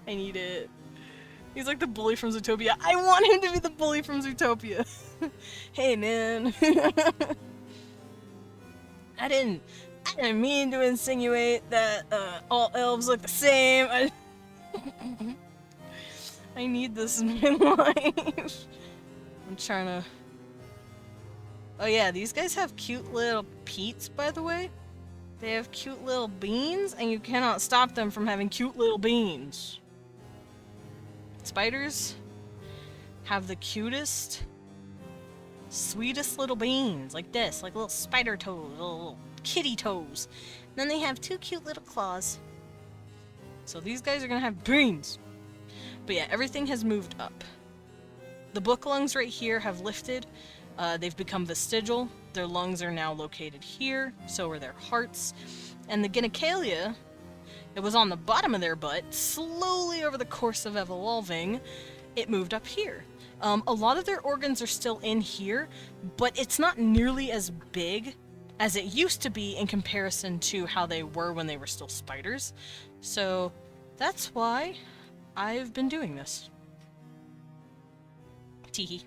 I need it. He's like the bully from Zootopia. I want him to be the bully from Zootopia. Hey man. I didn't mean to insinuate that all elves look the same. I need this in my life. I'm trying to... Oh yeah, these guys have cute little peats, by the way. They have cute little beans, and you cannot stop them from having cute little beans. Spiders have the cutest, sweetest little beans, like this, like little spider toes, little kitty toes. And then they have 2 cute little claws. So these guys are gonna have beans. But yeah, everything has moved up. The book lungs right here have lifted. They've become vestigial. Their lungs are now located here, so are their hearts. And the gynecalia, it was on the bottom of their butt. Slowly over the course of evolving, it moved up here. A lot of their organs are still in here, but it's not nearly as big as it used to be in comparison to how they were when they were still spiders. So that's why I've been doing this. Teehee.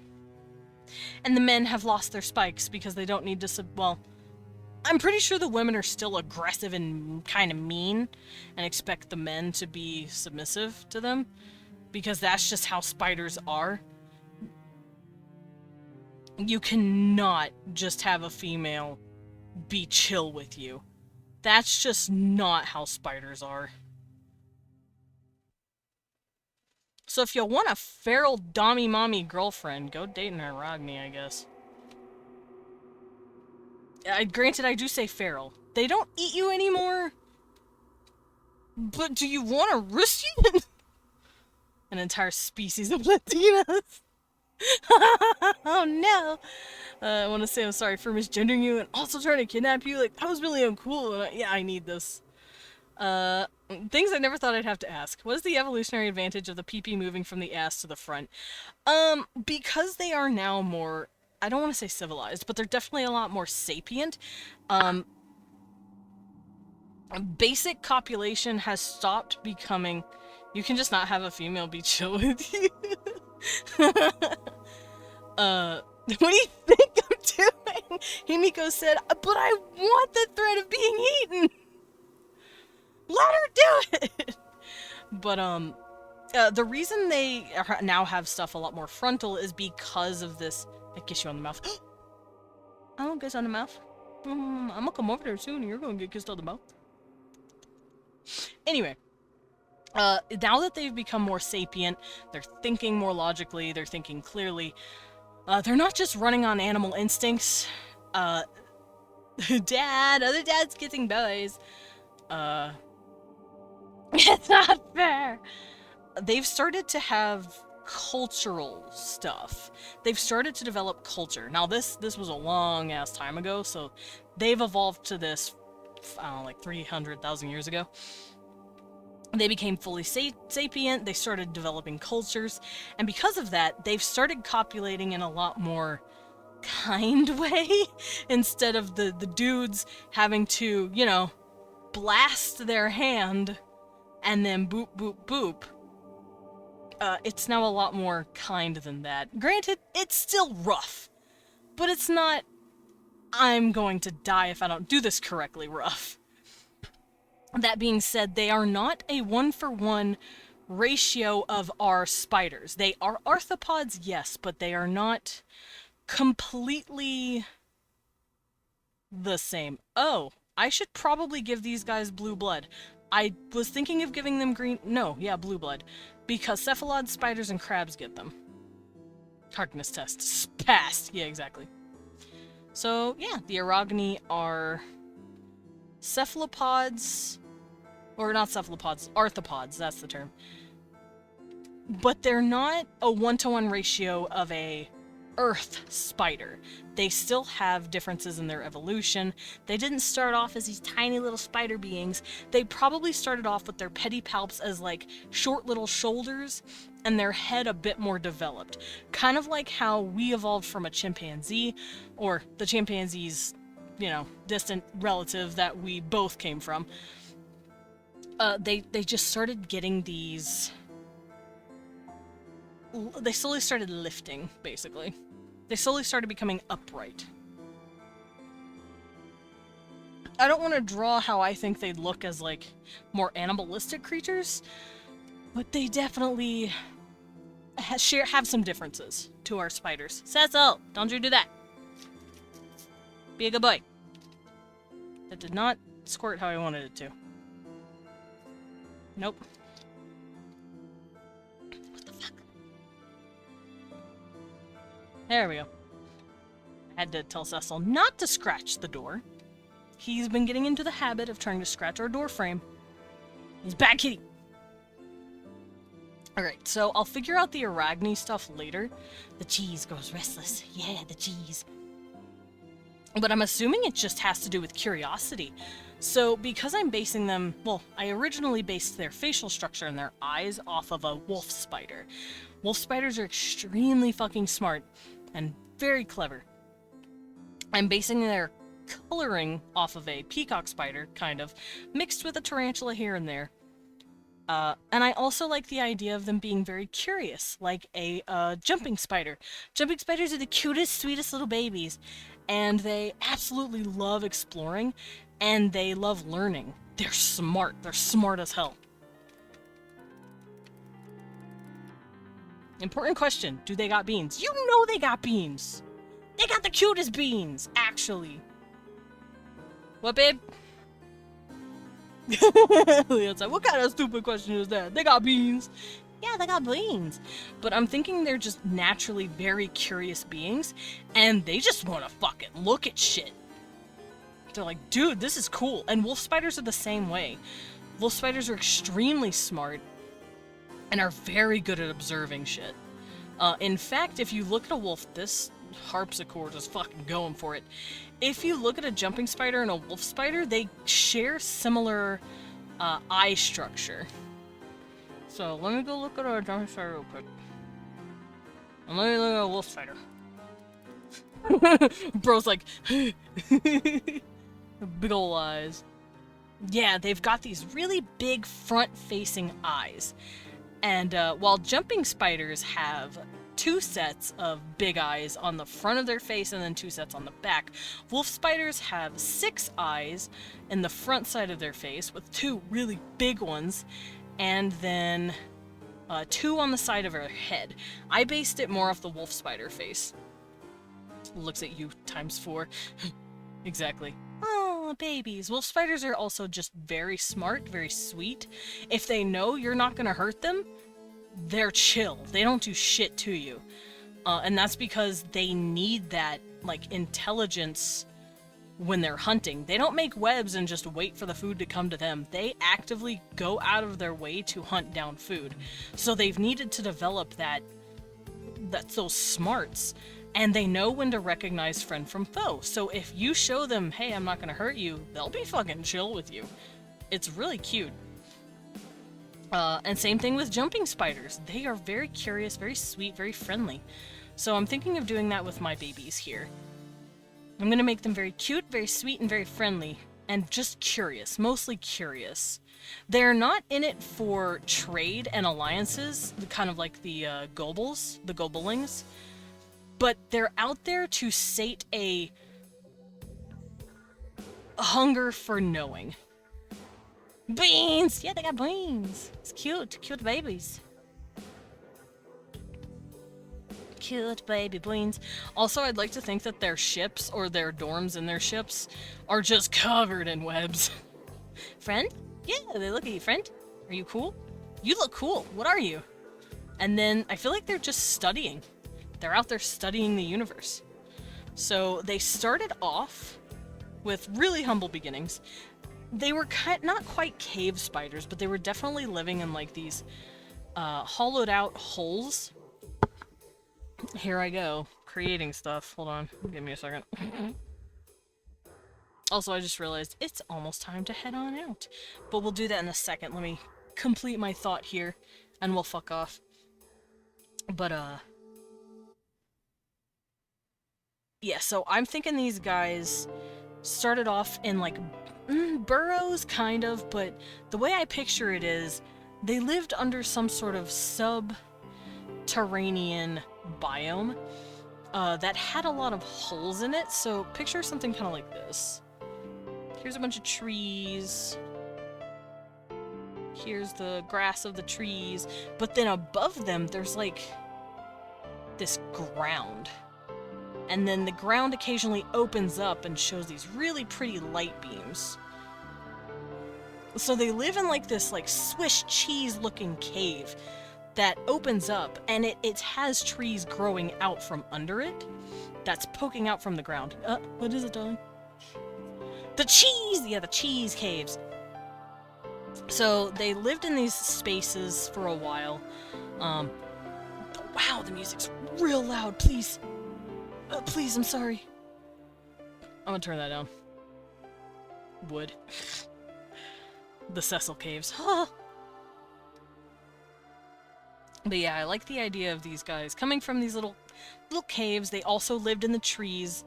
And the men have lost their spikes because they don't need to well, I'm pretty sure the women are still aggressive and kind of mean and expect the men to be submissive to them because that's just how spiders are. You cannot just have a female be chill with you. That's just not how spiders are. So if you want a feral dommy mommy girlfriend, go date an Arachne, I guess. Granted, I do say feral. They don't eat you anymore. But do you want to risk it? An entire species of Latinas. Oh no. I want to say I'm sorry for misgendering you and also trying to kidnap you. Like, that was really uncool. Yeah, I need this. Things I never thought I'd have to ask. What is the evolutionary advantage of the pee-pee moving from the ass to the front? Because they are now more, I don't want to say civilized, but they're definitely a lot more sapient. Basic copulation has stopped becoming, you can just not have a female be chill with you. What do you think I'm doing? Himiko said, but I want the threat of being eaten! Let her do it! But, the reason they now have stuff a lot more frontal is because of this. I kiss you on the mouth. I don't kiss on the mouth. I'm gonna come over there soon and you're gonna get kissed on the mouth. Anyway. Now that they've become more sapient, they're thinking more logically, they're thinking clearly. They're not just running on animal instincts. Other dad's kissing boys. It's not fair. They've started to have cultural stuff. They've started to develop culture. Now this was a long ass time ago, so they've evolved to this, I don't know, like 300,000 years ago. They became fully sapient, they started developing cultures, and because of that, they've started copulating in a lot more kind way, instead of the dudes having to, you know, blast their hand and then boop, boop, boop. It's now a lot more kind than that. Granted, it's still rough, but it's not, I'm going to die if I don't do this correctly rough. That being said, they are not a 1-for-1 ratio of our spiders. They are arthropods, yes, but they are not completely the same. Oh, I should probably give these guys blue blood. I was thinking of giving them blue blood, because cephalod, spiders, and crabs get them. Hardness test passed. Yeah, exactly. So, yeah, the Arachne are cephalopods, or not cephalopods, arthropods, that's the term. But they're not a 1-to-1 ratio of a earth spider. They still have differences in their evolution. They didn't start off as these tiny little spider beings. They probably started off with their pedipalps as like short little shoulders and their head a bit more developed. Kind of like how we evolved from a chimpanzee, or the chimpanzee's, you know, distant relative that we both came from. They just started getting these... They slowly started lifting, basically. They slowly started becoming upright. I don't want to draw how I think they'd look as, like, more animalistic creatures, but they definitely have some differences to our spiders. Cecil, don't you do that. Be a good boy. That did not squirt how I wanted it to. Nope. There we go. I had to tell Cecil not to scratch the door. He's been getting into the habit of trying to scratch our door frame. He's bad kitty. Alright, so I'll figure out the Arachne stuff later. The cheese goes restless. Yeah, the cheese. But I'm assuming it just has to do with curiosity. So because I'm basing them... Well, I originally based their facial structure and their eyes off of a wolf spider. Wolf spiders are extremely fucking smart and very clever. I'm basing their coloring off of a peacock spider, kind of, mixed with a tarantula here and there. And I also like the idea of them being very curious, like a jumping spider. Jumping spiders are the cutest, sweetest little babies, and they absolutely love exploring, and they love learning. They're smart. They're smart as hell. Important question. Do they got beans? You know they got beans. They got the cutest beans, actually. What, babe? Leon's like, what kind of stupid question is that? They got beans. Yeah, they got beans. But I'm thinking they're just naturally very curious beings, and they just want to fucking look at shit. They're like, dude, this is cool. And wolf spiders are the same way. Wolf spiders are extremely smart and are very good at observing shit. In fact, if you look at a wolf, this harpsichord is fucking going for it. If you look at a jumping spider and a wolf spider, they share similar eye structure. So let me go look at a jumping spider real quick. And let me look at a wolf spider. Bro's like, big ol' eyes. Yeah, they've got these really big front-facing eyes. And while jumping spiders have 2 sets of big eyes on the front of their face and then 2 sets on the back, wolf spiders have 6 eyes in the front side of their face with 2 really big ones, and then 2 on the side of their head. I based it more off the wolf spider face. Looks at you times 4. Exactly. Oh, babies. Wolf spiders are also just very smart, very sweet. If they know you're not gonna hurt them, they're chill. They don't do shit to you. And that's because they need that, like, intelligence when they're hunting. They don't make webs and just wait for the food to come to them. They actively go out of their way to hunt down food. So they've needed to develop those smarts, and they know when to recognize friend from foe. So if you show them, hey, I'm not gonna hurt you, they'll be fucking chill with you. It's really cute. And same thing with jumping spiders. They are very curious, very sweet, very friendly. So I'm thinking of doing that with my babies here. I'm gonna make them very cute, very sweet, and very friendly, and just curious, mostly curious. They're not in it for trade and alliances, kind of like the Gobles, the Gobelings, but they're out there to sate a hunger for knowing. Beans! Yeah, they got beans. It's cute. Cute babies. Cute baby beans. Also, I'd like to think that their ships, or their dorms in their ships, are just covered in webs. Friend? Yeah, they look at you, friend. Are you cool? You look cool. What are you? And then I feel like they're just studying. They're out there studying the universe. So they started off with really humble beginnings. They were not quite cave spiders, but they were definitely living in like these hollowed out holes. Here I go, creating stuff. Hold on, give me a second. Also, I just realized it's almost time to head on out. But we'll do that in a second. Let me complete my thought here, and we'll fuck off. But, yeah, so I'm thinking these guys started off in, like, burrows, kind of, but the way I picture it is they lived under some sort of subterranean biome that had a lot of holes in it, so picture something kind of like this. Here's a bunch of trees. Here's the grass of the trees, but then above them there's like this ground. And then the ground occasionally opens up and shows these really pretty light beams. So they live in like this like Swiss cheese looking cave that opens up, and it has trees growing out from under it that's poking out from the ground. What is it, darling? The cheese! Yeah, the cheese caves. So they lived in these spaces for a while. Wow, the music's real loud, please. Please, I'm sorry. I'm gonna turn that down. Wood. The Cecil Caves. But yeah, I like the idea of these guys coming from these little caves. They also lived in the trees.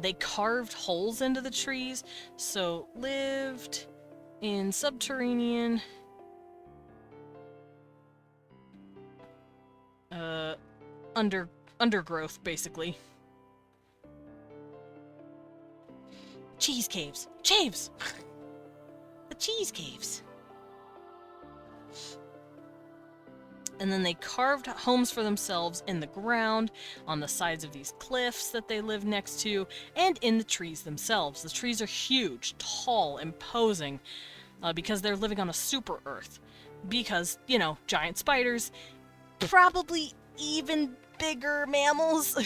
They carved holes into the trees. So lived in subterranean undergrowth, basically. Cheese caves. Caves! The cheese caves. And then they carved homes for themselves in the ground, on the sides of these cliffs that they live next to, and in the trees themselves. The trees are huge, tall, imposing, because they're living on a super Earth. Because, you know, giant spiders, probably even bigger mammals.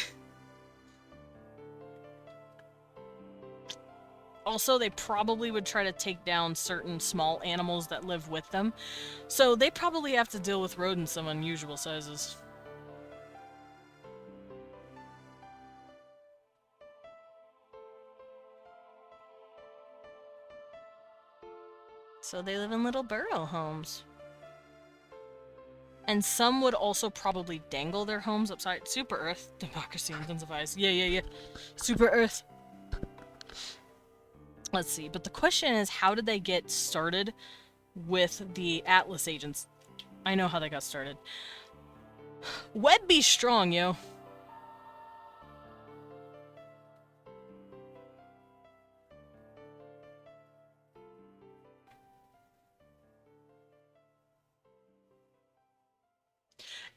Also, they probably would try to take down certain small animals that live with them. So they probably have to deal with rodents of unusual sizes. So they live in little burrow homes. And some would also probably dangle their homes upside Super Earth. Democracy intensifies. Yeah. Super Earth. Let's see, but the question is, how did they get started with the Atlas agents? I know how they got started. Web be strong, yo.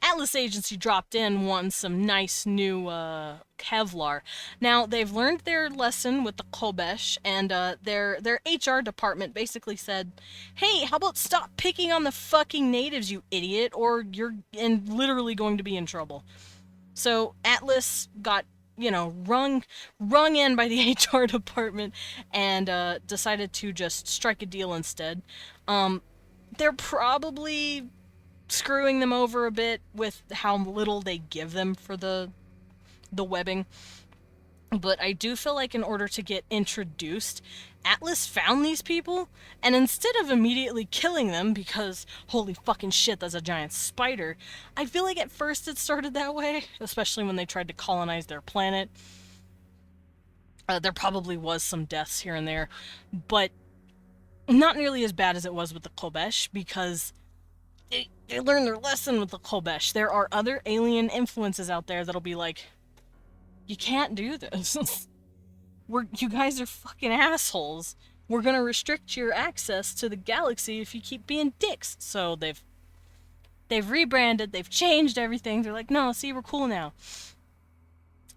Atlas Agency dropped in wanting some nice new Kevlar. Now, they've learned their lesson with the Kobesh, and their HR department basically said, hey, how about stop picking on the fucking natives, you idiot, or you're literally going to be in trouble. So Atlas got, rung in by the HR department and decided to just strike a deal instead. They're probably screwing them over a bit with how little they give them for the webbing. But I do feel like in order to get introduced, Atlas found these people, and instead of immediately killing them because, holy fucking shit, that's a giant spider, I feel like at first it started that way, especially when they tried to colonize their planet. There probably was some deaths here and there, but not nearly as bad as it was with the Kobesh, because they learned their lesson with the Kobesh. There are other alien influences out there that'll be like, you can't do this. You guys are fucking assholes. We're gonna restrict your access to the galaxy if you keep being dicks. So they've rebranded, they've changed everything. They're like, no, see, we're cool now.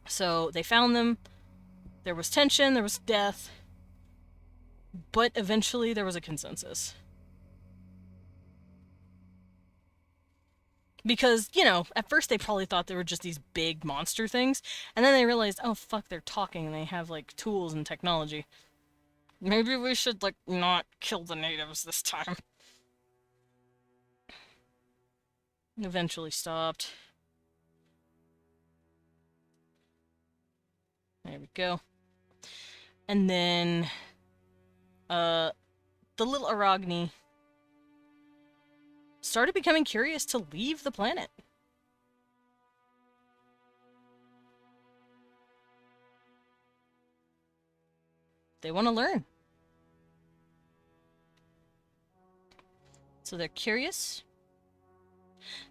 So they found them. There was tension, there was death, but eventually there was a consensus. Because, at first they probably thought they were just these big monster things, and then they realized, oh fuck, they're talking and they have, tools and technology. Maybe we should, not kill the natives this time. Eventually stopped. There we go. And then, the little Aragni started becoming curious to leave the planet. They want to learn. So they're curious,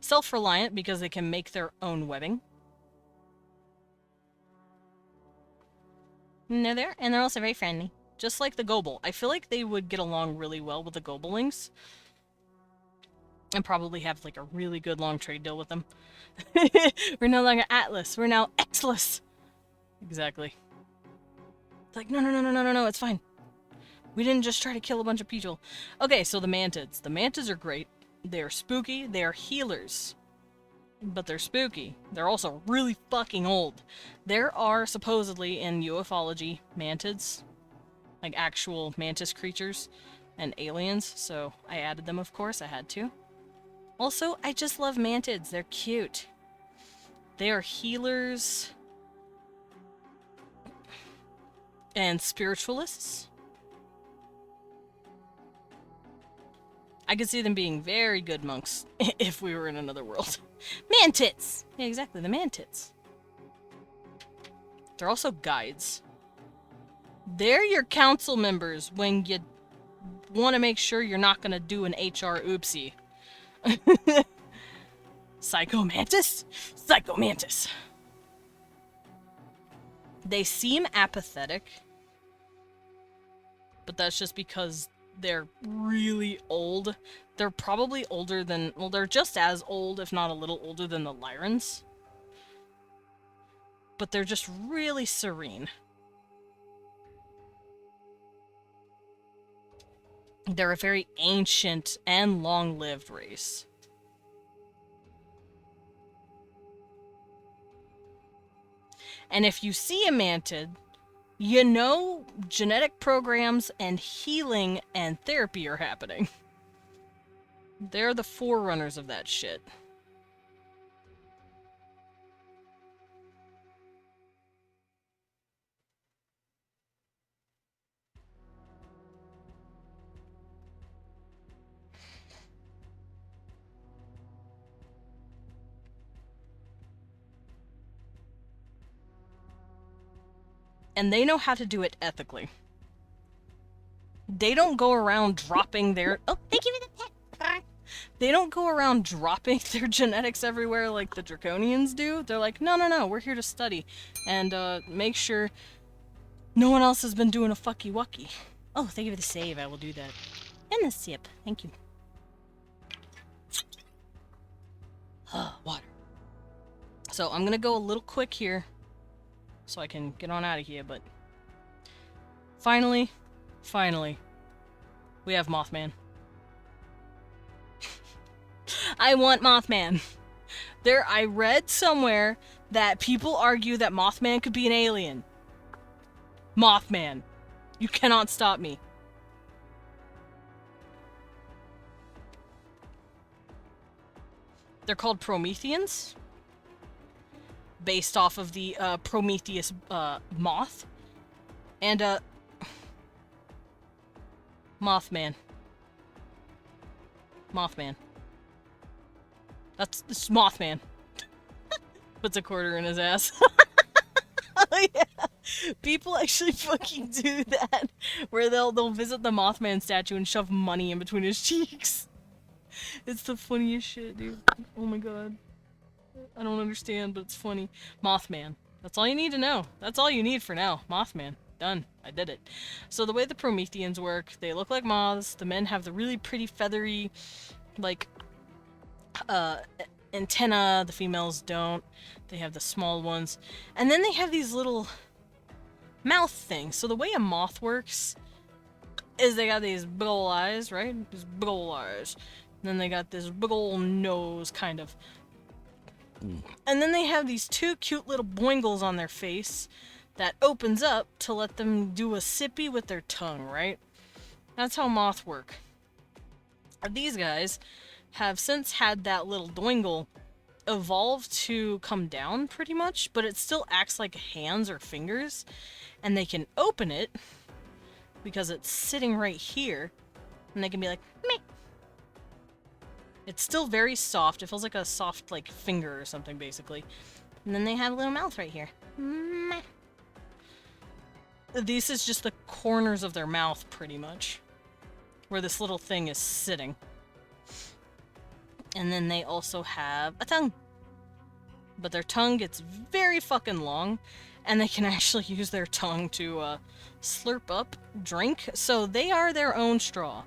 self-reliant because they can make their own webbing. And they're there, and they're also very friendly. Just like the Gobel. I feel like they would get along really well with the Gobelings. And probably have, a really good long trade deal with them. We're no longer Atlas. We're now Xless. Exactly. It's like, no, it's fine. We didn't just try to kill a bunch of people. Okay, so the Mantids. The Mantids are great. They're spooky. They are healers. But they're spooky. They're also really fucking old. There are, supposedly, in ufology, Mantids. Actual mantis creatures. And aliens. So I added them, of course. I had to. Also, I just love Mantids. They're cute. They are healers and spiritualists. I could see them being very good monks if we were in another world. Mantids! Yeah, exactly, the Mantids. They're also guides. They're your council members when you want to make sure you're not going to do an HR oopsie. Psychomantis? Psychomantis. They seem apathetic, but that's just because they're really old. They're probably older than, well, they're just as old, if not a little older than the Lyrans. But they're just really serene. They're a very ancient and long-lived race. And if you see a mantid, you know genetic programs and healing and therapy are happening. They're the forerunners of that shit. And they know how to do it ethically. They don't go around dropping their... Oh, thank you for the pet! They don't go around dropping their genetics everywhere like the Draconians do. They're like, no, we're here to study. And make sure no one else has been doing a fucky-wucky. Oh, thank you for the save. I will do that. And the sip. Thank you. Water. So I'm gonna go a little quick here, so I can get on out of here, but finally, we have Mothman. I want Mothman. I read somewhere that people argue that Mothman could be an alien. Mothman. You cannot stop me. They're called Prometheans. Based off of the Prometheus moth. And Mothman. Mothman. That's this Mothman. Puts a quarter in his ass. Oh yeah. People actually fucking do that. Where they'll visit the Mothman statue and shove money in between his cheeks. It's the funniest shit, dude. Oh my god. I don't understand, but it's funny. Mothman. That's all you need to know. That's all you need for now. Mothman. Done. I did it. So the way the Prometheans work, they look like moths. The men have the really pretty feathery, like, antenna. The females don't. They have the small ones. And then they have these little mouth things. So the way a moth works is they got these big ol' eyes, right? These big ol' eyes. And then they got this big ol' nose, kind of. And then they have these two cute little boingles on their face that opens up to let them do a sippy with their tongue, right? That's how moths work. These guys have since had that little doingle evolve to come down pretty much, but it still acts like hands or fingers, and they can open it because it's sitting right here, and they can be like, meh. It's still very soft. It feels like a soft, like, finger or something, basically. And then they have a little mouth right here. Meh. This is just the corners of their mouth, pretty much. Where this little thing is sitting. And then they also have a tongue. But their tongue gets very fucking long. And they can actually use their tongue to slurp up drink. So they are their own straw.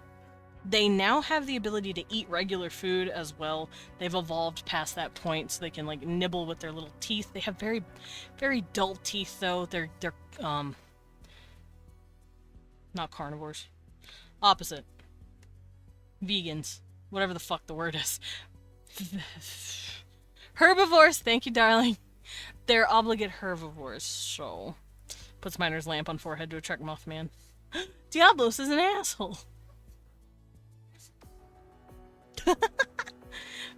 They now have the ability to eat regular food as well. They've evolved past that point, so they can like nibble with their little teeth. They have very, very dull teeth, though. They're not carnivores. Opposite. Vegans. Whatever the fuck the word is. Herbivores. Thank you, darling. They're obligate herbivores. So, puts miner's lamp on forehead to attract Mothman. Diablos is an asshole.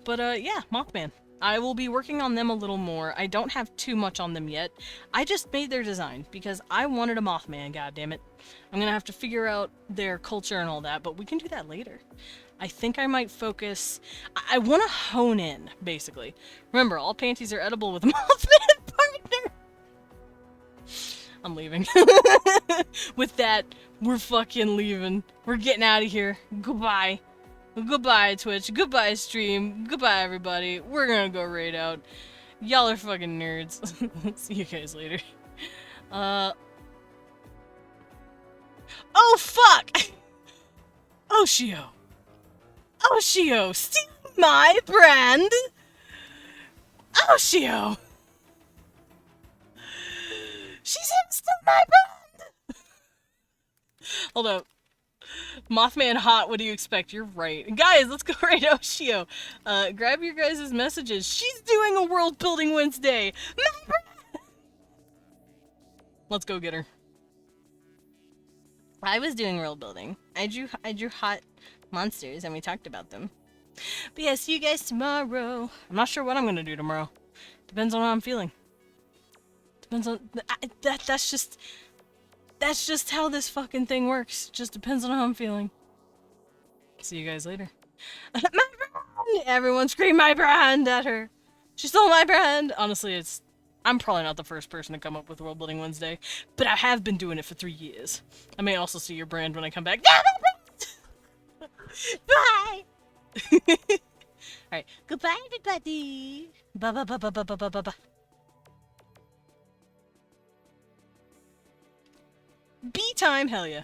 But, yeah, Mothman. I will be working on them a little more. I don't have too much on them yet. I just made their design because I wanted a Mothman, goddammit. I'm gonna have to figure out their culture and all that, but we can do that later. I think I might focus... I want to hone in, basically. Remember, all panties are edible with a Mothman partner! I'm leaving. With that, we're fucking leaving. We're getting out of here. Goodbye. Goodbye, Twitch. Goodbye, stream. Goodbye, everybody. We're gonna go raid out. Y'all are fucking nerds. See you guys later. Oh, fuck! Oshio. Oshio, steal my brand! Oshio! She's him, steal my brand! Hold up. Mothman hot, what do you expect? You're right. Guys, let's go right Oshio. Grab your guys' messages. She's doing a World Building Wednesday! Let's go get her. I was doing world building. I drew hot monsters and we talked about them. But yeah, see you guys tomorrow. I'm not sure what I'm gonna do tomorrow. Depends on how I'm feeling. Depends on... That's just how this fucking thing works. Just depends on how I'm feeling. See you guys later. My brand! Everyone scream my brand at her. She stole my brand! Honestly, I'm probably not the first person to come up with World Building Wednesday, but I have been doing it for 3 years. I may also see your brand when I come back. Bye! Alright, goodbye everybody! Bye bye bye bye bye bye bye bye bye. B time, hell yeah.